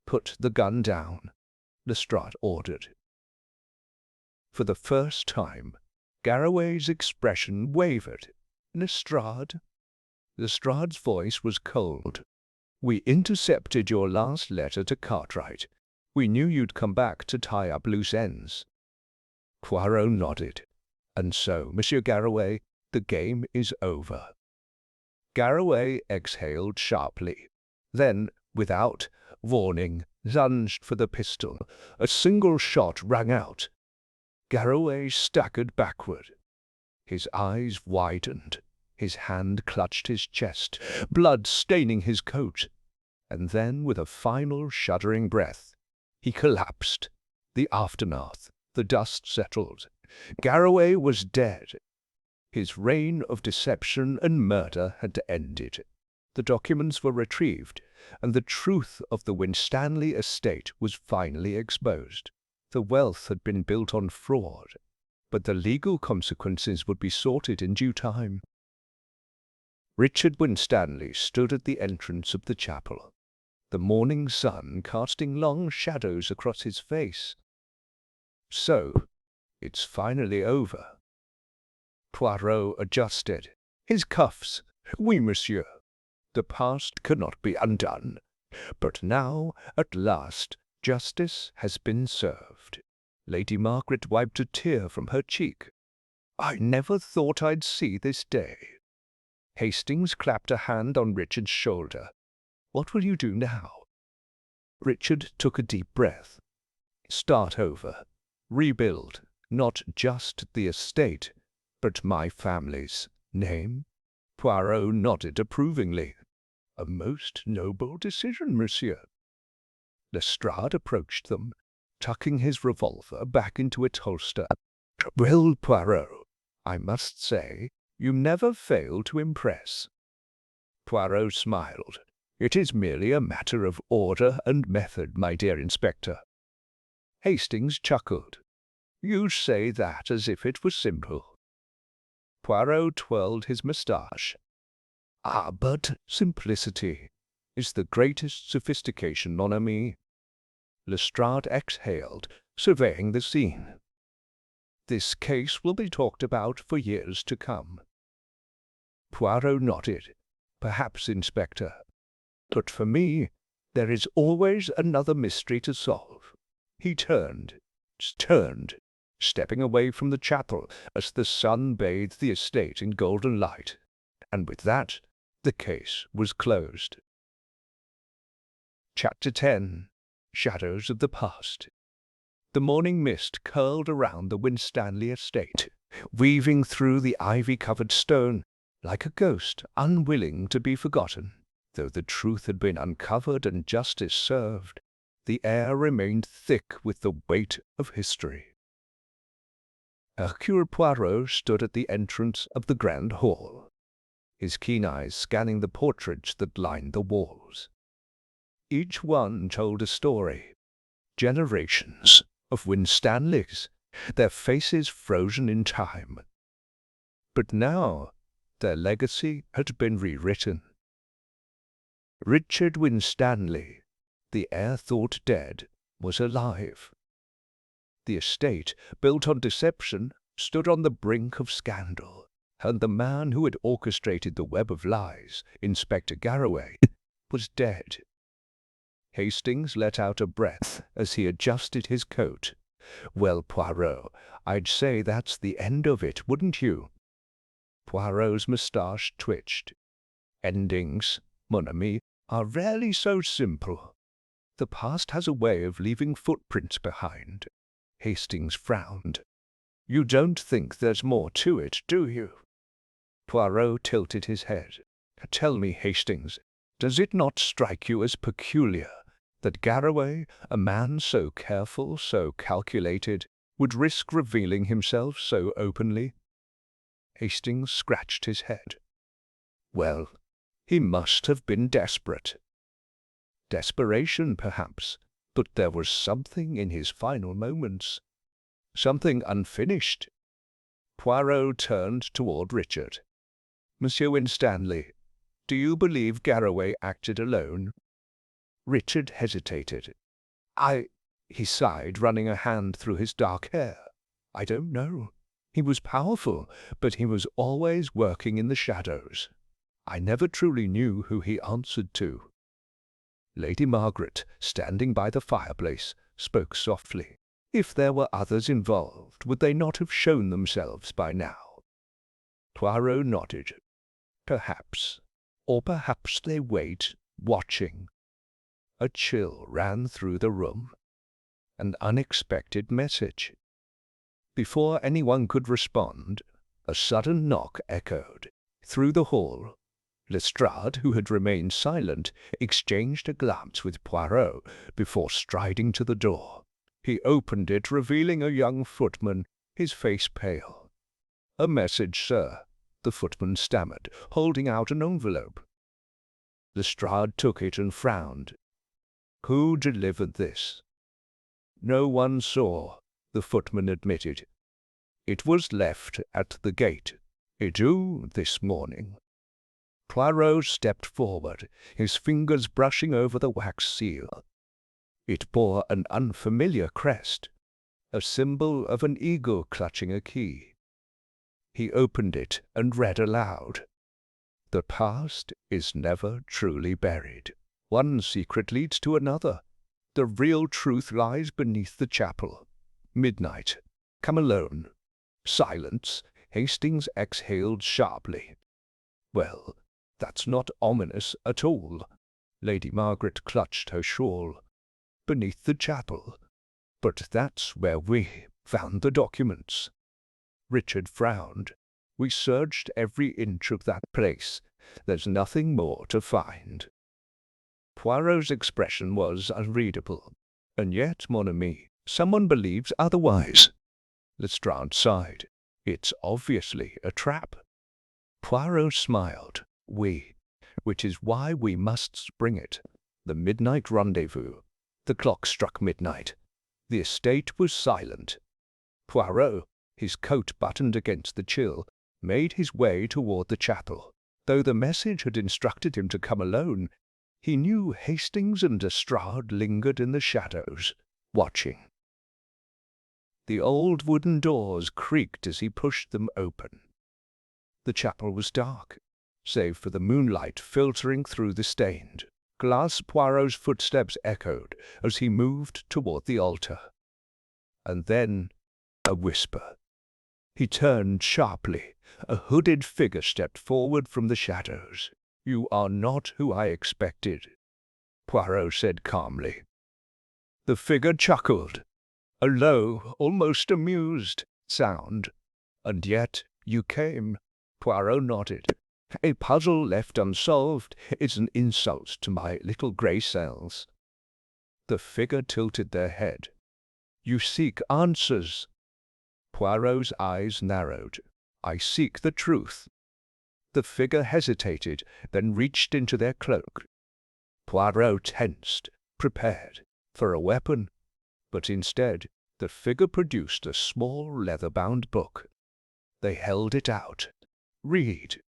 Put the gun down, Lestrade ordered. For the first time, Garraway's expression wavered. Lestrade? Lestrade's voice was cold. We intercepted your last letter to Cartwright. We knew you'd come back to tie up loose ends. Poirot nodded. And so, Monsieur Garraway, the game is over. Garraway exhaled sharply. Then, without warning, lunged for the pistol. A single shot rang out. Garraway staggered backward. His eyes widened. His hand clutched his chest, blood staining his coat. And then, with a final shuddering breath, he collapsed. The aftermath. The dust settled. Garraway was dead. His reign of deception and murder had ended. The documents were retrieved, and the truth of the Winstanley estate was finally exposed. The wealth had been built on fraud, but the legal consequences would be sorted in due time. Richard Winstanley stood at the entrance of the chapel, the morning sun casting long shadows across his face. So, it's finally over. Poirot adjusted his cuffs. Oui, monsieur. The past cannot be undone, but now, at last, justice has been served. Lady Margaret wiped a tear from her cheek. I never thought I'd see this day. Hastings clapped a hand on Richard's shoulder. What will you do now? Richard took a deep breath. Start over. Rebuild, not just the estate, but my family's name. Poirot nodded approvingly. A most noble decision, monsieur. Lestrade approached them, tucking his revolver back into its holster. Well, Poirot, I must say, you never fail to impress. Poirot smiled. It is merely a matter of order and method, my dear Inspector. Hastings chuckled. You say that as if it was simple. Poirot twirled his moustache. Ah, but simplicity is the greatest sophistication, mon ami. Lestrade exhaled, surveying the scene. This case will be talked about for years to come. Poirot nodded. Perhaps, Inspector. But for me, there is always another mystery to solve. He turned, stepping away from the chapel as the sun bathed the estate in golden light, and with that, the case was closed. Chapter 10. Shadows of the Past. The morning mist curled around the Winstanley estate, weaving through the ivy-covered stone like a ghost unwilling to be forgotten. Though the truth had been uncovered and justice served, the air remained thick with the weight of history. Hercule Poirot stood at the entrance of the grand hall, his keen eyes scanning the portraits that lined the walls. Each one told a story. Generations of Winstanleys, their faces frozen in time. But now their legacy had been rewritten. Richard Winstanley, the heir thought dead, was alive. The estate, built on deception, stood on the brink of scandal, and the man who had orchestrated the web of lies, Inspector Garraway, was dead. Hastings let out a breath as he adjusted his coat. Well, Poirot, I'd say that's the end of it, wouldn't you? Poirot's moustache twitched. Endings, mon ami, are rarely so simple. The past has a way of leaving footprints behind. Hastings frowned. You don't think there's more to it, do you? Poirot tilted his head. Tell me, Hastings, does it not strike you as peculiar that Garraway, a man so careful, so calculated, would risk revealing himself so openly? Hastings scratched his head. Well, he must have been desperate. Desperation, perhaps, but there was something in his final moments. Something unfinished. Poirot turned toward Richard. Monsieur Winstanley, do you believe Garraway acted alone? Richard hesitated. He sighed, running a hand through his dark hair. I don't know. He was powerful, but he was always working in the shadows. I never truly knew who he answered to. Lady Margaret, standing by the fireplace, spoke softly. If there were others involved, would they not have shown themselves by now? Poirot nodded. Perhaps. Or perhaps they wait, watching. A chill ran through the room. An unexpected message. Before anyone could respond, a sudden knock echoed. Through the hall, Lestrade, who had remained silent, exchanged a glance with Poirot before striding to the door. He opened it, revealing a young footman, his face pale. "A message, sir," the footman stammered, holding out an envelope. Lestrade took it and frowned. "Who delivered this?" "No one saw," the footman admitted. "It was left at the gate, due this morning." Poirot stepped forward, his fingers brushing over the wax seal. It bore an unfamiliar crest, a symbol of an eagle clutching a key. He opened it and read aloud. "The past is never truly buried. One secret leads to another. The real truth lies beneath the chapel. Midnight. Come alone." Silence. Hastings exhaled sharply. "Well, that's not ominous at all." Lady Margaret clutched her shawl. "Beneath the chapel. But that's where we found the documents." Richard frowned. "We searched every inch of that place. There's nothing more to find." Poirot's expression was unreadable. "And yet, mon ami, someone believes otherwise." Lestrade sighed. "It's obviously a trap." Poirot smiled. Which is why we must spring it. The midnight rendezvous. The clock struck midnight. The estate was silent. Poirot, his coat buttoned against the chill, made his way toward the chapel. Though the message had instructed him to come alone, he knew Hastings and Lestrade lingered in the shadows, watching. The old wooden doors creaked as he pushed them open. The chapel was dark, save for the moonlight filtering through the stained glass. Poirot's footsteps echoed as he moved toward the altar. And then a whisper. He turned sharply. A hooded figure stepped forward from the shadows. "You are not who I expected," Poirot said calmly. The figure chuckled, a low, almost amused sound. "And yet you came." Poirot nodded. "A puzzle left unsolved is an insult to my little grey cells." The figure tilted their head. "You seek answers." Poirot's eyes narrowed. "I seek the truth." The figure hesitated, then reached into their cloak. Poirot tensed, prepared for a weapon, but instead the figure produced a small leather-bound book. They held it out. "Read."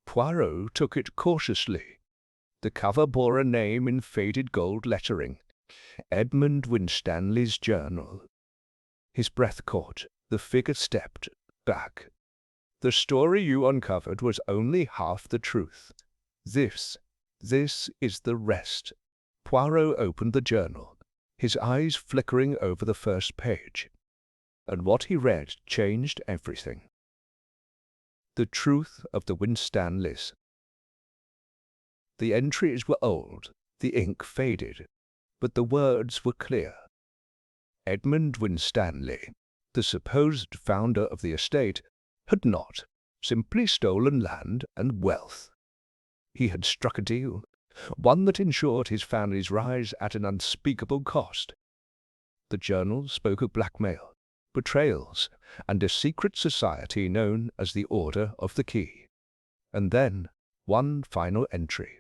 Poirot took it cautiously. The cover bore a name in faded gold lettering, Edmund Winstanley's journal. His breath caught. The figure stepped back. "The story you uncovered was only half the truth. This is the rest." Poirot opened the journal, his eyes flickering over the first page. And what he read changed everything. The truth of the Winstanleys. The entries were old, the ink faded, but the words were clear. Edmund Winstanley, the supposed founder of the estate, had not simply stolen land and wealth. He had struck a deal, one that ensured his family's rise at an unspeakable cost. The journal spoke of blackmail, betrayals, and a secret society known as the Order of the Key. And then one final entry.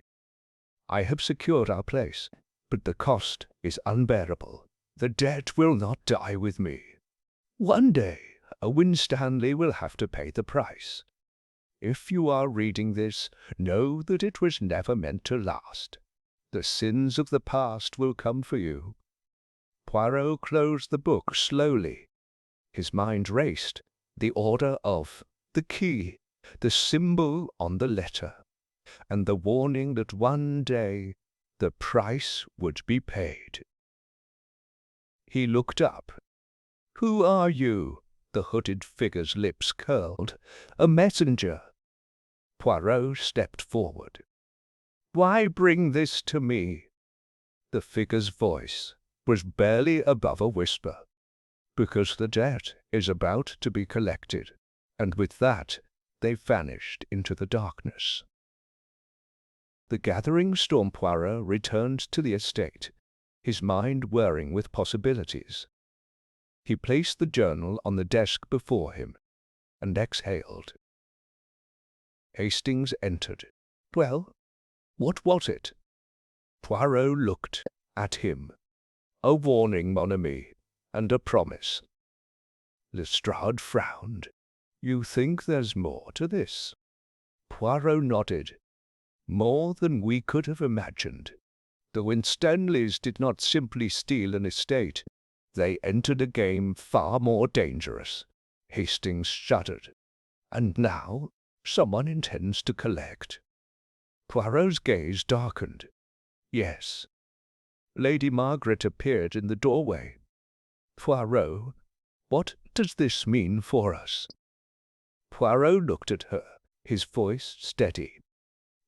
"I have secured our place, but the cost is unbearable. The debt will not die with me. One day a Winstanley will have to pay the price. If you are reading this, know that it was never meant to last. The sins of the past will come for you." Poirot closed the book slowly. His mind raced. The Order of the Key, the symbol on the letter, and the warning that one day the price would be paid. He looked up. "Who are you?" The hooded figure's lips curled. "A messenger." Poirot stepped forward. "Why bring this to me?" The figure's voice was barely above a whisper. "Because the debt is about to be collected." And with that, they vanished into the darkness. The gathering storm. Poirot returned to the estate, his mind whirring with possibilities. He placed the journal on the desk before him, and exhaled. Hastings entered. "Well, what was it?" Poirot looked at him. "A warning, mon ami, and a promise." Lestrade frowned. "You think there's more to this?" Poirot nodded. "More than we could have imagined. The Winstanleys did not simply steal an estate. They entered a game far more dangerous." Hastings shuddered. "And now someone intends to collect." Poirot's gaze darkened. "Yes." Lady Margaret appeared in the doorway. "Poirot, what does this mean for us?" Poirot looked at her, his voice steady.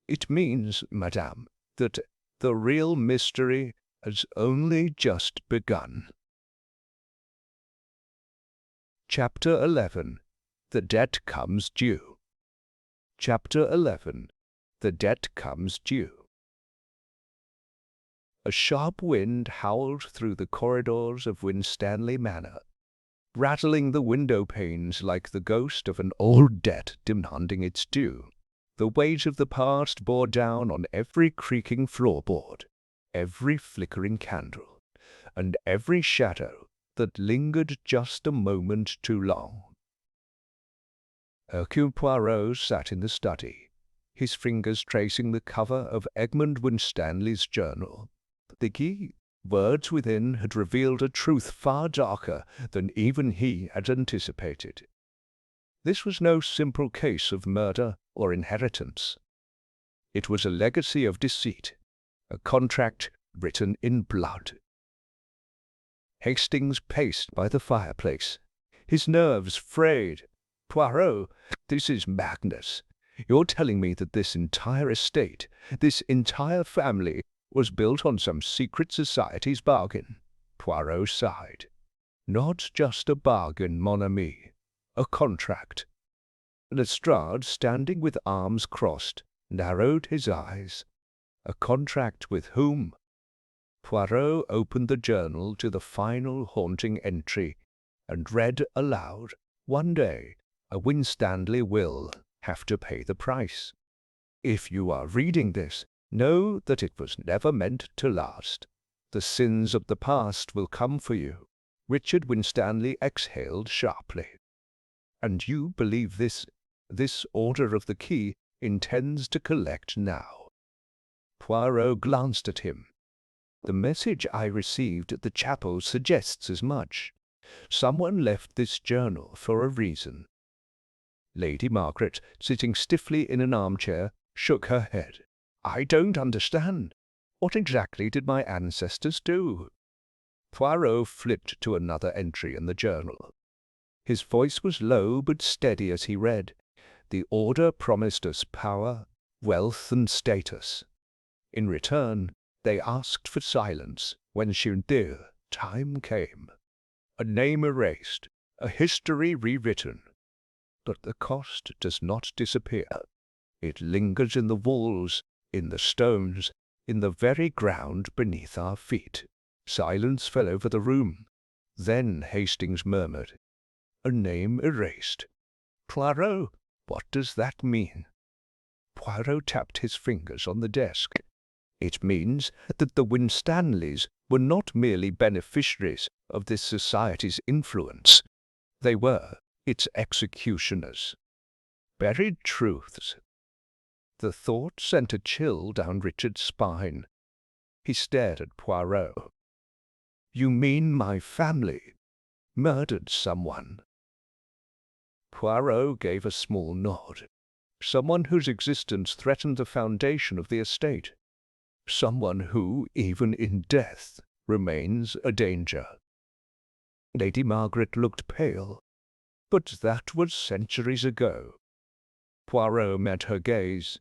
"It means, madame, that the real mystery has only just begun." Chapter 11. The Debt Comes Due. Chapter 11. The Debt Comes Due. A sharp wind howled through the corridors of Winstanley Manor, rattling the window panes like the ghost of an old debt demanding its due. The weight of the past bore down on every creaking floorboard, every flickering candle, and every shadow that lingered just a moment too long. Hercule Poirot sat in the study, his fingers tracing the cover of Edmund Winstanley's journal. The key words within had revealed a truth far darker than even he had anticipated. This was no simple case of murder or inheritance. It was a legacy of deceit, a contract written in blood. Hastings paced by the fireplace, his nerves frayed. "Poirot, this is madness. You're telling me that this entire estate, this entire family, was built on some secret society's bargain." Poirot sighed. "Not just a bargain, mon ami. A contract." Lestrade, standing with arms crossed, narrowed his eyes. "A contract with whom?" Poirot opened the journal to the final haunting entry and read aloud, "One day a Winstanley will have to pay the price. If you are reading this, know that it was never meant to last. The sins of the past will come for you." Richard Winstanley exhaled sharply. "And you believe this order of the key intends to collect now?" Poirot glanced at him. "The message I received at the chapel suggests as much. Someone left this journal for a reason." Lady Margaret, sitting stiffly in an armchair, shook her head. "I don't understand. What exactly did my ancestors do?" Poirot flipped to another entry in the journal. His voice was low but steady as he read. "The order promised us power, wealth, and status. In return, they asked for silence when their time came. A name erased, a history rewritten. But the cost does not disappear. It lingers in the walls, in the stones, in the very ground beneath our feet." Silence fell over the room. Then Hastings murmured, "A name erased. Poirot, what does that mean?" Poirot tapped his fingers on the desk. "It means that the Winstanleys were not merely beneficiaries of this society's influence. They were its executioners. Buried truths." The thought sent a chill down Richard's spine. He stared at Poirot. "You mean my family murdered someone?" Poirot gave a small nod. "Someone whose existence threatened the foundation of the estate. Someone who, even in death, remains a danger." Lady Margaret looked pale. "But that was centuries ago." Poirot met her gaze.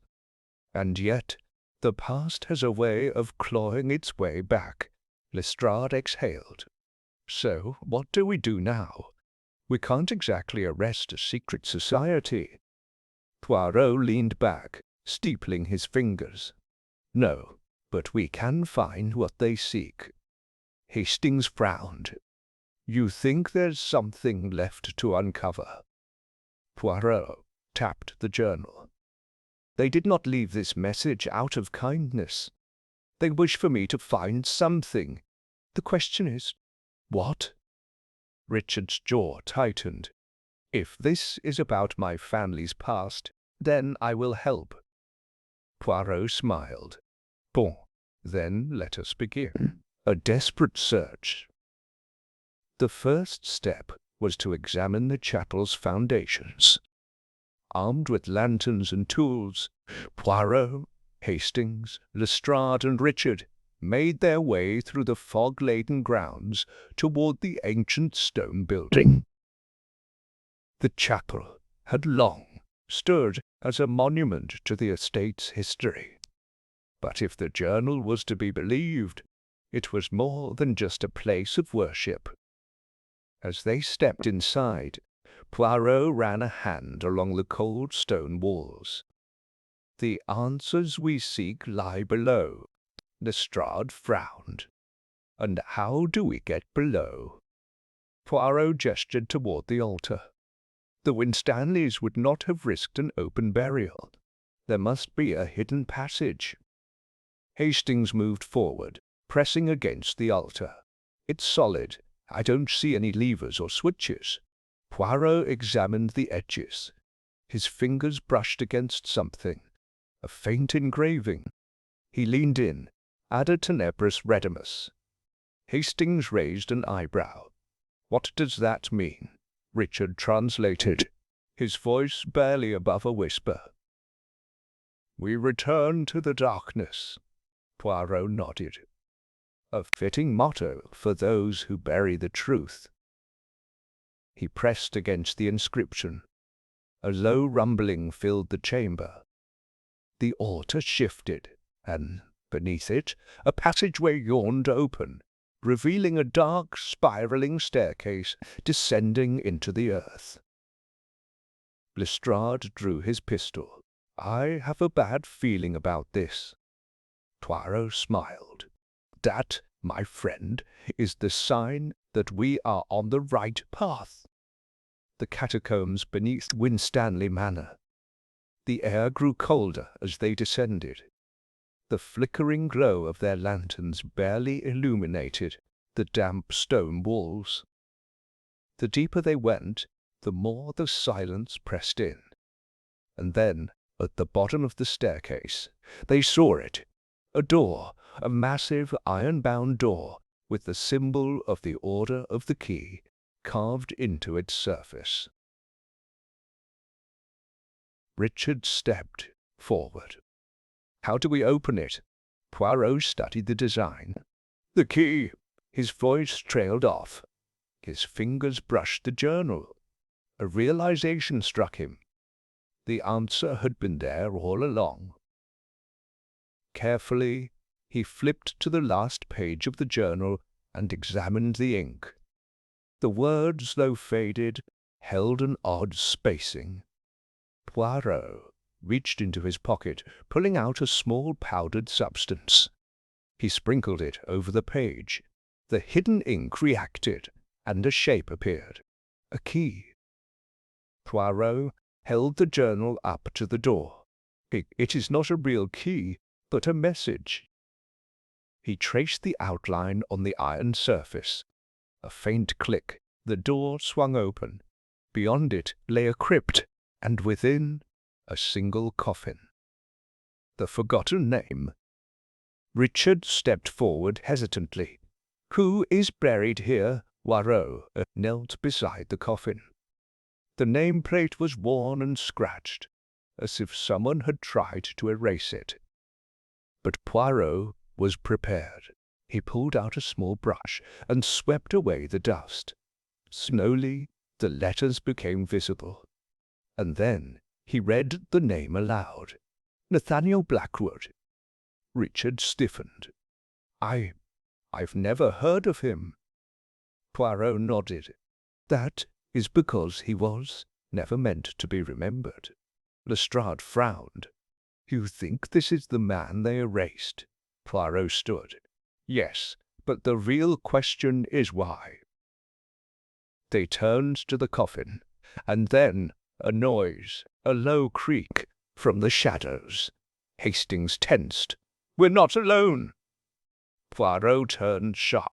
"And yet, the past has a way of clawing its way back." Lestrade exhaled. "So, what do we do now? We can't exactly arrest a secret society." Poirot leaned back, steepling his fingers. "No, but we can find what they seek." Hastings frowned. "You think there's something left to uncover?" Poirot tapped the journal. "They did not leave this message out of kindness. They wish for me to find something. The question is, what?" Richard's jaw tightened. "If this is about my family's past, then I will help." Poirot smiled. "Bon, then let us begin. A desperate search." The first step was to examine the chapel's foundations. Armed with lanterns and tools, Poirot, Hastings, Lestrade, and Richard made their way through the fog-laden grounds toward the ancient stone building. The chapel had long stood as a monument to the estate's history. But if the journal was to be believed, it was more than just a place of worship. As they stepped inside, Poirot ran a hand along the cold stone walls. "The answers we seek lie below." Lestrade frowned. "And how do we get below?" Poirot gestured toward the altar. "The Winstanleys would not have risked an open burial. There must be a hidden passage." Hastings moved forward, pressing against the altar. "It's solid. I don't see any levers or switches." Poirot examined the edges. His fingers brushed against something, a faint engraving. He leaned in, Ada tenebris redimus. Hastings raised an eyebrow. "What does that mean?" Richard translated, his voice barely above a whisper. "We return to the darkness." Poirot nodded. "A fitting motto for those who bury the truth." He pressed against the inscription. A low rumbling filled the chamber. The altar shifted, and, beneath it, a passageway yawned open, revealing a dark, spiraling staircase descending into the earth. Lestrade drew his pistol. "I have a bad feeling about this." Poirot smiled. "That, my friend, is the sign that we are on the right path." The catacombs beneath Winstanley Manor. The air grew colder as they descended. The flickering glow of their lanterns barely illuminated the damp stone walls. The deeper they went, the more the silence pressed in. And then, at the bottom of the staircase, they saw it. A door, a massive iron-bound door, with the symbol of the Order of the Key carved into its surface. Richard stepped forward. "How do we open it?" Poirot studied the design. "The key." His voice trailed off. His fingers brushed the journal. A realization struck him. The answer had been there all along. Carefully, he flipped to the last page of the journal and examined the ink. The words, though faded, held an odd spacing. Poirot reached into his pocket, pulling out a small powdered substance. He sprinkled it over the page. The hidden ink reacted, and a shape appeared. A key. Poirot held the journal up to the door. It is not a real key, but a message." He traced the outline on the iron surface. A faint click. The door swung open. Beyond it lay a crypt, and within, a single coffin. The forgotten name. Richard stepped forward hesitantly. "Who is buried here?" Poirot knelt beside the coffin. The nameplate was worn and scratched, as if someone had tried to erase it. But Poirot was prepared. He pulled out a small brush and swept away the dust. Slowly, the letters became visible. And then he read the name aloud. "Nathaniel Blackwood." Richard stiffened. I've never heard of him." Poirot nodded. "That is because he was never meant to be remembered." Lestrade frowned. "You think this is the man they erased?" Poirot stood. "Yes, but the real question is why." They turned to the coffin, and then, A noise, a low creak from the shadows. Hastings tensed. "We're not alone!" Poirot turned sharply.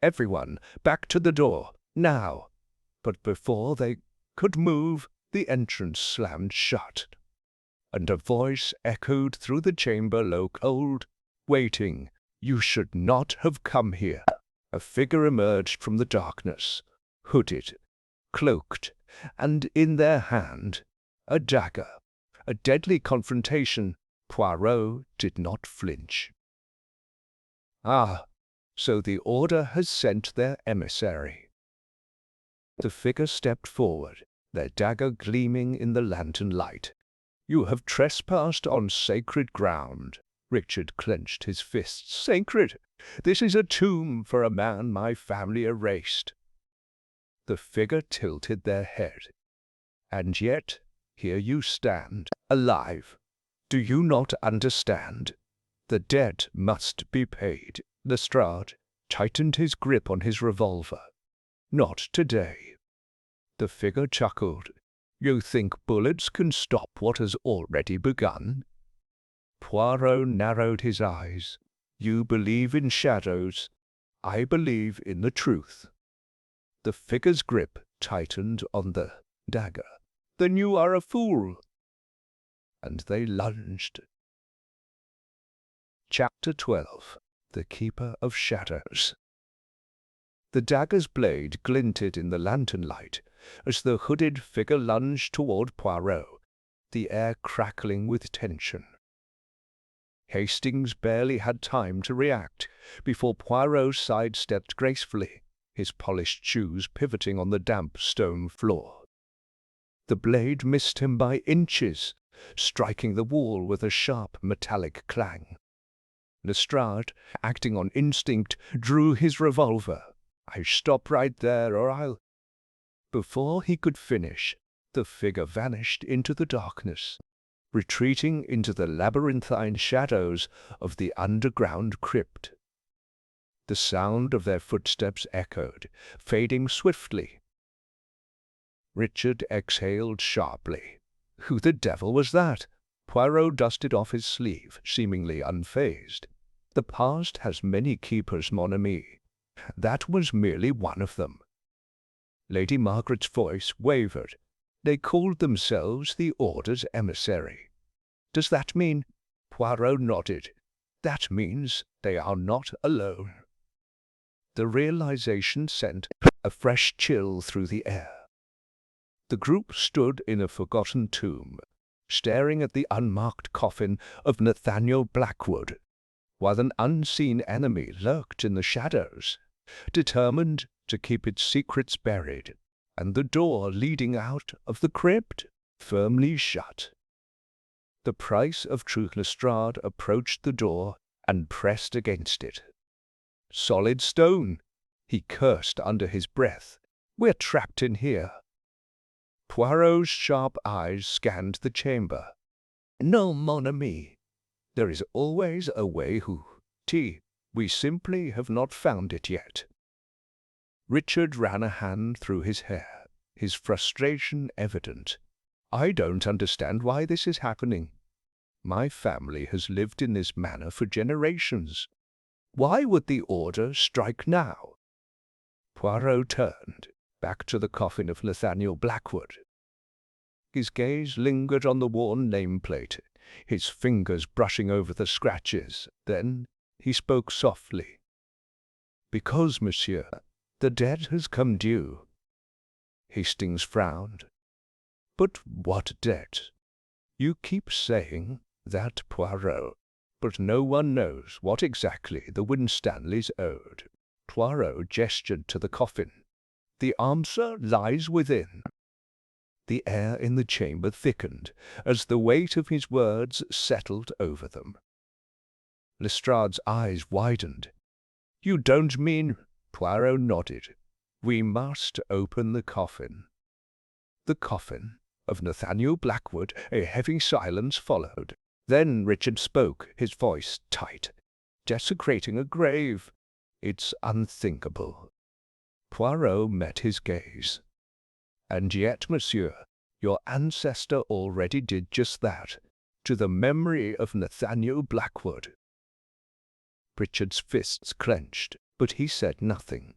"Everyone, back to the door, now!" But before they could move, the entrance slammed shut, and a voice echoed through the chamber low, cold, waiting. "You should not have come here." A figure emerged from the darkness, hooded, cloaked, and in their hand a dagger. A deadly confrontation. Poirot did not flinch. "Ah, so the Order has sent their emissary." The figure stepped forward, their dagger gleaming in the lantern light. "You have trespassed on sacred ground." Richard clenched his fists. "Sacred! This is a tomb for a man my family erased." The figure tilted their head. "And yet, here you stand, alive. Do you not understand? The debt must be paid." Lestrade tightened his grip on his revolver. "Not today." The figure chuckled. "You think bullets can stop what has already begun?" Poirot narrowed his eyes. "You believe in shadows. I believe in the truth." The figure's grip tightened on the dagger. "Then you are a fool." And they lunged. Chapter 12. The Keeper of Shadows. The dagger's blade glinted in the lantern light as the hooded figure lunged toward Poirot, the air crackling with tension. Hastings barely had time to react before Poirot sidestepped gracefully, his polished shoes pivoting on the damp stone floor. The blade missed him by inches, striking the wall with a sharp metallic clang. Lestrade, acting on instinct, drew his revolver. "Stop right there, or I'll—" Before he could finish, the figure vanished into the darkness, retreating into the labyrinthine shadows of the underground crypt. The sound of their footsteps echoed, fading swiftly. Richard exhaled sharply. Who the devil was that? Poirot dusted off his sleeve, seemingly unfazed. "The past has many keepers, mon ami. That was merely one of them." Lady Margaret's voice wavered. "They called themselves the Order's emissary. Does that mean—" Poirot nodded. "That means they are not alone." The realization sent a fresh chill through the air. The group stood in a forgotten tomb, staring at the unmarked coffin of Nathaniel Blackwood, while an unseen enemy lurked in the shadows, determined to keep its secrets buried, and the door leading out of the crypt firmly shut. The price of truth. Lestrade approached the door and pressed against it. "Solid stone," he cursed under his breath. "We're trapped in here." Poirot's sharp eyes scanned the chamber. "No, mon ami. There is always a way we simply have not found it yet." Richard ran a hand through his hair, his frustration evident. "I don't understand why this is happening. My family has lived in this manner for generations. Why would the Order strike now?" Poirot turned back to the coffin of Nathaniel Blackwood. His gaze lingered on the worn nameplate, his fingers brushing over the scratches. Then he spoke softly. "Because, monsieur, the debt has come due." Hastings frowned. "But what debt?" "You keep saying that, Poirot, but no one knows what exactly the Winstanleys owed." Poirot gestured to the coffin. "The answer lies within." The air in the chamber thickened as the weight of his words settled over them. Lestrade's eyes widened. "You don't mean—" Poirot nodded. "We must open the coffin." The coffin of Nathaniel Blackwood. A heavy silence followed. Then Richard spoke, his voice tight. "Desecrating a grave. It's unthinkable." Poirot met his gaze. And yet, monsieur, your ancestor already did just that, to the memory of Nathaniel Blackwood." Richard's fists clenched, but he said nothing.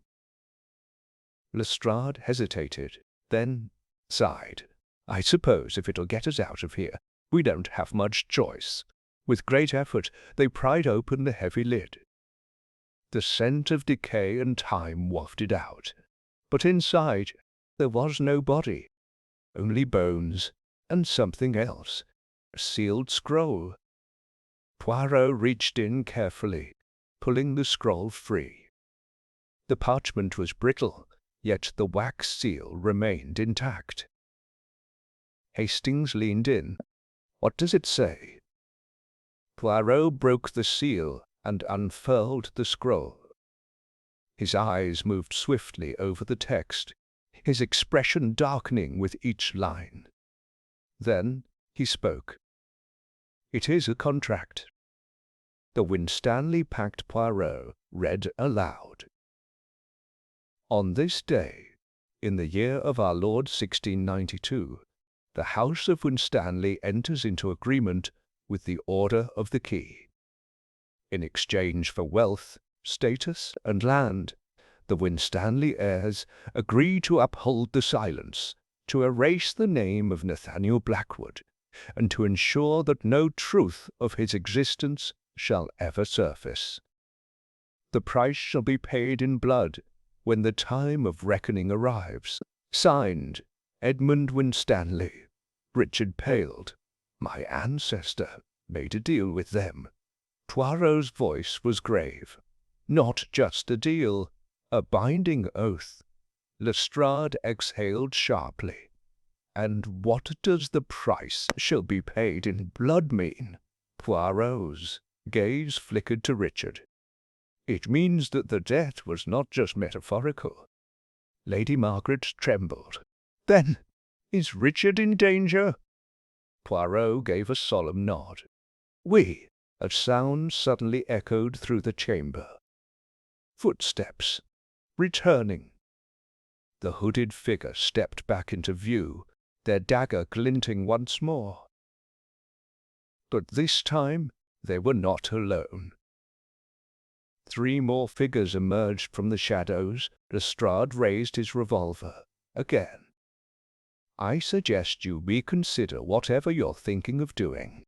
Lestrade hesitated, then sighed. "I suppose if it'll get us out of here, we don't have much choice." With great effort, they pried open the heavy lid. The scent of decay and time wafted out, but inside there was no body, only bones and something else, a sealed scroll. Poirot reached in carefully, pulling the scroll free. The parchment was brittle, yet the wax seal remained intact. Hastings leaned in. "What does it say?" Poirot broke the seal and unfurled the scroll. His eyes moved swiftly over the text, his expression darkening with each line. Then he spoke. "It is a contract." The Winstanley Pact Poirot read aloud. "On this day, in the year of our Lord 1692, the House of Winstanley enters into agreement with the Order of the Key. In exchange for wealth, status, and land, the Winstanley heirs agree to uphold the silence, to erase the name of Nathaniel Blackwood, and to ensure that no truth of his existence shall ever surface. The price shall be paid in blood when the time of reckoning arrives. Signed, Edmund Winstanley." Richard paled. "My ancestor made a deal with them." Poirot's voice was grave. "Not just a deal, a binding oath." Lestrade exhaled sharply. "And what does the price shall be paid in blood mean?" Poirot's gaze flickered to Richard. "It means that the debt was not just metaphorical." Lady Margaret trembled. "Then is Richard in danger?" Poirot gave a solemn nod. "Oui." A sound suddenly echoed through the chamber. Footsteps. Returning. The hooded figure stepped back into view, their dagger glinting once more. But this time they were not alone. 3 more figures emerged from the shadows. Lestrade raised his revolver again. "I suggest you reconsider whatever you're thinking of doing."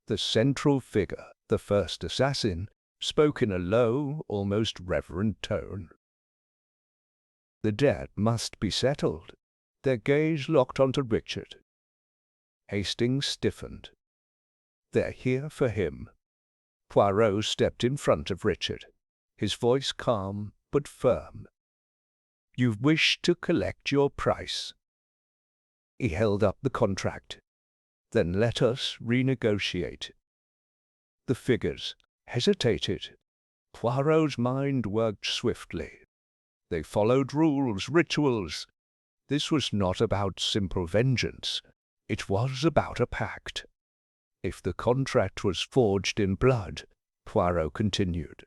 The central figure, the first assassin, spoke in a low, almost reverent tone. "The debt must be settled." Their gaze locked onto Richard. Hastings stiffened. "They're here for him." Poirot stepped in front of Richard, his voice calm but firm. "You wish to collect your price." He held up the contract. "Then let us renegotiate." The figures hesitated. Poirot's mind worked swiftly. They followed rules, rituals. This was not about simple vengeance. It was about a pact. If the contract was forged in blood, Poirot continued,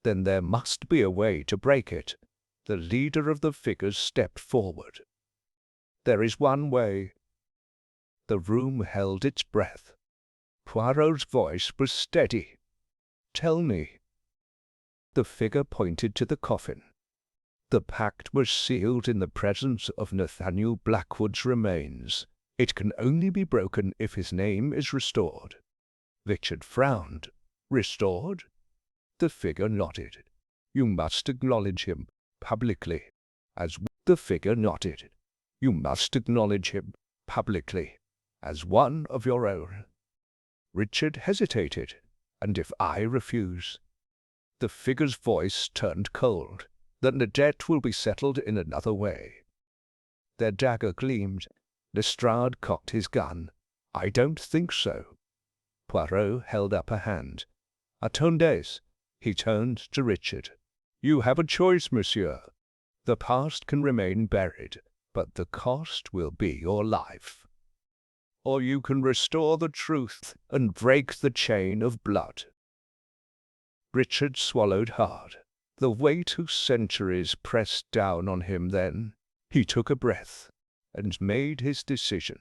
then there must be a way to break it. The leader of the figures stepped forward. "There is one way." The room held its breath. Poirot's voice was steady. "Tell me." The figure pointed to the coffin. "The pact was sealed in the presence of Nathaniel Blackwood's remains. It can only be broken if his name is restored." Richard frowned. "Restored?" The figure nodded. "You must acknowledge him publicly as..." The figure nodded. "You must acknowledge him publicly as one of your own." Richard hesitated. "And if I refuse?" The figure's voice turned cold. "Then the debt will be settled in another way." Their dagger gleamed. Lestrade cocked his gun. "I don't think so." Poirot held up a hand. "Attendez." He turned to Richard. "You have a choice, monsieur. The past can remain buried, but the cost will be your life. Or you can restore the truth and break the chain of blood." Richard swallowed hard. The weight of centuries pressed down on him then. He took a breath and made his decision.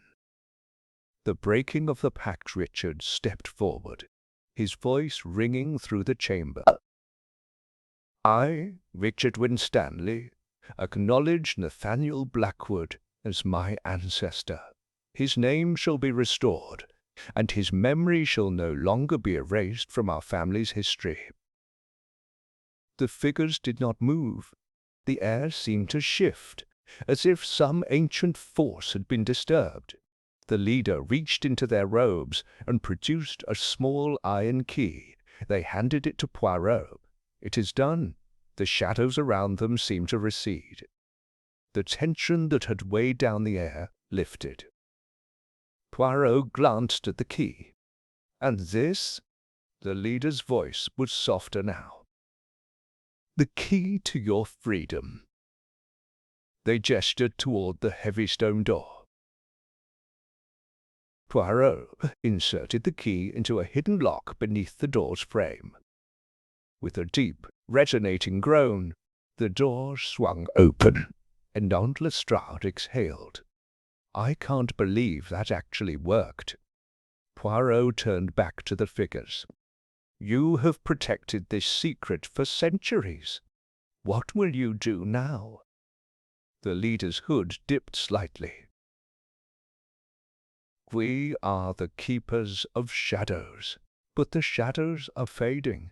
The breaking of the pact, Richard stepped forward, his voice ringing through the chamber. I, Richard Winstanley, acknowledge Nathaniel Blackwood as my ancestor. His name shall be restored, and his memory shall no longer be erased from our family's history. The figures did not move. The air seemed to shift, as if some ancient force had been disturbed. The leader reached into their robes and produced a small iron key. They handed it to Poirot. It is done. The shadows around them seemed to recede. The tension that had weighed down the air lifted. Poirot glanced at the key. And this? The leader's voice was softer now. The key to your freedom. They gestured toward the heavy stone door. Poirot inserted the key into a hidden lock beneath the door's frame. With a deep, resonating groan, the door swung open, and Aunt Lestrade exhaled. I can't believe that actually worked. Poirot turned back to the figures. You have protected this secret for centuries. What will you do now? The leader's hood dipped slightly. We are the keepers of shadows, but the shadows are fading.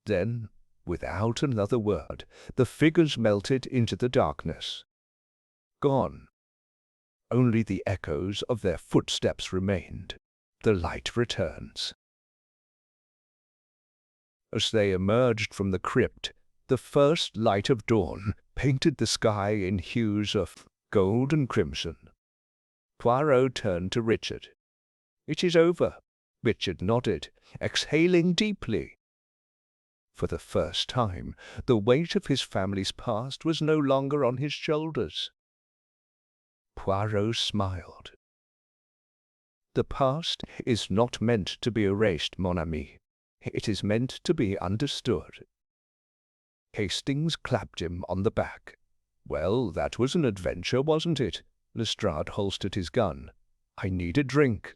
Then, without another word, the figures melted into the darkness. Gone. Only the echoes of their footsteps remained. The light returns. As they emerged from the crypt, the first light of dawn painted the sky in hues of gold and crimson. Poirot turned to Richard. It is over. Richard nodded, exhaling deeply. For the first time, the weight of his family's past was no longer on his shoulders. Poirot smiled. The past is not meant to be erased, mon ami. It is meant to be understood. Hastings clapped him on the back. Well, that was an adventure, wasn't it? Lestrade holstered his gun. I need a drink.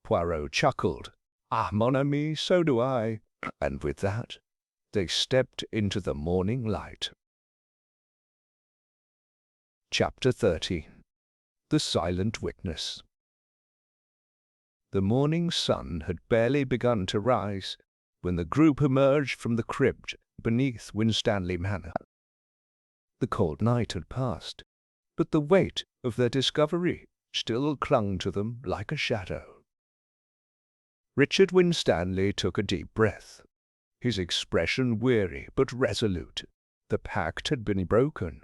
Poirot chuckled. Ah, mon ami, so do I. And with that, they stepped into the morning light. Chapter 30. The Silent Witness. The morning sun had barely begun to rise when the group emerged from the crypt beneath Winstanley Manor. The cold night had passed, but the weight of their discovery still clung to them like a shadow. Richard Winstanley took a deep breath, his expression weary but resolute. The pact had been broken.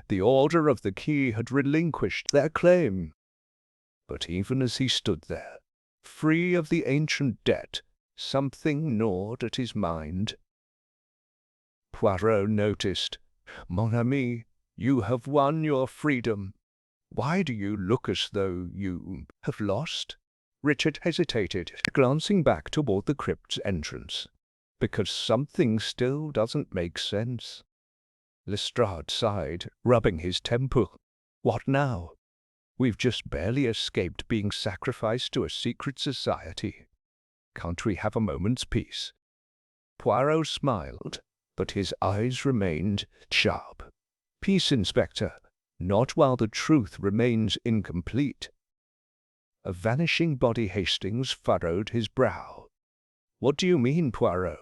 The Order of the Key had relinquished their claim. But even as he stood there, free of the ancient debt, something gnawed at his mind. Poirot noticed. Mon ami, you have won your freedom. Why do you look as though you have lost? Richard hesitated, glancing back toward the crypt's entrance. Because something still doesn't make sense. Lestrade sighed, rubbing his temple. What now? We've just barely escaped being sacrificed to a secret society. Can't we have a moment's peace? Poirot smiled, but his eyes remained sharp. Peace, Inspector, not while the truth remains incomplete. A vanishing body Hastings furrowed his brow. What do you mean, Poirot?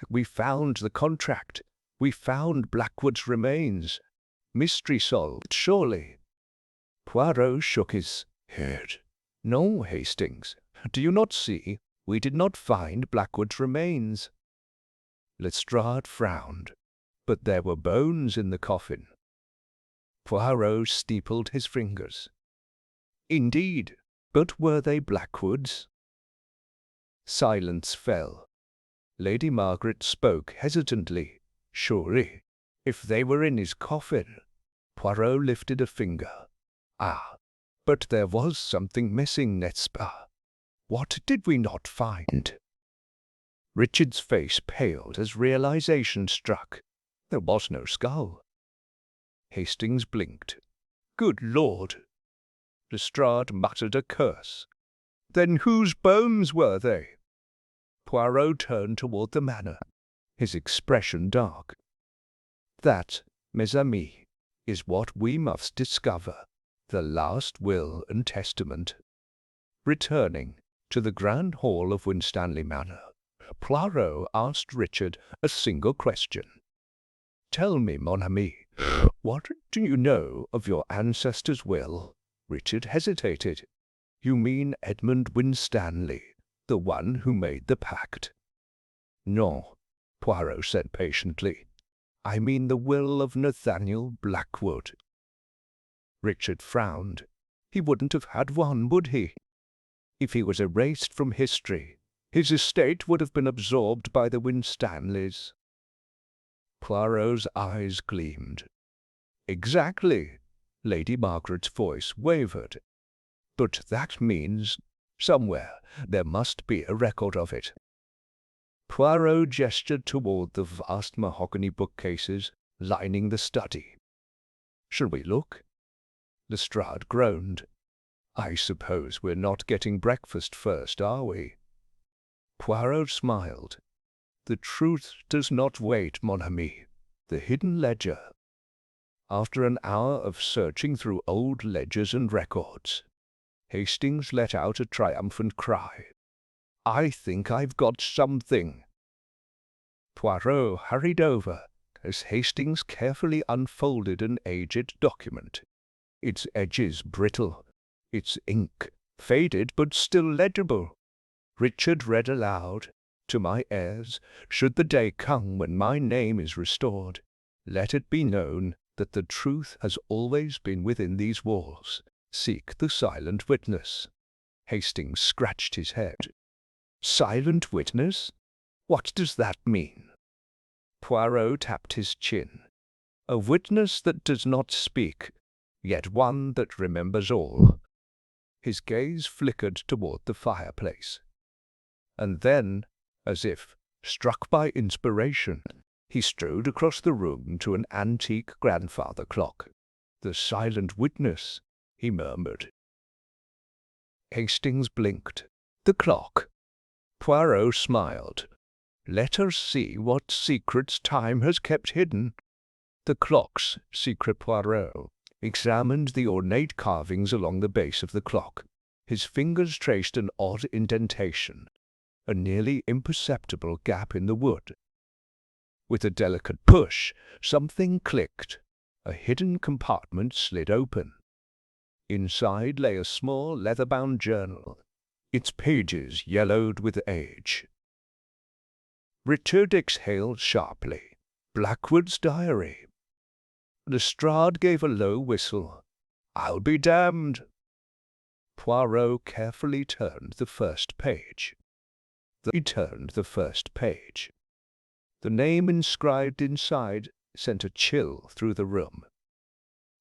We found the contract. We found Blackwood's remains. Mystery solved, surely. Poirot shook his head. No, Hastings. Do you not see? We did not find Blackwood's remains. Lestrade frowned. But there were bones in the coffin. Poirot steepled his fingers. Indeed, but were they Blackwood's? Silence fell. Lady Margaret spoke hesitantly. Surely, if they were in his coffin. Poirot lifted a finger. Ah, but there was something missing, n'est-ce pas? What did we not find? Richard's face paled as realization struck. There was no skull. Hastings blinked. Good Lord! Lestrade muttered a curse. Then whose bones were they? Poirot turned toward the manor, his expression dark. That, mes amis, is what we must discover, the last will and testament. Returning to the grand hall of Winstanley Manor, Poirot asked Richard a single question. Tell me, mon ami, what do you know of your ancestor's will? Richard hesitated. You mean Edmund Winstanley, the one who made the pact? No, Poirot said patiently. I mean the will of Nathaniel Blackwood. Richard frowned. He wouldn't have had one, would he? If he was erased from history, his estate would have been absorbed by the Winstanleys. Poirot's eyes gleamed. Exactly. Lady Margaret's voice wavered. But that means, somewhere, there must be a record of it. Poirot gestured toward the vast mahogany bookcases lining the study. Shall we look? Lestrade groaned. I suppose we're not getting breakfast first, are we? Poirot smiled. The truth does not wait, mon ami. The hidden ledger. After an hour of searching through old ledgers and records, Hastings let out a triumphant cry. I think I've got something. Poirot hurried over as Hastings carefully unfolded an aged document. Its edges brittle, its ink faded but still legible. Richard read aloud, To my heirs, should the day come when my name is restored, let it be known that the truth has always been within these walls. Seek the silent witness. Hastings scratched his head. Silent witness? What does that mean? Poirot tapped his chin. A witness that does not speak, yet one that remembers all. His gaze flickered toward the fireplace. And then, as if struck by inspiration, he strode across the room to an antique grandfather clock. The silent witness, he murmured. Hastings blinked. The clock. Poirot smiled. Let us see what secrets time has kept hidden. The clock's secret. Poirot examined the ornate carvings along the base of the clock. His fingers traced an odd indentation, a nearly imperceptible gap in the wood. With a delicate push, something clicked. A hidden compartment slid open. Inside lay a small leather-bound journal, its pages yellowed with age. Richard exhaled sharply. Blackwood's diary. Lestrade gave a low whistle. I'll be damned. Poirot carefully turned the first page. He turned the first page. The name inscribed inside sent a chill through the room.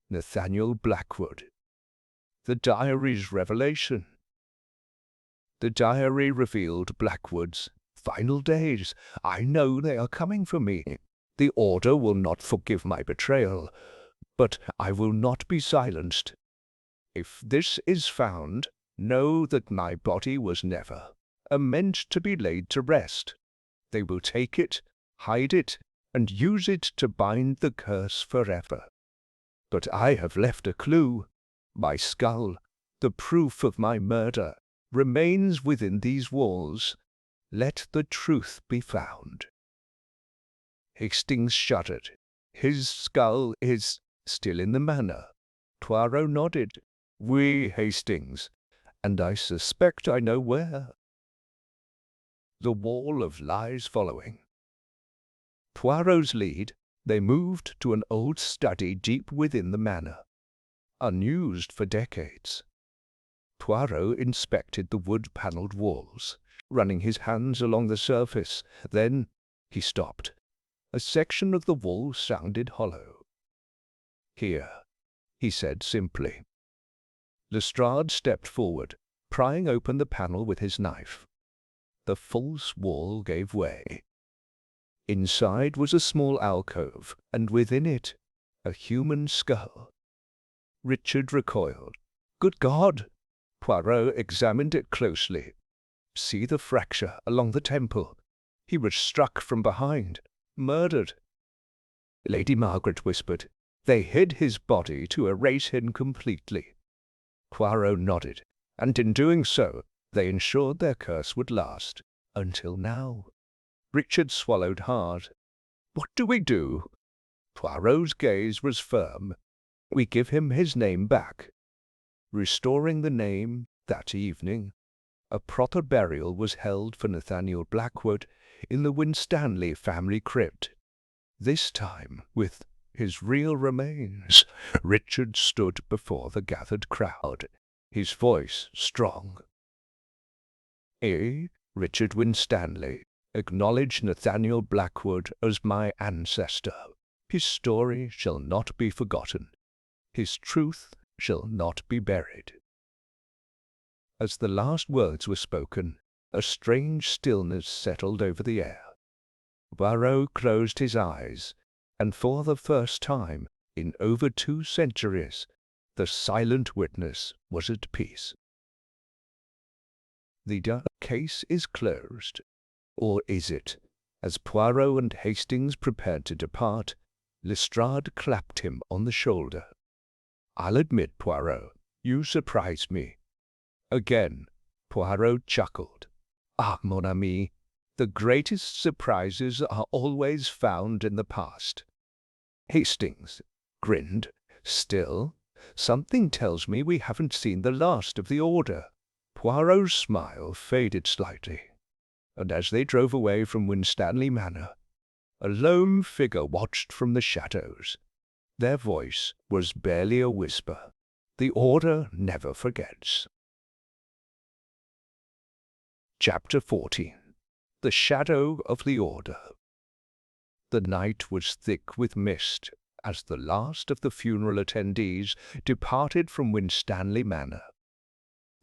Nathaniel Blackwood. The diary's revelation. The diary revealed Blackwood's final days. I know they are coming for me. The order will not forgive my betrayal, but I will not be silenced. If this is found, know that my body was never meant to be laid to rest. They will take it, hide it, and use it to bind the curse forever. But I have left a clue. My skull, the proof of my murder, remains within these walls. Let the truth be found. Hastings shuddered. His skull is still in the manor. Poirot nodded. Oui, Hastings, and I suspect I know where. The wall of lies following. Poirot's lead, they moved to an old study deep within the manor, unused for decades. Poirot inspected the wood-panelled walls, running his hands along the surface. Then he stopped. A section of the wall sounded hollow. Here, he said simply. Lestrade stepped forward, prying open the panel with his knife. The false wall gave way. Inside was a small alcove, and within it, A human skull. Richard recoiled. Good God! Poirot examined it closely. See the fracture along the temple. He was struck from behind, murdered. Lady Margaret whispered, They hid his body to erase him completely. Poirot nodded, and in doing so, they ensured their curse would last. Until now. Richard swallowed hard. What do we do? Poirot's gaze was firm. We give him his name back. Restoring the name that evening, a proper burial was held for Nathaniel Blackwood in the Winstanley family crypt. This time with his real remains. Richard stood before the gathered crowd, his voice strong. I, Richard Winstanley, acknowledge Nathaniel Blackwood as my ancestor. His story shall not be forgotten. His truth shall not be buried. As the last words were spoken, a strange stillness settled over the air. Poirot closed his eyes, and for the first time in over 2 centuries, the silent witness was at peace. The case is closed. Or is it? As Poirot and Hastings prepared to depart, Lestrade clapped him on the shoulder. I'll admit, Poirot, you surprised me. Again, Poirot chuckled. Ah, mon ami, the greatest surprises are always found in the past. Hastings grinned. Still, something tells me we haven't seen the last of the order. Poirot's smile faded slightly, and as they drove away from Winstanley Manor, a lone figure watched from the shadows. Their voice was barely a whisper. The order never forgets. Chapter 14. The Shadow of the Order. The night was thick with mist as the last of the funeral attendees departed from Winstanley Manor.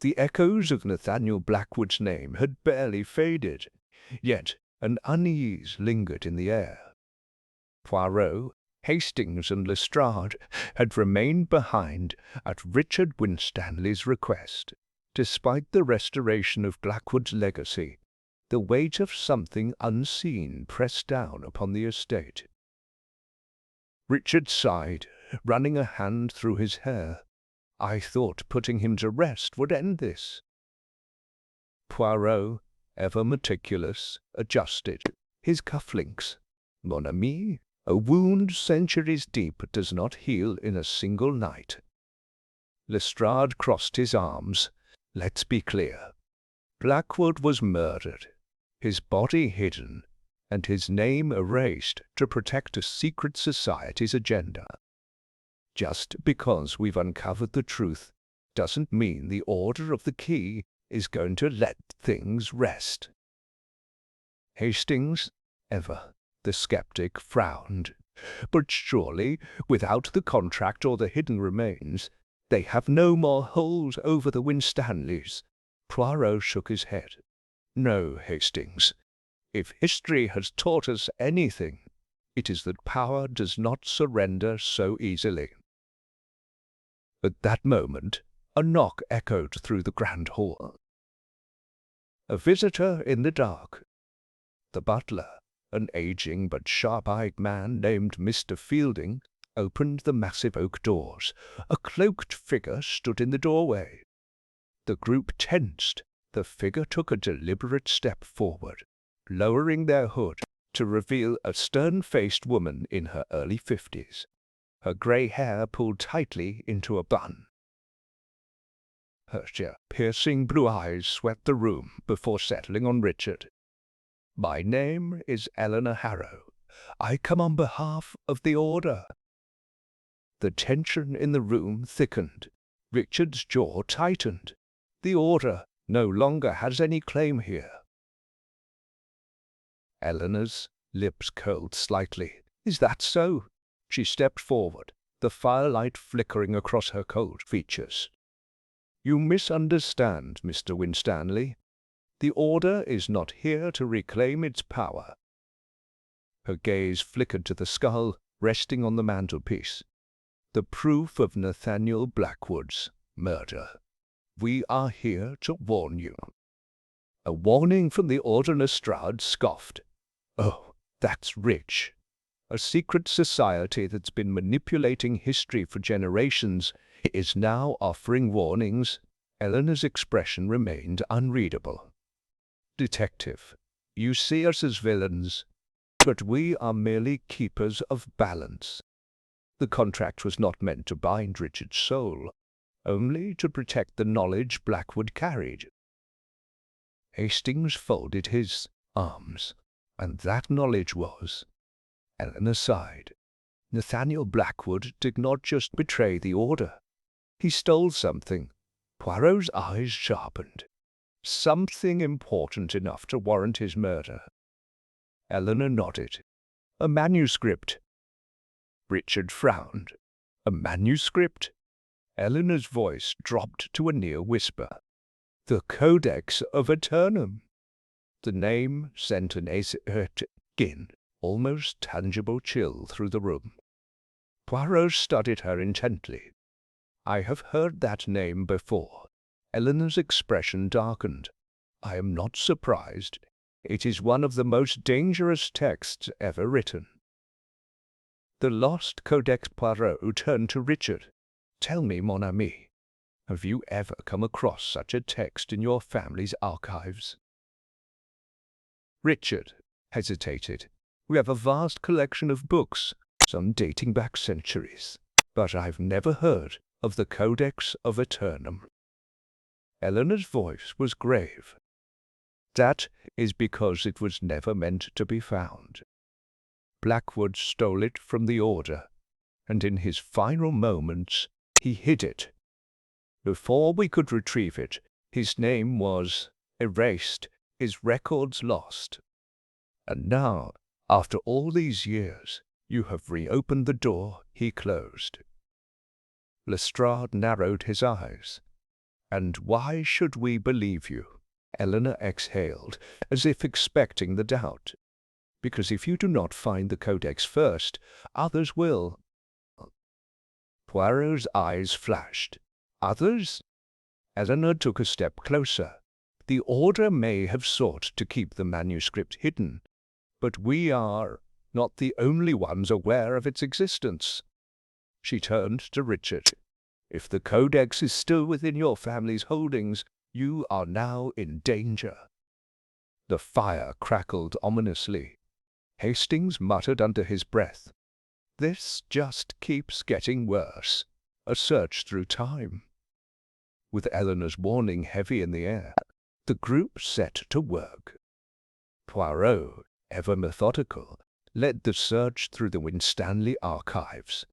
The echoes of Nathaniel Blackwood's name had barely faded, yet an unease lingered in the air. Poirot, Hastings, and Lestrade had remained behind at Richard Winstanley's request. Despite the restoration of Blackwood's legacy, the weight of something unseen pressed down upon the estate. Richard sighed, running a hand through his hair. I thought putting him to rest would end this. Poirot, ever meticulous, adjusted his cufflinks. Mon ami, a wound centuries deep does not heal in a single night. Lestrade crossed his arms. Let's be clear. Blackwood was murdered, his body hidden, and his name erased to protect a secret society's agenda. Just because we've uncovered the truth doesn't mean the Order of the Key is going to let things rest. Hastings, ever the skeptic, frowned. But surely, without the contract or the hidden remains, they have no more hold over the Winstanleys. Poirot shook his head. No, Hastings. If history has taught us anything, it is that power does not surrender so easily. At that moment, a knock echoed through the grand hall. A visitor in the dark. The butler, an aging but sharp-eyed man named Mr. Fielding, opened the massive oak doors. A cloaked figure stood in the doorway. The group tensed. The figure took a deliberate step forward, lowering their hood to reveal a stern-faced woman in her early 50s. Her grey hair pulled tightly into a bun. Her piercing blue eyes swept the room before settling on Richard. My name is Eleanor Harrow. I come on behalf of the Order. The tension in the room thickened. Richard's jaw tightened. The Order no longer has any claim here. Eleanor's lips curled slightly. Is that so? She stepped forward, the firelight flickering across her cold features. You misunderstand, Mr. Winstanley. The Order is not here to reclaim its power. Her gaze flickered to the skull, resting on the mantelpiece. The proof of Nathaniel Blackwood's murder. We are here to warn you. A warning from the Order. Lestrade scoffed. Oh, that's rich. A secret society that's been manipulating history for generations is now offering warnings. Eleanor's expression remained unreadable. Detective, you see us as villains, but we are merely keepers of balance. The contract was not meant to bind Richard's soul, only to protect the knowledge Blackwood carried. Hastings folded his arms, and that knowledge was. Eleanor sighed. Nathaniel Blackwood did not just betray the Order. He stole something. Poirot's eyes sharpened. Something important enough to warrant his murder. Eleanor nodded. A manuscript. Richard frowned. A manuscript? Eleanor's voice dropped to a near whisper. The Codex of Eternum. The name sent an almost tangible chill through the room. Poirot studied her intently. I have heard that name before. Eleanor's expression darkened. I am not surprised. It is one of the most dangerous texts ever written. The lost Codex. Poirot turned to Richard. Tell me, mon ami, have you ever come across such a text in your family's archives? Richard hesitated. We have a vast collection of books, some dating back centuries, but I've never heard of the Codex of Eternum. Eleanor's voice was grave. That is because it was never meant to be found. Blackwood stole it from the Order, and in his final moments he hid it. Before we could retrieve it, his name was erased, his records lost. And now, after all these years, you have reopened the door he closed. Lestrade narrowed his eyes. And why should we believe you? Eleanor exhaled, as if expecting the doubt. Because if you do not find the Codex first, others will. Poirot's eyes flashed. Others? Eleanor took a step closer. The Order may have sought to keep the manuscript hidden, but we are not the only ones aware of its existence. She turned to Richard. If the Codex is still within your family's holdings, you are now in danger. The fire crackled ominously. Hastings muttered under his breath. This just keeps getting worse. A search through time. With Eleanor's warning heavy in the air, the group set to work. Poirot, ever methodical, led the search through the Winstanley archives.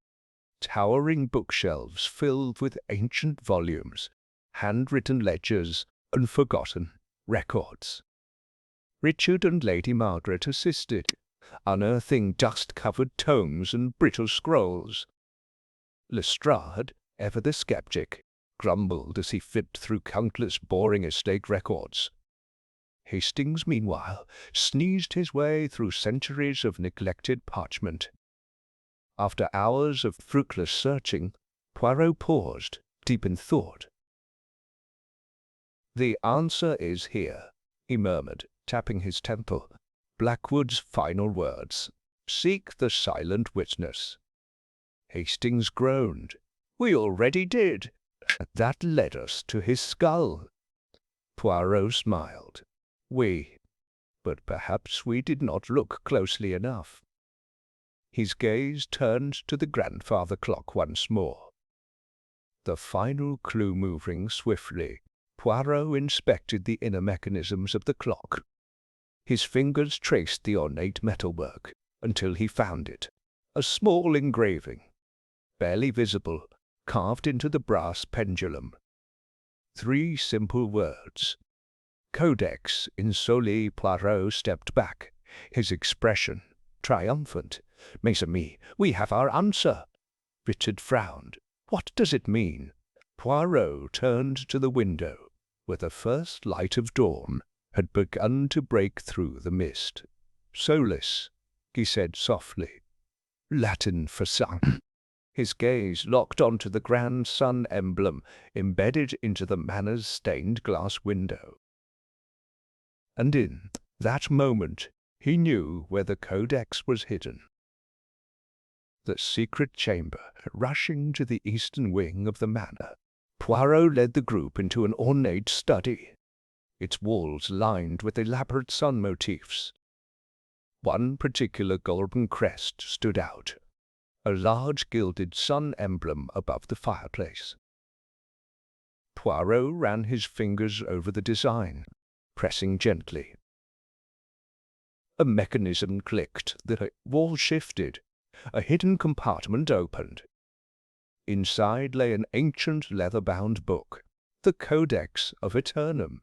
Towering bookshelves filled with ancient volumes, handwritten ledgers, and forgotten records. Richard and Lady Margaret assisted, unearthing dust-covered tomes and brittle scrolls. Lestrade, ever the skeptic, grumbled as he flipped through countless boring estate records. Hastings, meanwhile, sneezed his way through centuries of neglected parchment. After hours of fruitless searching, Poirot paused, deep in thought. The answer is here, he murmured, tapping his temple. Blackwood's final words. Seek the silent witness. Hastings groaned. We already did. That led us to his skull. Poirot smiled. But perhaps we did not look closely enough. His gaze turned to the grandfather clock once more. The final clue moving swiftly, Poirot inspected the inner mechanisms of the clock. His fingers traced the ornate metalwork until he found it, a small engraving, barely visible, carved into the brass pendulum. 3 simple words. Codex Insoli. Poirot stepped back, his expression triumphant. Mes amis, we have our answer. Richard frowned. What does it mean? Poirot turned to the window, where the first light of dawn had begun to break through the mist. Solace, he said softly. Latin for sun. His gaze locked onto the grand sun emblem embedded into the manor's stained glass window. And in that moment he knew where the codex was hidden. The secret chamber, rushing to the eastern wing of the manor. Poirot led the group into an ornate study, its walls lined with elaborate sun motifs. One particular golden crest stood out, a large gilded sun emblem above the fireplace. Poirot ran his fingers over the design, pressing gently. A mechanism clicked, the wall shifted, a hidden compartment opened. Inside lay an ancient leather-bound book, the Codex of Eternum.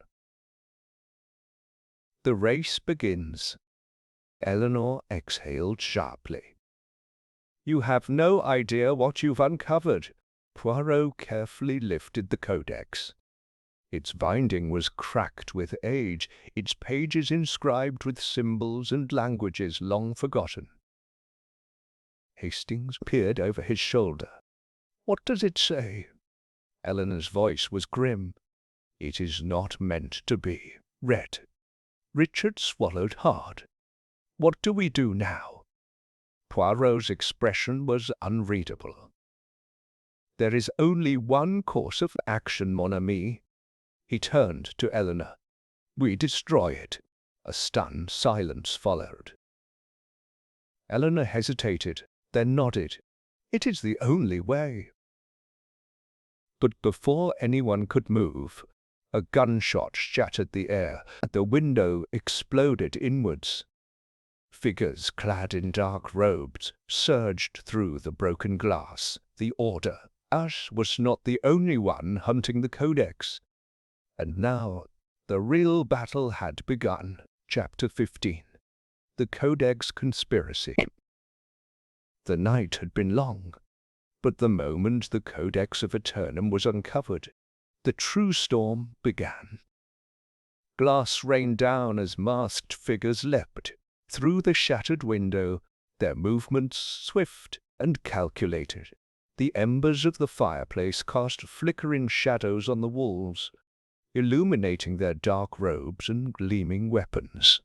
The race begins. Eleanor exhaled sharply. You have no idea what you've uncovered. Poirot carefully lifted the codex. Its binding was cracked with age, its pages inscribed with symbols and languages long forgotten. Hastings peered over his shoulder. What does it say? Eleanor's voice was grim. It is not meant to be read. Richard swallowed hard. What do we do now? Poirot's expression was unreadable. There is only one course of action, mon ami. He turned to Eleanor. We destroy it. A stunned silence followed. Eleanor hesitated, then nodded. It is the only way. But before anyone could move, a gunshot shattered the air. The window exploded inwards. Figures clad in dark robes surged through the broken glass. The Order. Ash was not the only one hunting the Codex. And now the real battle had begun. Chapter 15. The Codex Conspiracy. The night had been long, but the moment the Codex of Eternum was uncovered, the true storm began. Glass rained down as masked figures leapt through the shattered window, their movements swift and calculated. The embers of the fireplace cast flickering shadows on the walls, illuminating their dark robes and gleaming weapons.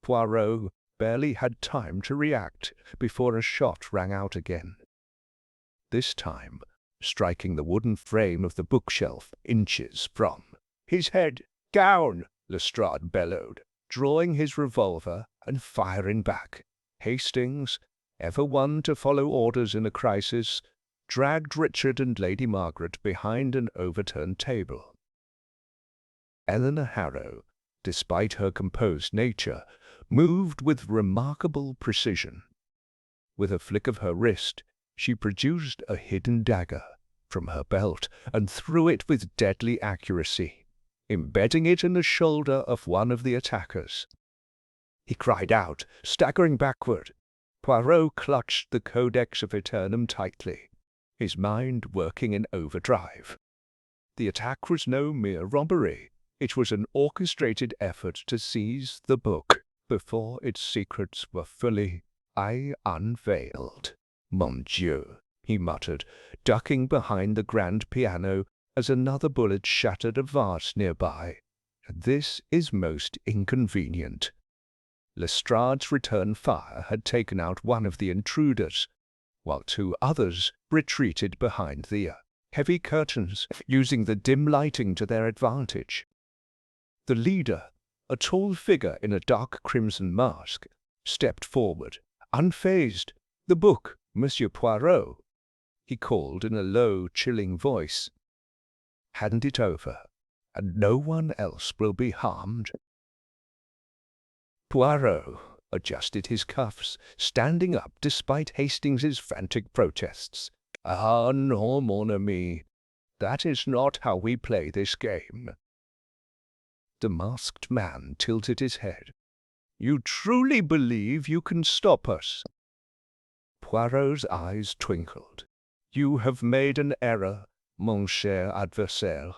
Poirot barely had time to react before a shot rang out again. This time, striking the wooden frame of the bookshelf inches from his head. Down! Lestrade bellowed, drawing his revolver and firing back. Hastings, ever one to follow orders in a crisis, dragged Richard and Lady Margaret behind an overturned table. Eleanor Harrow, despite her composed nature, moved with remarkable precision. With a flick of her wrist, she produced a hidden dagger from her belt and threw it with deadly accuracy, embedding it in the shoulder of one of the attackers. He cried out, staggering backward. Poirot clutched the Codex of Eternum tightly, his mind working in overdrive. The attack was no mere robbery. It was an orchestrated effort to seize the book before its secrets were fully unveiled. Mon Dieu, he muttered, ducking behind the grand piano as another bullet shattered a vase nearby. This is most inconvenient. Lestrade's return fire had taken out one of the intruders, while two others retreated behind the heavy curtains, using the dim lighting to their advantage. The leader, a tall figure in a dark crimson mask, stepped forward, unfazed. The book, Monsieur Poirot, he called in a low, chilling voice. Hand it over, and no one else will be harmed. Poirot adjusted his cuffs, standing up despite Hastings's frantic protests. Ah, no, mon ami, that is not how we play this game. The masked man tilted his head. You truly believe you can stop us? Poirot's eyes twinkled. You have made an error, mon cher adversaire.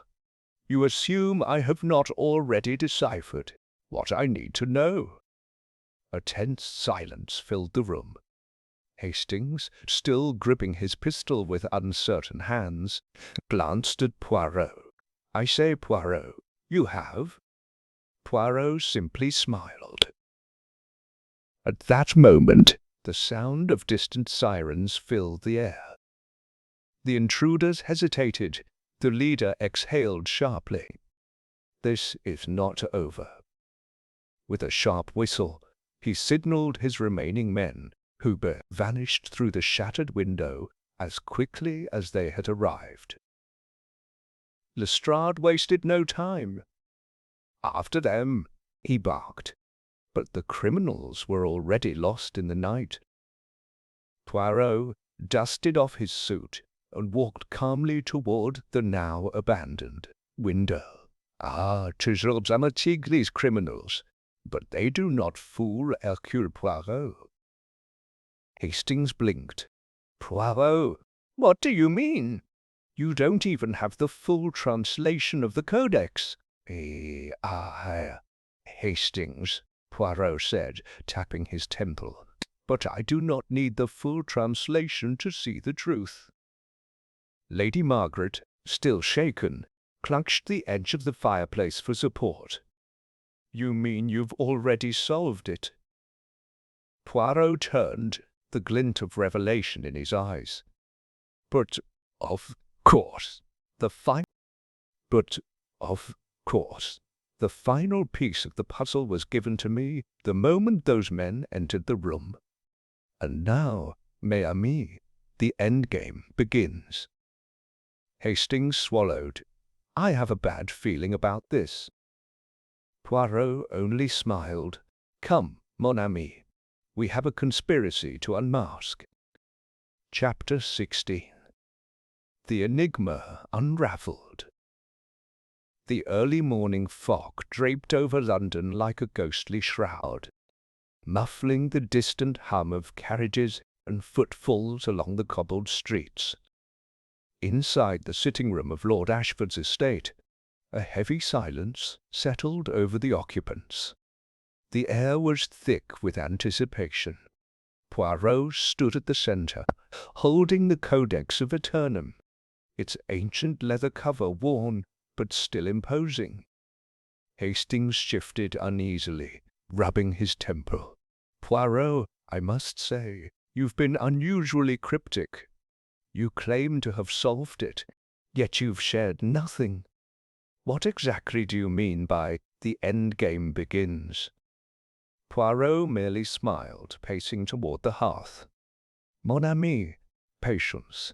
You assume I have not already deciphered what I need to know. A tense silence filled the room. Hastings, still gripping his pistol with uncertain hands, glanced at Poirot. "I say, Poirot, you have?" Poirot simply smiled. At that moment, the sound of distant sirens filled the air. The intruders hesitated. The leader exhaled sharply. "This is not over." With a sharp whistle, he signaled his remaining men, who vanished through the shattered window as quickly as they had arrived. Lestrade wasted no time. "After them," he barked, but the criminals were already lost in the night. Poirot dusted off his suit and walked calmly toward the now abandoned window. "Ah, 'tis your dramatique, these criminals, but they do not fool Hercule Poirot." Hastings blinked. "Poirot, what do you mean? You don't even have the full translation of the Codex." Hastings," Poirot said, tapping his temple, "but I do not need the full translation to see the truth." Lady Margaret, still shaken, clutched the edge of the fireplace for support. "You mean you've already solved it?" Poirot turned, the glint of revelation in his eyes. But, of course, the final piece of the puzzle was given to me the moment those men entered the room. And now, mes amis, the endgame begins." Hastings swallowed. "I have a bad feeling about this." Poirot only smiled. "Come, mon ami, we have a conspiracy to unmask." Chapter 16. The Enigma Unraveled. The early morning fog draped over London like a ghostly shroud, muffling the distant hum of carriages and footfalls along the cobbled streets. Inside the sitting-room of Lord Ashford's estate, a heavy silence settled over the occupants. The air was thick with anticipation. Poirot stood at the centre, holding the Codex of Eternum, its ancient leather cover worn but still imposing. Hastings shifted uneasily, rubbing his temple. "Poirot, I must say, you've been unusually cryptic. You claim to have solved it, yet you've shared nothing. What exactly do you mean by 'the end game begins'?" Poirot merely smiled, pacing toward the hearth. "Mon ami, patience.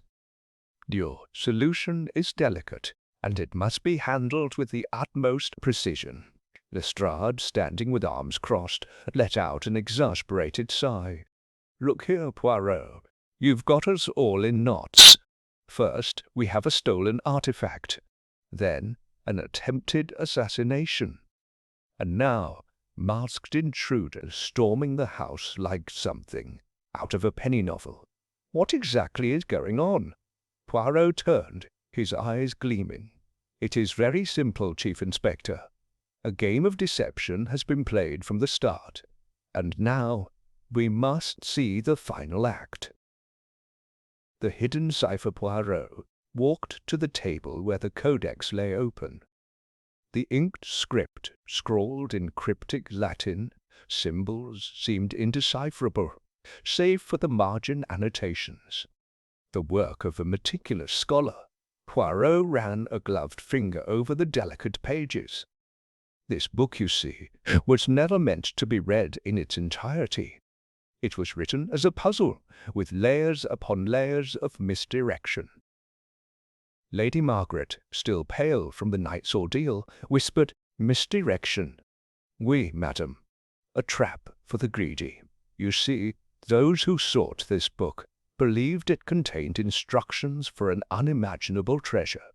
Your solution is delicate, and it must be handled with the utmost precision." Lestrade, standing with arms crossed, let out an exasperated sigh. "Look here, Poirot, you've got us all in knots. First, we have a stolen artifact, then an attempted assassination, and now masked intruders storming the house like something out of a penny novel. What exactly is going on?" Poirot turned, his eyes gleaming. "It is very simple, Chief Inspector. A game of deception has been played from the start, and now we must see the final act." The hidden cipher Poirot walked to the table where the Codex lay open. The inked script, scrawled in cryptic Latin, symbols seemed indecipherable, save for the margin annotations. The work of a meticulous scholar. Poirot ran a gloved finger over the delicate pages. "This book, you see, was never meant to be read in its entirety. It was written as a puzzle, with layers upon layers of misdirection." Lady Margaret, still pale from the night's ordeal, whispered, "Misdirection? Oui, madam. A trap for the greedy. You see, those who sought this book believed it contained instructions for an unimaginable treasure.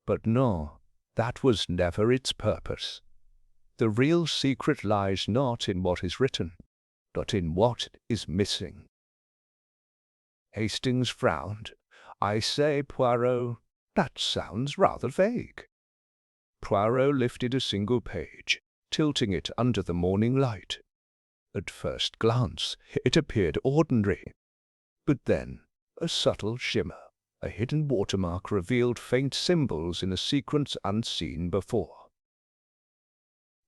But no, that was never its purpose. The real secret lies not in what is written, but in what is missing." Hastings frowned. "I say, Poirot, that sounds rather vague." Poirot lifted a single page, tilting it under the morning light. At first glance, it appeared ordinary. But then, a subtle shimmer, a hidden watermark revealed faint symbols in a sequence unseen before.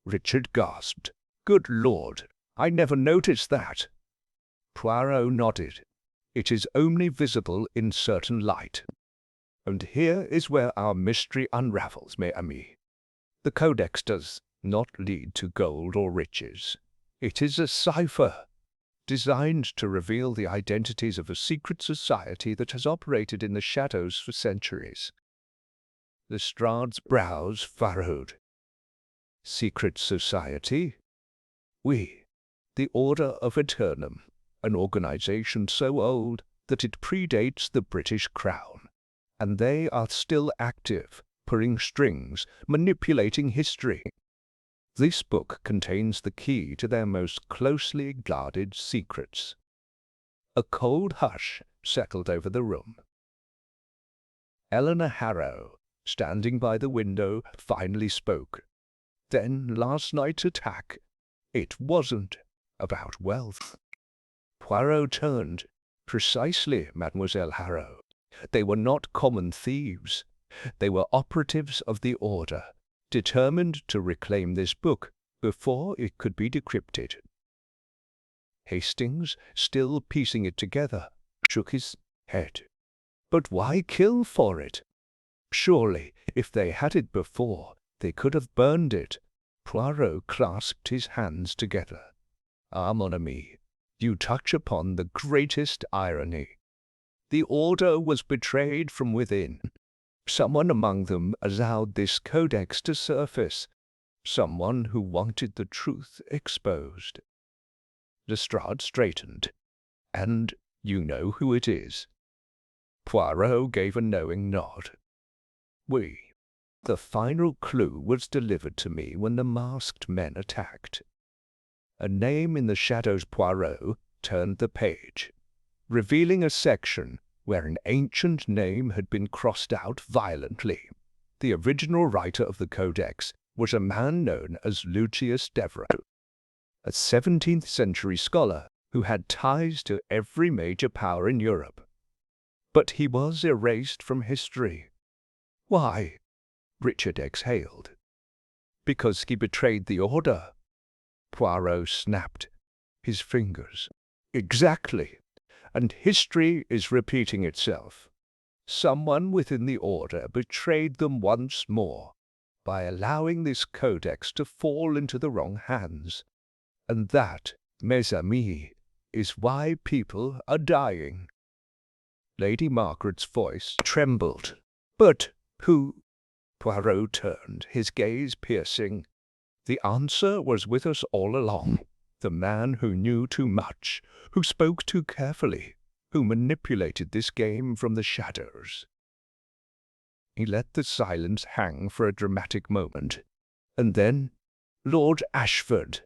Richard gasped. "Good Lord, I never noticed that." Poirot nodded. "It is only visible in certain light. And here is where our mystery unravels, mes amis. The Codex does not lead to gold or riches. It is a cipher, designed to reveal the identities of a secret society that has operated in the shadows for centuries." Lestrade's brows furrowed. "Secret society?" "Oui, the Order of Eternum, an organization so old that it predates the British Crown, and they are still active, pulling strings, manipulating history. This book contains the key to their most closely guarded secrets." A cold hush settled over the room. Eleanor Harrow, standing by the window, finally spoke. "Then last night's attack, it wasn't about wealth." Poirot turned. "Precisely, Mademoiselle Harrow. They were not common thieves. They were operatives of the Order, determined to reclaim this book before it could be decrypted." Hastings, still piecing it together, shook his head. "But why kill for it? Surely, if they had it before, they could have burned it." Poirot clasped his hands together. "Ah, mon ami, you touch upon the greatest irony. The Order was betrayed from within. Someone among them allowed this codex to surface. Someone who wanted the truth exposed." Lestrade straightened. "And you know who it is?" Poirot gave a knowing nod. "Oui. The final clue was delivered to me when the masked men attacked." A name in the shadows. Poirot turned the page, revealing a section where an ancient name had been crossed out violently. The original writer of the Codex was a man known as Lucius Devereux, a 17th century scholar who had ties to every major power in Europe. But he was erased from history. "Why?" Richard exhaled. "Because he betrayed the Order." Poirot snapped his fingers. "Exactly. And history is repeating itself. Someone within the Order betrayed them once more by allowing this codex to fall into the wrong hands. And that, mes amis, is why people are dying." Lady Margaret's voice trembled. "But who—" Poirot turned, his gaze piercing. "The answer was with us all along. The man who knew too much, who spoke too carefully, who manipulated this game from the shadows." He let the silence hang for a dramatic moment. And then, "Lord Ashford."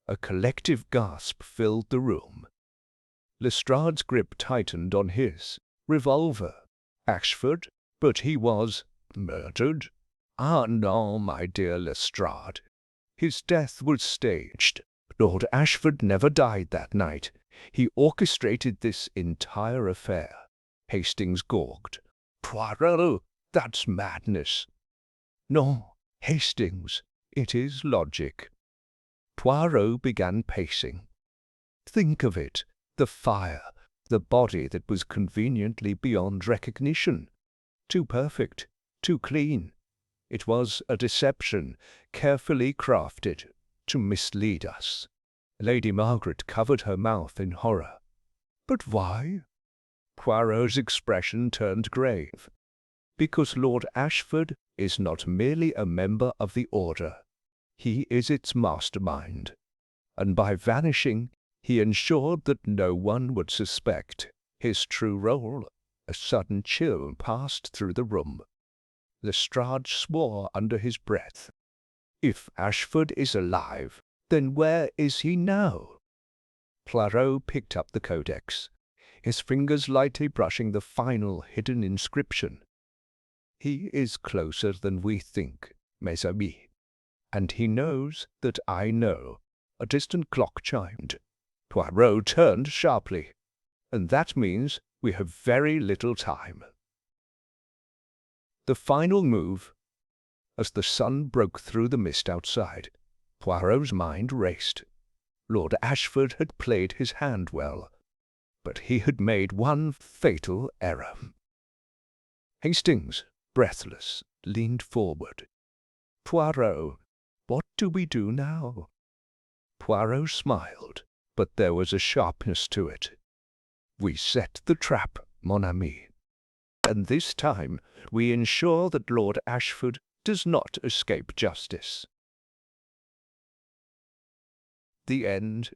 A collective gasp filled the room. Lestrade's grip tightened on his revolver. "Ashford? But he was murdered." "Ah, no, my dear Lestrade. His death was staged. Lord Ashford never died that night. He orchestrated this entire affair." Hastings gawked. "Poirot, that's madness." "No, Hastings, it is logic." Poirot began pacing. "Think of it, the fire, the body that was conveniently beyond recognition. Too perfect, too clean. It was a deception, carefully crafted, to mislead us." Lady Margaret covered her mouth in horror. "But why?" Poirot's expression turned grave. "Because Lord Ashford is not merely a member of the Order. He is its mastermind. And by vanishing, he ensured that no one would suspect his true role." A sudden chill passed through the room. Lestrade swore under his breath. "If Ashford is alive, then where is he now?" Poirot picked up the codex, his fingers lightly brushing the final hidden inscription. "He is closer than we think, mes amis. And he knows that I know." A distant clock chimed. Poirot turned sharply. and that means we have very little time. The final move. As the sun broke through the mist outside, Poirot's mind raced. Lord Ashford had played his hand well, but he had made one fatal error. Hastings, breathless, leaned forward. "Poirot, what do we do now?" Poirot smiled, but there was a sharpness to it. "We set the trap, mon ami, and this time we ensure that Lord Ashford does not escape justice." The end.